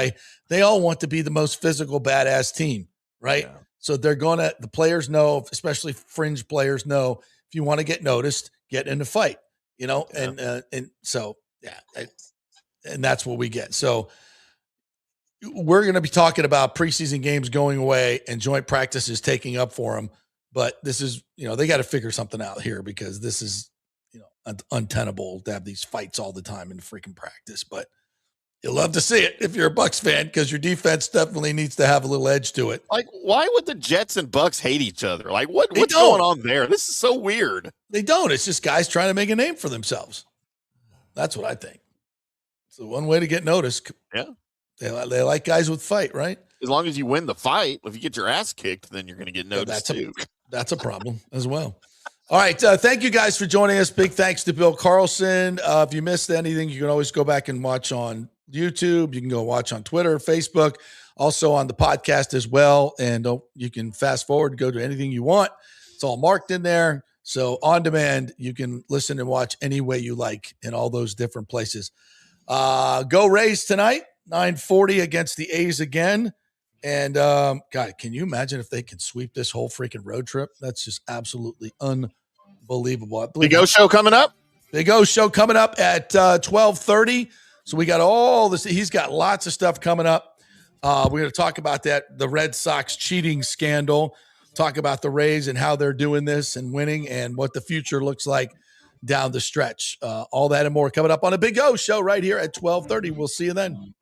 Speaker 3: They all want to be the most physical, badass team, right? Yeah. So the players know, especially fringe players know, if you want to get noticed, get in a fight, and that's what we get. So we're going to be talking about preseason games going away and joint practices taking up for them. But this is, they got to figure something out here, because this is, untenable to have these fights all the time in freaking practice. But you'll love to see it if you're a Bucs fan, because your defense definitely needs to have a little edge to it.
Speaker 1: Like, why would the Jets and Bucs hate each other? Like, what's going on there? This is so weird.
Speaker 3: They don't. It's just guys trying to make a name for themselves. That's what I think. So one way to get noticed.
Speaker 1: Yeah.
Speaker 3: They like guys with fight, right?
Speaker 1: As long as you win the fight. If you get your ass kicked, then you're going to get noticed too.
Speaker 3: That's a problem as well. All right. Thank you guys for joining us. Big thanks to Bill Carlson. If you missed anything, you can always go back and watch on YouTube. You can go watch on Twitter, Facebook, also on the podcast as well. And you can fast forward, go to anything you want. It's all marked in there. So on demand, you can listen and watch any way you like in all those different places. Go Rays tonight, 9:40 against the A's again. And, God, can you imagine if they can sweep this whole freaking road trip? That's just absolutely unbelievable.
Speaker 1: Big O show coming up?
Speaker 3: Big O show coming up at 12:30. So we got all this. He's got lots of stuff coming up. We're going to talk about the Red Sox cheating scandal, talk about the Rays and how they're doing this and winning, and what the future looks like down the stretch. All that and more coming up on a Big O show right here at 12:30. We'll see you then.